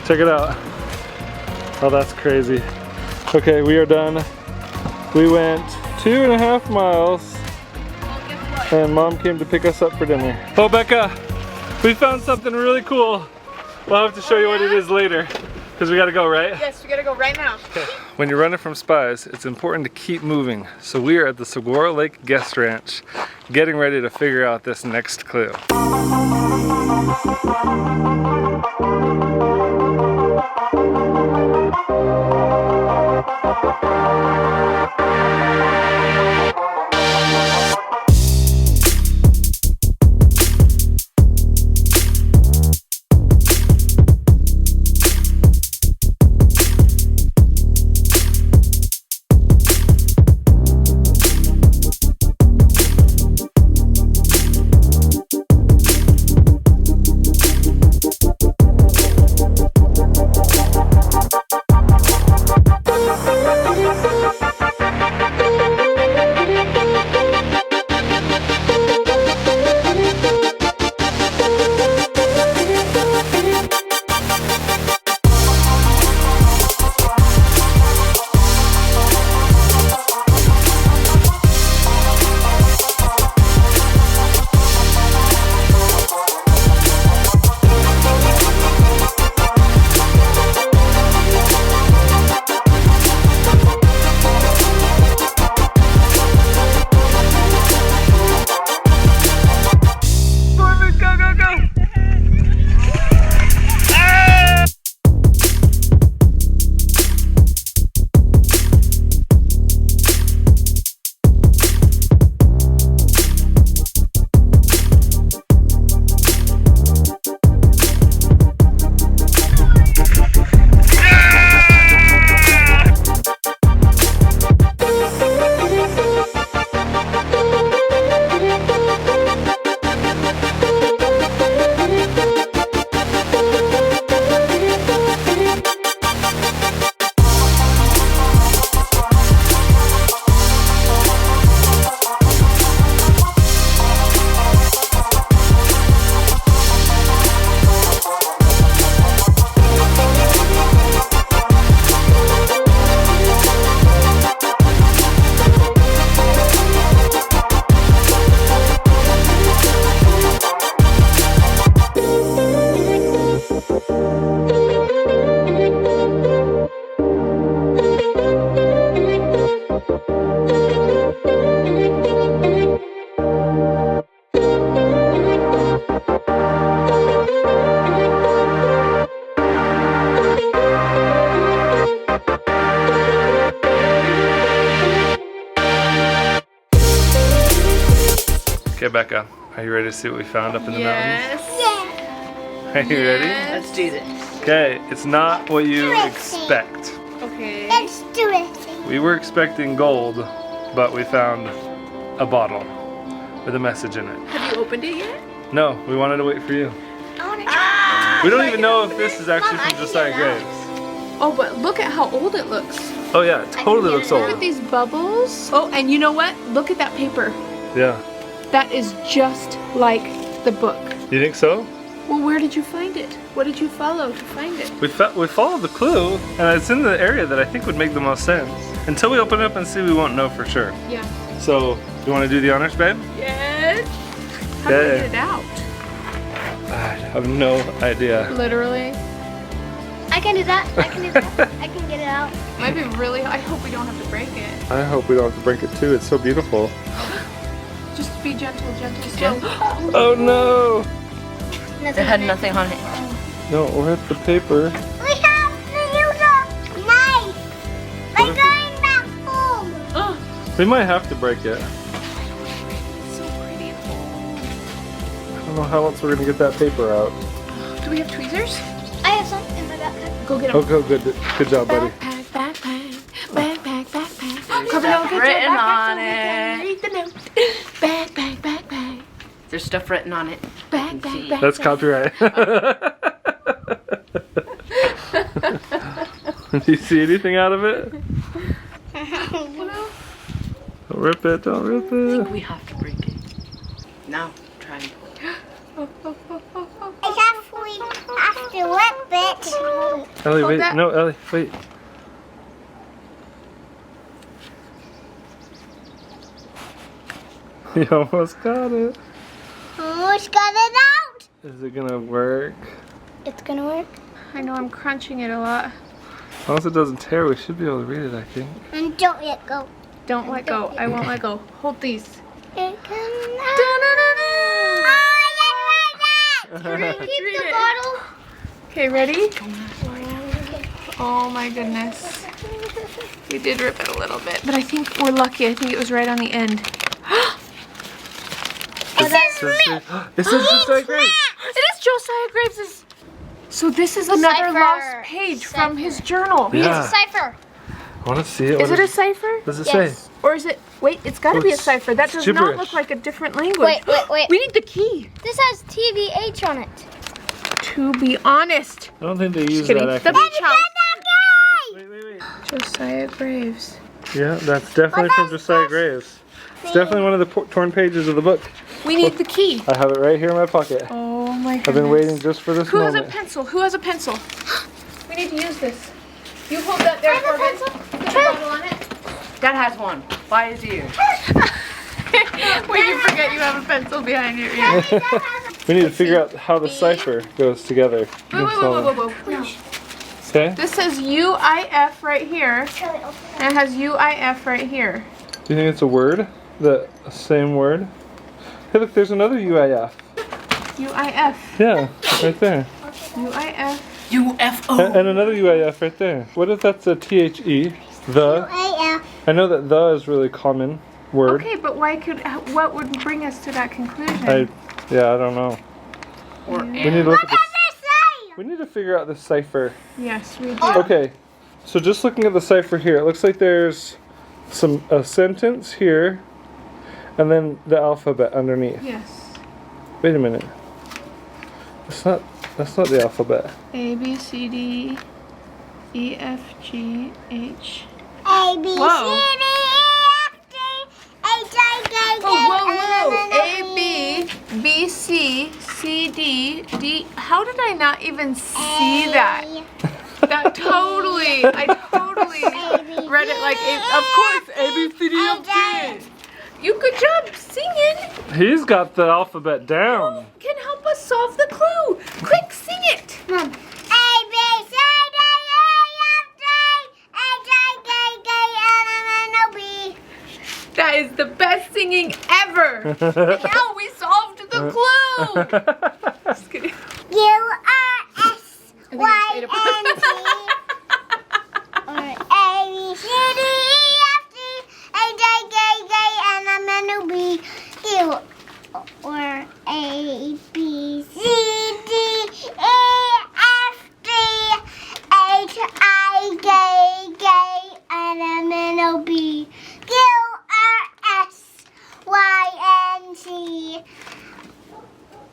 Check it out. Oh, that's crazy. Okay, we are done. We went 2.5 miles and Mom came to pick us up for dinner. Oh, Becca, we found something really cool. We'll have to show you what it is later because we gotta go, right? Yes, we gotta go right now. Okay. When you're running from spies, it's important to keep moving. So we are at the Saguaro Lake Guest Ranch, getting ready to figure out this next clue. Okay, Becca, are you ready to see what we found up in the mountains? Yes. Are you ready? Let's do this. Okay, it's not what you expect. Okay. Let's do it. We were expecting gold, but we found a bottle with a message in it. Have you opened it yet? No, we wanted to wait for you. I want to try. We don't even know if this is actually from Josiah Graves. Oh, but look at how old it looks. Oh yeah, it totally looks Look at old. these bubbles. Oh, and you know what? Look at that paper. Yeah. That is just like the book. You think so? Well, where did you find it? What did you follow to find it? We followed the clue, and it's in the area that I think would make the most sense. Until we open it up and see, we won't know for sure. Yeah. So, you want to do the honors, babe? Yes. How do I get it out? I have no idea. Literally. I can do that. I can do that. I can get it out. Might be really. I hope we don't have to break it. I hope we don't have to break it too. It's so beautiful. Just be gentle, slow. Oh no! It had nothing on it. No, we're at the paper. We have to use a knife. Like going back home. We might have to break it. So pretty. I don't know how else we're gonna get that paper out. Do we have tweezers? I have some in my backpack. Go get them. Oh, good job, buddy. Stuff written on it. Read the note. Backpack. There's stuff written on it. Back. That's copyright. Do you see anything out of it? Don't rip it, don't rip I think it. we have to break it. Now, try and pull it. I guess we have your wet bit. Ellie, Hold wait. that. No, Ellie, wait. You almost got it. Almost got it out. Is it gonna work? It's gonna work. I know I'm crunching it a lot. As long as it doesn't tear, we should be able to read it, I think. And don't let go. Don't let go. I won't let go. Hold these. It can Read keep the it. bottle. Okay, ready? Oh my goodness. We did rip it a little bit, but I think we're lucky. I think it was right on the end. It says Josiah Graves. It is Josiah Graves's. So this is another Cipher. lost page from his journal. Yeah. It's a cipher. I want to see it. Is it a cipher? What does it Yes. say? Or is it, wait, it's gotta Oh, be a it's cipher. That does not gibberish. look like a different language. Wait. We need the key. This has TVH on it. To be honest. I don't think they use Kidding. that The actually. beach house. Wait. Josiah Graves. Yeah, that's definitely from Josiah Graves. It's definitely one of the torn pages of the book. We need the key. I have it right here in my pocket. Oh my goodness. I've been waiting just for this Who has a moment. pencil? Who has a pencil? We need to use this. You hold that there for a minute. Put the bottle on it. Dad has one by his ear. When you forget you have a pencil behind your ear. We need to figure out how the cipher goes together. Whoa. Okay? This says UIF right here. And it has UIF right here. Do you think it's a word? The same word? Hey, look, there's another UIF. UIF. Yeah, right there. UIF. UFO. And another UIF right there. What if that's a THE? The? I know that the is really common word. Okay, but what would bring us to that conclusion? I don't know. Or We need to look at this. We need to figure out the cipher. Yes, we do. Okay, so just looking at the cipher here, it looks like there's a sentence here, and then the alphabet underneath. Yes. Wait a minute. That's not the alphabet. A, B, C, D, E, F, G, H. A, B, C, D, E, Whoa. F, G, H, I, K, K, Whoa. A, B, B, C, C, D, D. How did I not even see that? That totally, I totally read it like, of course, A, B, C, D, F, G. You good job singing. He's got the alphabet down. Can help us solve the clue. Quick, sing it. A, B, C, D, E, F, G, H, I, K, K, L, M, N, O, P. That is the best singing ever. Now we solved the clue. Just kidding. U, R, S, Y, N, T. Or A, B, C, D, E, F, G, H, I, K, K, L, M, N, O, P. Q, or A, B, C, D, E, F, G, H, I, K, K, L, M, N, O, P. Q, R, S, Y, N, T.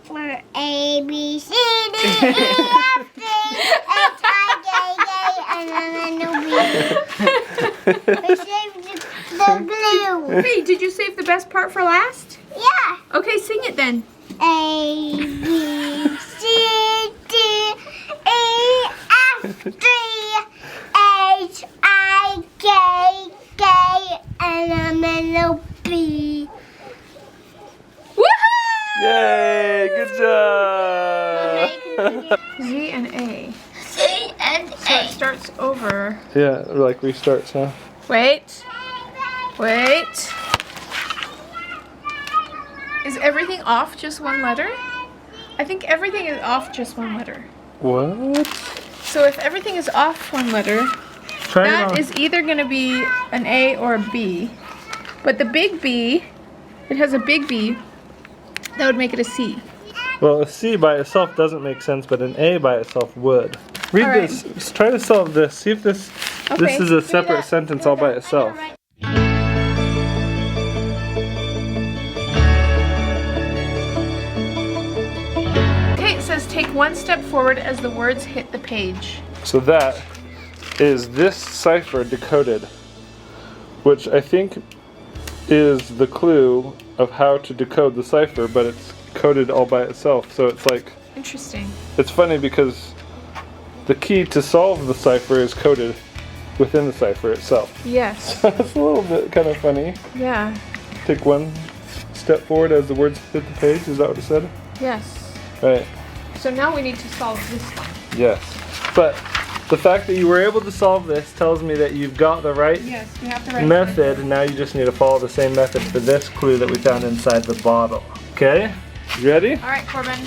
Or A, B, C, D, E, F, G, H, I, K, K, L, M, N, O, P. I saved the blue. Hey, did you save the best part for last? Yeah. Okay, sing it then. A, B, C, D, E, F, G, H, I, K, K, L, M, N, O, P. Woohoo! Yay! Good job! Z and A. C and So it starts over. Yeah, like restarts, huh? Wait. Is everything off just one letter? I think everything is off just one letter. What? So if everything is off one letter, Try it that on. is either going to be an A or a B. But the big B, it has a big B, that would make it a C. Well, a C by itself doesn't make sense, but an A by itself would. Read All right. this. Let's try to solve this. See if this Okay. is a separate sentence all by itself. Okay, it says take one step forward as the words hit the page. So that is this cipher decoded, which I think is the clue of how to decode the cipher, but it's coded all by itself. So it's like, Interesting. it's funny because the key to solve the cipher is coded within the cipher itself. Yes. That's a little bit kind of funny. Yeah. Take one step forward as the words hit the page. Is that what it said? Yes. Right. So now we need to solve this one. Yes. But the fact that you were able to solve this tells me that you've got the right Yes, we have the right method. And now you just need to follow the same method for this clue that we found inside the bottle. Okay? You ready? All right, Corbin,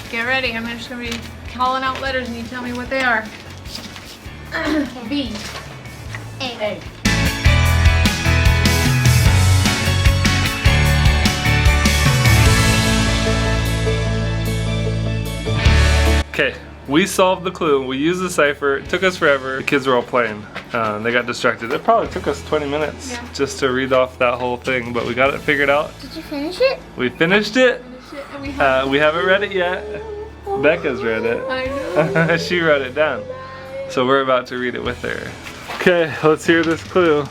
get ready. I'm just gonna be calling out letters and you tell me what they are. B. A. Okay, we solved the clue. We used the cipher. It took us forever. The kids were all playing. They got distracted. It probably took us 20 minutes just to read off that whole thing, but we got it figured out. Did you finish it? We finished it. We haven't read it yet. Becca's read it. I know. She wrote it down. So we're about to read it with her. Okay, let's hear this clue.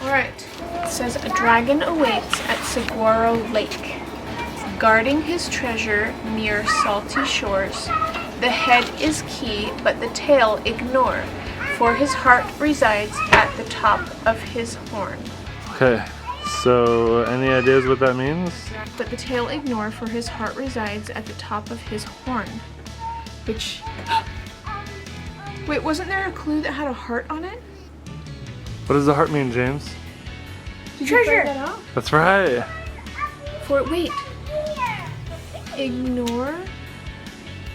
All right. It says a dragon awaits at Saguaro Lake, guarding his treasure near salty shores. The head is key, but the tail ignore, for his heart resides at the top of his horn. Okay, so any ideas what that means? But the tail ignore, for his heart resides at the top of his horn. Which... Wait, wasn't there a clue that had a heart on it? What does the heart mean, James? Did you figure that out? That's right. Wait. Ignore,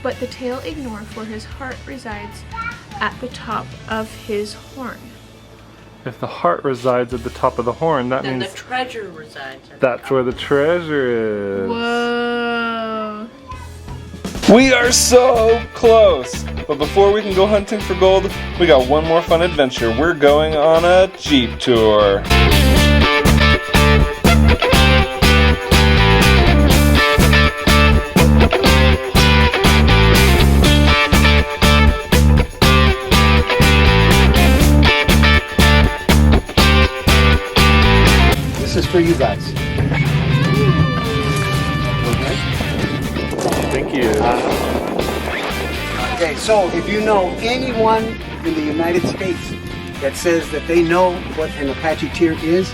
but the tail ignore, for his heart resides at the top of his horn. If the heart resides at the top of the horn, that Then means the treasure resides. that's where the treasure is. Whoa. We are so close! But before we can go hunting for gold, we got one more fun adventure. We're going on a Jeep tour. This is for you guys. Thank you. Okay, so if you know anyone in the United States that says that they know what an Apache tear is,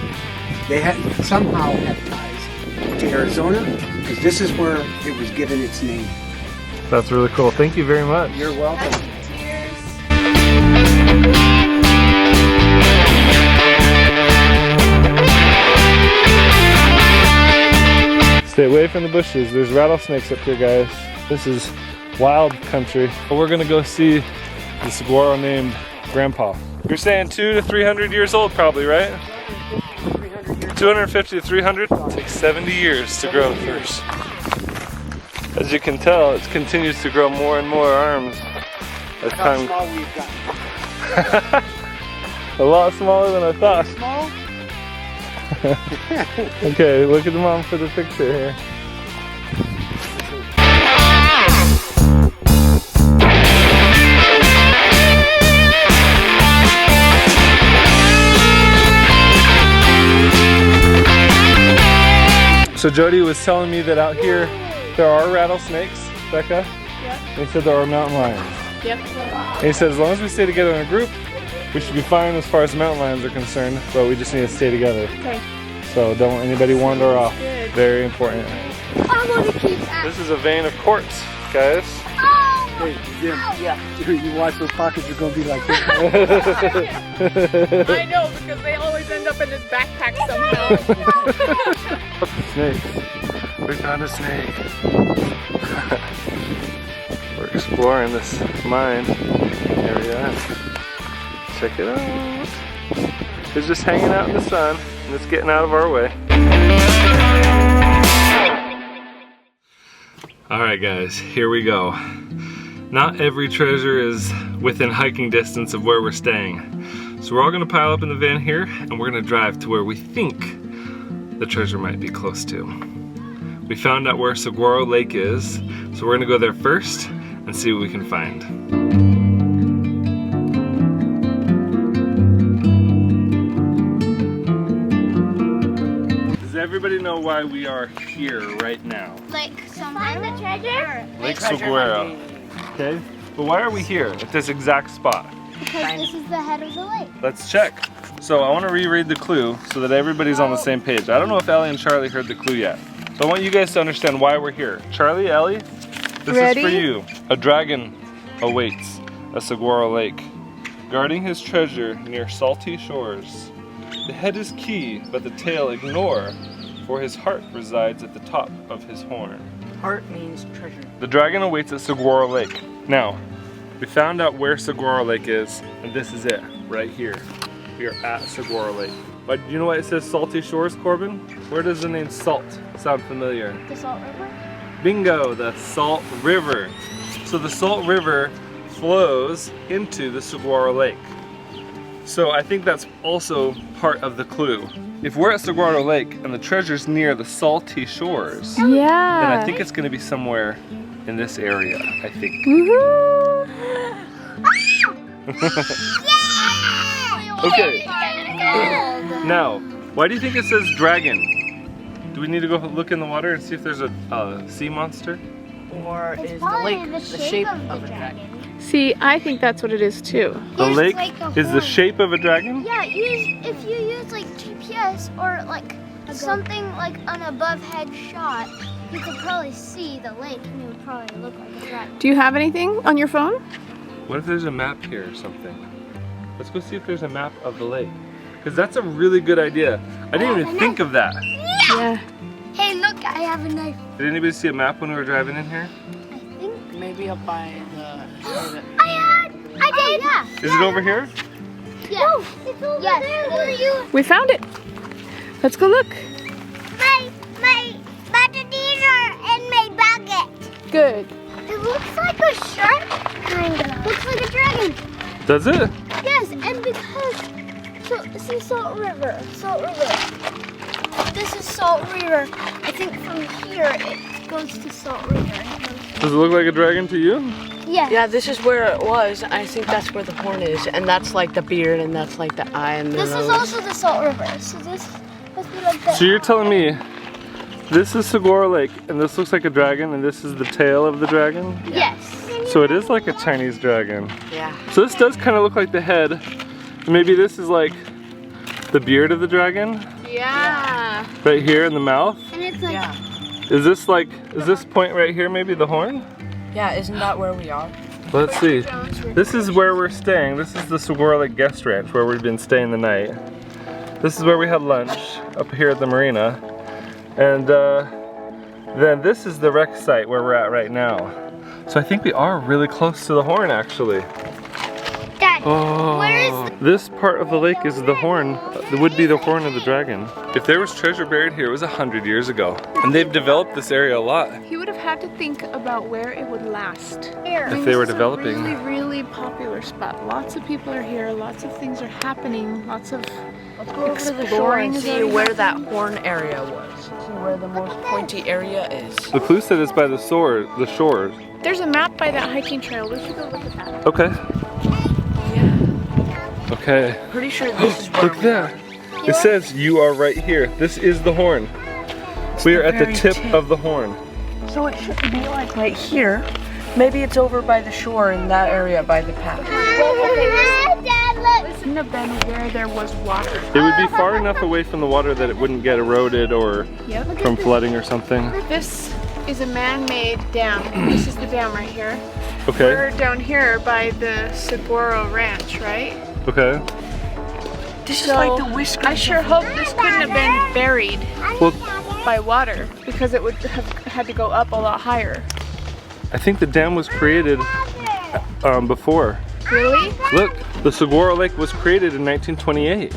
they somehow have ties to Arizona, because this is where it was given its name. That's really cool. Thank you very much. You're welcome. Stay away from the bushes. There's rattlesnakes up here, guys. This is wild country. We're gonna go see the saguaro named Grandpa. You're saying 200 to 300 years old probably, right? 250 to 300? It takes 70 years to grow first. As you can tell, it continues to grow more and more arms as time. How small we've gotten. A lot smaller than I thought. Small? Okay, look at the mom for the picture here. So Jody was telling me that out here there are rattlesnakes, Becca. Yep. And he said there are mountain lions. Yep. And he said as long as we stay together in a group, we should be fine as far as mountain lions are concerned, but we just need to stay together. Okay. So don't let anybody wander off. Good. Very important. I want to keep that. This is a vein of quartz, guys. Hey, Jim. Yeah. You watch those pockets, you're going to be like this. I know, because they always end up in this backpack somehow. Snake. We found a snake. We're exploring this mine area. Check it out. It's just hanging out in the sun and it's getting out of our way. Alright guys, here we go. Not every treasure is within hiking distance of where we're staying. So we're all gonna pile up in the van here and we're gonna drive to where we think the treasure might be close to. We found out where Saguaro Lake is, so we're gonna go there first and see what we can find. Does everybody know why we are here right now? Like find the treasure? Lake Saguaro. Okay, But why are we here at this exact spot? Because this is the head of the lake. Let's check. So I want to reread the clue so that everybody's on the same page. I don't know if Ellie and Charlie heard the clue yet. So I want you guys to understand why we're here. Charlie, Ellie, this Ready? is for you. A dragon awaits a saguaro lake, guarding his treasure near salty shores. The head is key, but the tail ignore, for his heart resides at the top of his horn. Heart means treasure. The dragon awaits at Saguaro Lake. Now, we found out where Saguaro Lake is, and this is it, right here. We are at Saguaro Lake. But do you know why it says salty shores, Corbin? Where does the name Salt sound familiar? The Salt River? Bingo, the Salt River. So the Salt River flows into the Saguaro Lake. So I think that's also part of the clue. If we're at Saguaro Lake and the treasure's near the salty shores, then I think it's gonna be somewhere in this area, I think. Okay. Now, why do you think it says dragon? Do we need to go look in the water and see if there's a sea monster? Or is the lake the shape of a dragon? See, I think that's what it is too. The Here's lake like a is the horn. shape of a dragon? Yeah, if you use like GPS or like something like an above head shot, you could probably see the lake and it would probably look like a dragon. Do you have anything on your phone? What if there's a map here or something? Let's go see if there's a map of the lake. Because that's a really good idea. I didn't even think of that. Yeah. Hey, look, I have a knife. Did anybody see a map when we were driving in here? I think. Maybe up by the... I did. Yeah. Is it over here? Yeah. No, it's over there where you. We found it. Let's go look. My bataties are in my bucket. Good. It looks like a shark, kinda. Looks like a dragon. Does it? Yes, and because see Salt River. This is Salt River. I think from here it goes to Salt River. Does it look like a dragon to you? Yes. Yeah, this is where it was. I think that's where the horn is. And that's like the beard and that's like the eye and the This nose. is also the Salt River. So this must be like the. So you're telling me this is Saguaro Lake and this looks like a dragon and this is the tail of the dragon? Yes. So it is like a Chinese dragon. Yeah. So this does kind of look like the head. Maybe this is like the beard of the dragon? Yeah. Right here in the mouth? And it's like. Yeah. Is this point right here maybe the horn? Yeah, isn't that where we are? Let's see. This is where we're staying. This is the Saguaro Lake Guest Ranch where we've been staying the night. This is where we had lunch up here at the marina. And then this is the wreck site where we're at right now. So I think we are really close to the horn actually. Dad, Oh, where is this part of the lake is the horn. It would be the horn of the dragon. If there was treasure buried here, it was 100 years ago. And they've developed this area a lot. He would have had to think about where it would last. If they were developing. It's a really, really popular spot. Lots of people are here. Lots of things are happening. Lots of Exploring and see already where that horn area was. See where the most pointy area is. The clue said it's by the shore. There's a map by that hiking trail. We should go look at that. Okay. Okay. Pretty sure this is where Look there. It says you are right here. This is the horn. We are at the tip of the horn. So it should be like right here. Maybe it's over by the shore in that area by the path. Dad, look. This wouldn't have been where there was water. It would be far enough away from the water that it wouldn't get eroded or Yep. from flooding or something. This is a man-made dam. This is the dam right here. Okay. We're down here by the Saguaro Ranch, right? Okay. This is So, like the whiskers. I sure hope this couldn't have been buried Well, by water because it would have had to go up a lot higher. I think the dam was created before. Really? Look, the Saguaro Lake was created in 1928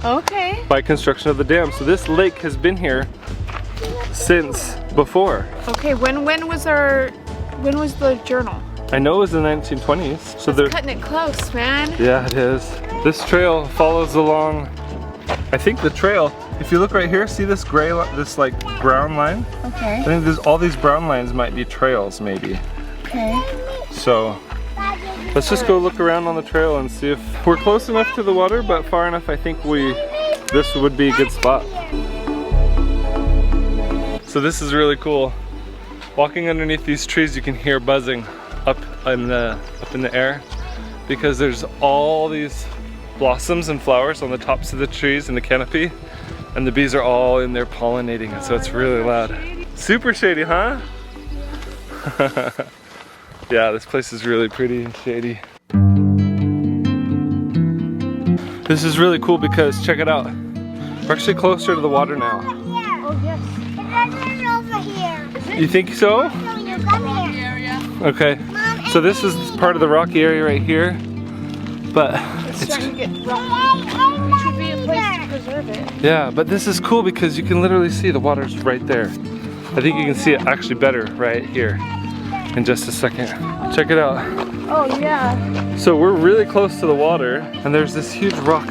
Okay. by construction of the dam. So this lake has been here since before. Okay, when was the journal? I know it was the 1920s. So It's cutting it close, man. yeah, it is. This trail follows along. I think the trail, if you look right here, see this gray, this like brown line? Okay. I think all these brown lines might be trails maybe. Okay. So let's just go look around on the trail and see if we're close enough to the water, but far enough I think this would be a good spot. So this is really cool. Walking underneath these trees you can hear buzzing up in the air because there's all these blossoms and flowers on the tops of the trees in the canopy, and the bees are all in there pollinating it, so it's really loud. Super shady, huh? Yeah, this place is really pretty and shady. This is really cool because check it out. We're actually closer to the water now. Oh, yes. It's over here. You think so? No, you come here. Okay. So this is part of the rocky area right here, but It's starting to get rocky. It should be a place to preserve it. yeah, but this is cool because you can literally see the water's right there. I think you can see it actually better right here in just a second. Check it out. Oh yeah. So we're really close to the water, and there's this huge rock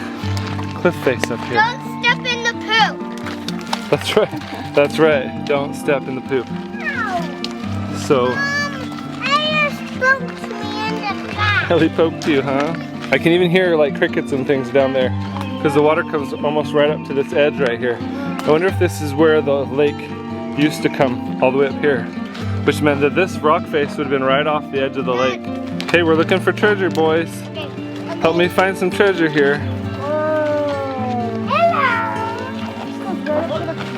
cliff face up here. Don't step in the poop. That's right. That's right. Don't step in the poop. No. So Ellie spooked me in the back. Ellie poked you, huh? I can even hear like crickets and things down there because the water comes almost right up to this edge right here. I wonder if this is where the lake used to come all the way up here, which meant that this rock face would have been right off the edge of the lake. Okay, we're looking for treasure, boys. Help me find some treasure here.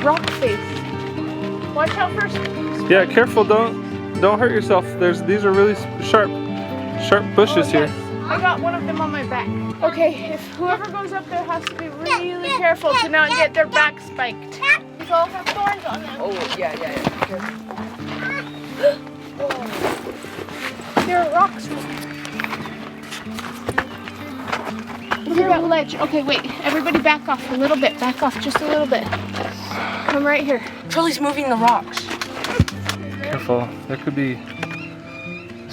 Rock face. Watch out first. Yeah, careful, don't hurt yourself. These are really sharp bushes here. I got one of them on my back. Okay, if whoever goes up there has to be really careful to not get their back spiked. These all have thorns on them. Oh, yeah. There are rocks. Look at that ledge. Okay, wait. Everybody back off a little bit. Back off just a little bit. Come right here. Charlie's moving the rocks. Careful, there could be...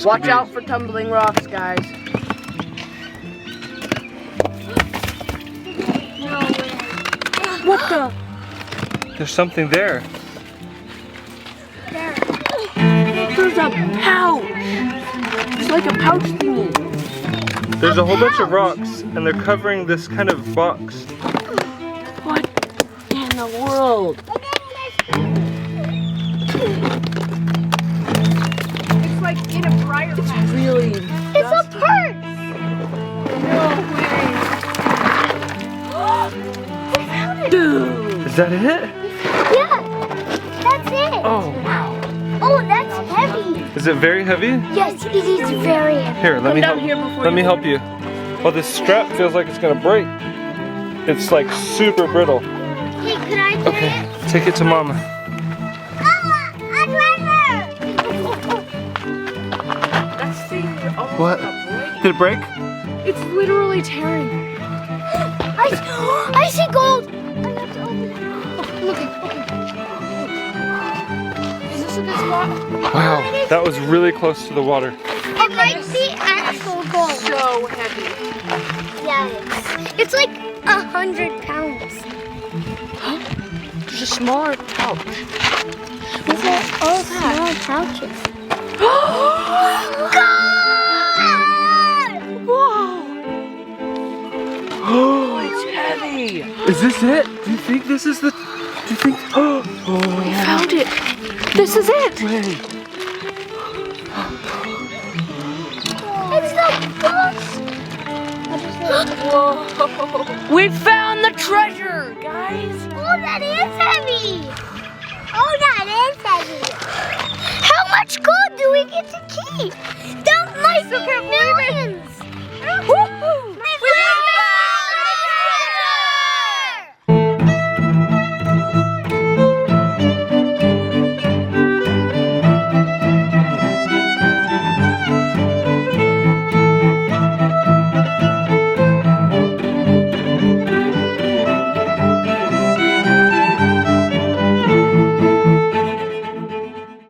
Watch out for tumbling rocks, guys. What the? There's something there. There's a pouch. It's like a pouch thingy. There's a whole bunch of rocks, and they're covering this kind of box. What in the world? It's like in a briar patch. Really? It's a purse. No way. We found it. Dude. Is that it? Yeah, that's it. Oh, wow. Oh, that's heavy. Is it very heavy? Yes, it is very heavy. Here, let me down help. here before Let you me go. help you. Well, this strap feels like it's gonna break. It's like super brittle. Hey, could I carry Okay, it? take it to Mama. A driver. That thing almost What? got Did it break? It's literally tearing. I see gold. I have to open it. Look at. Is this a good spot? Wow, that was really close to the water. It might be actual gold. So heavy. Yeah, it's like 100 pounds. There's a smaller pouch. These are all small pouches. Oh, it's heavy. Is this it? Do you think this is the... Do you think... Oh, We found it. This is it. wait. It's the bus. Whoa. We found the treasure, guys. Oh, that is heavy. Oh, that is heavy. How much gold do we get to keep? That might be millions.